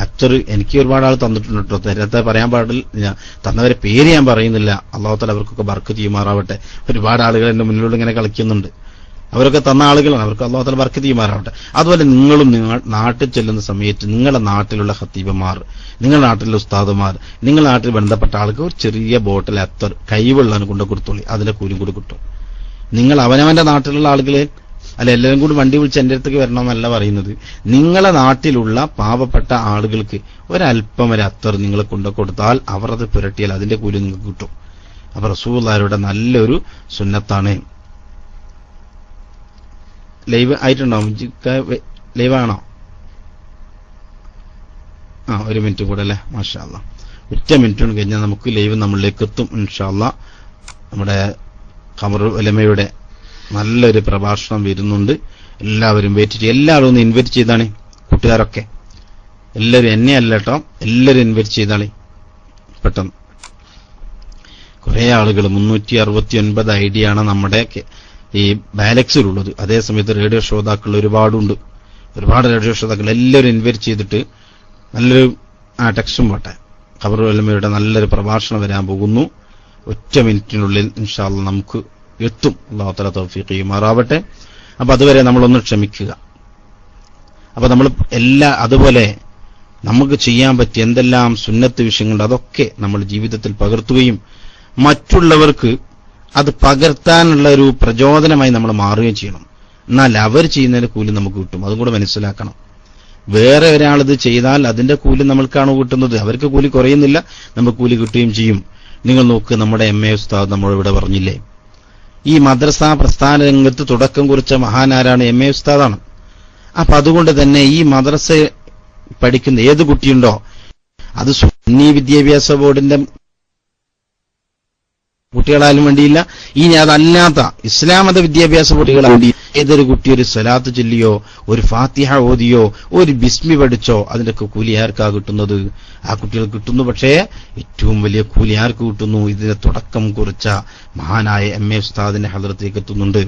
അത്തർ എനിക്ക് ഒരുപാട് ആൾ തന്നിട്ടുണ്ട് കേട്ടോ. നേരത്തെ പറയാൻ പാടില്ല, തന്നവരെ പേര് ഞാൻ പറയുന്നില്ല. അല്ലാഹു തആല അവർക്കൊക്കെ ബർക്കത്ത് ചെയ്യുമാറാവട്ടെ. ഒരുപാട് ആളുകൾ എന്റെ മുന്നിലൂടെ ഇങ്ങനെ കളിക്കുന്നുണ്ട്. അവരൊക്കെ തന്ന ആളുകളാണ്. അവർക്ക് അല്ലാഹു തആല ബർക്കത്ത് ചെയ്യുമാറാവട്ടെ. അതുപോലെ നിങ്ങളും നാട്ടിൽ ചെല്ലുന്ന സമയത്ത് നിങ്ങളുടെ നാട്ടിലുള്ള ഖത്തീബന്മാർ, നിങ്ങളുടെ നാട്ടിലുള്ള ഉസ്താദുമാർ, നിങ്ങളുടെ നാട്ടിൽ ബന്ധപ്പെട്ട ആൾക്ക് ഒരു ചെറിയ ബോട്ടിൽ അത്തർ കൈവെള്ളാൻ കൊണ്ട് കൊടുത്തോളി. അതിലെ കൂലിയും കൂടി കിട്ടും. നിങ്ങൾ അവനവന്റെ നാട്ടിലുള്ള ആളുകളെ അല്ല എല്ലാവരും കൂടി വണ്ടി വിളിച്ച് എന്റെ അടുത്തേക്ക് വരണമെന്നല്ല പറയുന്നത്. നിങ്ങളെ നാട്ടിലുള്ള പാവപ്പെട്ട ആളുകൾക്ക് ഒരല്പം ഒരു അത്തർ നിങ്ങൾ കൊണ്ടു കൊടുത്താൽ അവർ അത് പുരട്ടിയാൽ അതിന്റെ കൂലി നിങ്ങൾക്ക് കിട്ടും. അപ്പൊ റസൂലുള്ളാഹിയുടെ നല്ലൊരു സുന്നത്താണ്. ലൈവ് ആയിട്ടുണ്ടോ? ലൈവ് ആണോ? 1 മിനിറ്റ് കൂടെ അല്ലേ? മാഷാ അല്ലാ. ഒറ്റ മിനിറ്റ് കഴിഞ്ഞാൽ നമുക്ക് ലൈവ് നമ്മളിലേക്ക് എത്തും ഇൻഷാ അല്ലാ. നമ്മുടെ ഖമറുൽ ഉലമയുടെ നല്ലൊരു പ്രഭാഷണം വരുന്നുണ്ട്. എല്ലാവരും വെയിറ്റ് ചെയ്യും. എല്ലാവരും ഒന്ന് ഇൻവൈറ്റ് ചെയ്താണ്, കൂട്ടുകാരൊക്കെ എല്ലാവരും, എന്നെ അല്ല കേട്ടോ, എല്ലാവരും ഇൻവൈറ്റ് ചെയ്താണ് പെട്ടെന്ന്. കുറെ ആളുകൾ 369 ഐഡി ആണ് നമ്മുടെ ഈ ബാലക്സിലുള്ളത്. അതേസമയത്ത് റേഡിയോ ശ്രോതാക്കൾ ഒരുപാടുണ്ട്, ഒരുപാട് റേഡിയോ ശ്രോതാക്കൾ. എല്ലാവരും ഇൻവൈറ്റ് ചെയ്തിട്ട് നല്ലൊരു ടെക്സ്റ്റും പോട്ടെ. ഖബറുൽ ഉലമയുടെ നല്ലൊരു പ്രഭാഷണം വരാൻ പോകുന്നു. ഒറ്റ മിനിറ്റിനുള്ളിൽ ഇൻഷാ അല്ലാ നമുക്ക് എത്തും. അല്ലാഹു തആല തൗഫീഖ് ചെയ്യുമാറാവട്ടെ. അപ്പൊ അതുവരെ നമ്മളൊന്ന് ക്ഷമിക്കുക. അപ്പൊ നമ്മൾ അതുപോലെ നമുക്ക് ചെയ്യാൻ പറ്റിയ എന്തെല്ലാം സുന്നത്ത് വിഷയങ്ങളുണ്ട് അതൊക്കെ നമ്മൾ ജീവിതത്തിൽ പകർത്തുകയും മറ്റുള്ളവർക്ക് അത് പകർത്താനുള്ള ഒരു പ്രചോദനമായി നമ്മൾ മാറുകയും ചെയ്യണം. എന്നാൽ അവർ ചെയ്യുന്നതിന്റെ കൂലി നമുക്ക് കിട്ടും. അതും കൂടെ മനസ്സിലാക്കണം. വേറെ ഒരാളിത് ചെയ്താൽ അതിന്റെ കൂലി നമ്മൾക്കാണ് കിട്ടുന്നത്. അവർക്ക് കൂലി കുറയുന്നില്ല, നമുക്ക് കൂലി കിട്ടുകയും ചെയ്യും. നിങ്ങൾ നോക്ക്, നമ്മുടെ MA ഉസ്താദ് നമ്മളിവിടെ പറഞ്ഞില്ലേ, ഈ മദ്രസ പ്രസ്ഥാന രംഗത്ത് തുടക്കം കുറിച്ച മഹാനാരാണ്? MA ഉസ്താദാണ്. അപ്പൊ അതുകൊണ്ട് തന്നെ ഈ മദ്രസ പഠിക്കുന്ന ഏത് കുട്ടിയുണ്ടോ, അത് സുന്നി വിദ്യാഭ്യാസ ബോർഡിന്റെ കുട്ടികളായാലും വേണ്ടിയില്ല, ഇനി അതല്ലാത്ത ഇസ്ലാം മത വിദ്യാഭ്യാസ കുട്ടികളായാലും വേണ്ടി ഏതൊരു കുട്ടി ഒരു സ്വലാത്ത് ചൊല്ലിയോ, ഒരു ഫാത്തിഹ ഓതിയോ, ഒരു ബിസ്മി പഠിച്ചോ, അതിന്റെയൊക്കെ കൂലി ആർക്കാ കിട്ടുന്നത്? ആ കുട്ടികൾ കിട്ടുന്നു. പക്ഷേ ഏറ്റവും വലിയ കൂലി ആർക്ക് കിട്ടുന്നു? ഇതിന് തുടക്കം കുറിച്ച മഹാനായ MA ഉസ്താദിന്റെ ഹദ്റത്തേക്ക് എത്തുന്നുണ്ട്.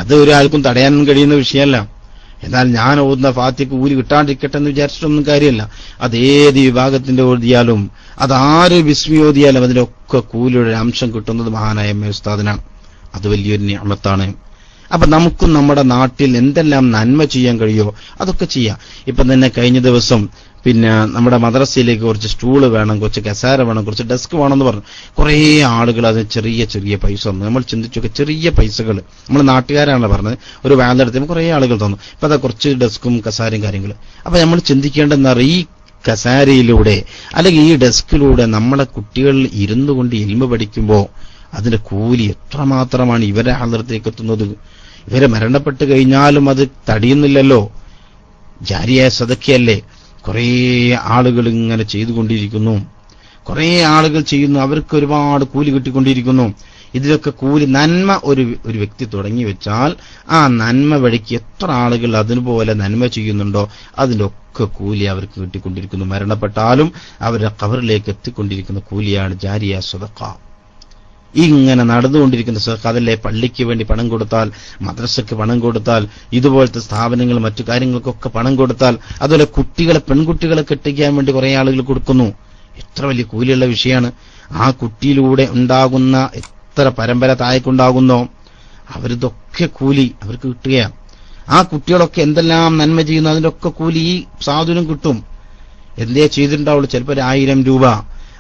അത് ഒരാൾക്കും തടയാനും കഴിയുന്ന വിഷയമല്ല. എന്നാൽ ഞാൻ ഓതുന്ന ഫാത്തിഹക്ക് കൂലി കിട്ടാണ്ടിരിക്കട്ടെ എന്ന് വിചാരിച്ചിട്ടൊന്നും കാര്യമല്ല. അതേത് വിഭാഗത്തിന്റെ ഓതിയാലും, അതാര് ബിസ്മി ഓതിയാലും അതിലൊക്കെ കൂലിയുടെ അംശം കിട്ടുന്നത് മഹാനായ MA ഉസ്താദിനാണ്. അത് വലിയൊരു നിഅമത്താണ്. അപ്പൊ നമുക്കും നമ്മുടെ നാട്ടിൽ എന്തെല്ലാം നന്മ ചെയ്യാൻ കഴിയോ അതൊക്കെ ചെയ്യാം. ഇപ്പൊ തന്നെ കഴിഞ്ഞ ദിവസം നമ്മുടെ മദ്രസയിലേക്ക് കുറച്ച് സ്റ്റൂള് വേണം, കുറച്ച് കസാര വേണം, കുറച്ച് ഡെസ്ക് വേണമെന്ന് പറഞ്ഞു. കുറേ ആളുകൾ അത് ചെറിയ ചെറിയ പൈസ തന്നു. നമ്മൾ ചിന്തിച്ചൊക്കെ ചെറിയ പൈസകൾ, നമ്മൾ നാട്ടുകാരാണ് പറഞ്ഞത്, ഒരു വാലെടുത്ത് കുറേ ആളുകൾ തന്നു. ഇപ്പൊ അതാ കുറച്ച് ഡെസ്കും കസാരയും കാര്യങ്ങൾ. അപ്പൊ നമ്മൾ ചിന്തിക്കേണ്ടെന്ന് ഈ കസാരയിലൂടെ അല്ലെങ്കിൽ ഈ ഡെസ്കിലൂടെ നമ്മളെ കുട്ടികൾ ഇരുന്നു കൊണ്ട് ഇൽമു പഠിക്കുമ്പോൾ അതിന്റെ കൂലി എത്രമാത്രമാണ് ഇവരെ ഹദ്റത്തേക്ക് എത്തുന്നത്. ഇവരെ മരണപ്പെട്ട് കഴിഞ്ഞാലും അത് തടിയുന്നില്ലല്ലോ, ജാരിയായ സദഖയല്ലേ. കുറേ ആളുകൾ ഇങ്ങനെ ചെയ്തുകൊണ്ടിരിക്കുന്നു, കുറേ ആളുകൾ ചെയ്യുന്നു, അവർക്ക് ഒരുപാട് കൂലി കിട്ടിക്കൊണ്ടിരിക്കുന്നു. ഇതിലൊക്കെ കൂലി നന്മ ഒരു വ്യക്തി തുടങ്ങി വെച്ചാൽ ആ നന്മ വഴിക്ക് എത്ര ആളുകൾ അതിനുപോലെ നന്മ ചെയ്യുന്നുണ്ടോ അതിന്റെ ഒക്കെ കൂലി അവർക്ക് കിട്ടിക്കൊണ്ടിരിക്കുന്നു. മരണപ്പെട്ടാലും അവരുടെ ഖബറിലേക്ക് എത്തിക്കൊണ്ടിരിക്കുന്ന കൂലിയാണ് ജാരിയ സദഖ. ഇങ്ങനെ നടന്നുകൊണ്ടിരിക്കുന്ന സദഖ. അതല്ലേ പള്ളിക്ക് വേണ്ടി പണം കൊടുത്താൽ, മദ്രസയ്ക്ക് പണം കൊടുത്താൽ, ഇതുപോലത്തെ സ്ഥാപനങ്ങൾ മറ്റു കാര്യങ്ങൾക്കൊക്കെ പണം കൊടുത്താൽ, അതുപോലെ പെൺകുട്ടികളെ കെട്ടിക്കാൻ വേണ്ടി കുറെ ആളുകൾ കൊടുക്കുന്നു. എത്ര വലിയ കൂലിയുള്ള വിഷയമാണ്. ആ കുട്ടിയിലൂടെ ഉണ്ടാകുന്ന എത്ര പരമ്പര താഴേക്കുണ്ടാകുന്നോ അവരിതൊക്കെ കൂലി അവർക്ക് കിട്ടുകയാണ്. ആ കുട്ടികളൊക്കെ എന്തെല്ലാം നന്മ ചെയ്യുന്നു അതിന്റെ ഒക്കെ കൂലി ഈ സാധുവിനും കിട്ടും. എന്തേ ചെയ്തിട്ടുണ്ടാവുള്ളൂ? ചിലപ്പോൾ 1000 രൂപ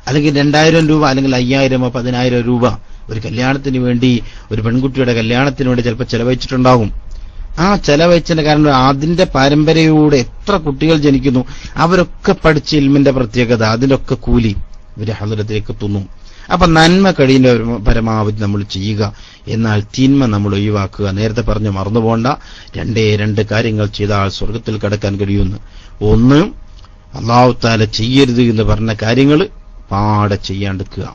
അല്ലെങ്കിൽ 2000 രൂപ അല്ലെങ്കിൽ 5000 10,000 രൂപ ഒരു കല്യാണത്തിന് വേണ്ടി, ഒരു പെൺകുട്ടിയുടെ കല്യാണത്തിന് വേണ്ടി ചിലപ്പോൾ ചെലവഴിച്ചിട്ടുണ്ടാകും. ആ ചെലവഴിച്ചതിന്റെ കാരണം അതിന്റെ പരമ്പരയിലൂടെ എത്ര കുട്ടികൾ ജനിക്കുന്നു, അവരൊക്കെ പഠിച്ച ഇൽമിന്റെ പ്രത്യേകത, അതിന്റെ ഒക്കെ കൂലി ഇവരെ ഹദ്റത്തേക്ക് എത്തുന്നു. അപ്പൊ നന്മ കഴിയുന്ന പരമാവധി നമ്മൾ ചെയ്യുക, എന്നാൽ തിന്മ നമ്മൾ ഒഴിവാക്കുക. നേരത്തെ പറഞ്ഞു മറന്നുപോണ്ട 2 കാര്യങ്ങൾ ചെയ്താൽ സ്വർഗത്തിൽ കടക്കാൻ കഴിയുന്നു. ഒന്ന്, അല്ലാഹു തആല ചെയ്യരുത് എന്ന് പറഞ്ഞ കാര്യങ്ങൾ പാടെ ചെയ്യാണ്ടിരിക്കുക.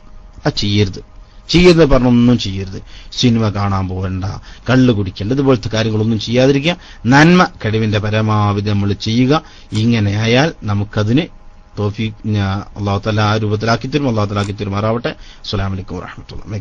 ചെയ്യരുത് പറഞ്ഞൊന്നും ചെയ്യരുത്. സിനിമ കാണാൻ പോകണ്ട, കള്ളു കുടിക്കേണ്ട, ഇതുപോലത്തെ കാര്യങ്ങളൊന്നും ചെയ്യാതിരിക്കുക. നന്മ കഴിവിന്റെ പരമാവധി നമ്മൾ ചെയ്യുക. ഇങ്ങനെയായാൽ നമുക്കതിന് തൗഫീഖ് അല്ലാഹു തആല ആ രൂപത്തിലാക്കി തരും. അല്ലാഹു തആല ആക്കി തരുമാറാവട്ടെ. അസ്സലാമു അലൈക്കും വറഹ്മത്തുള്ളാഹി.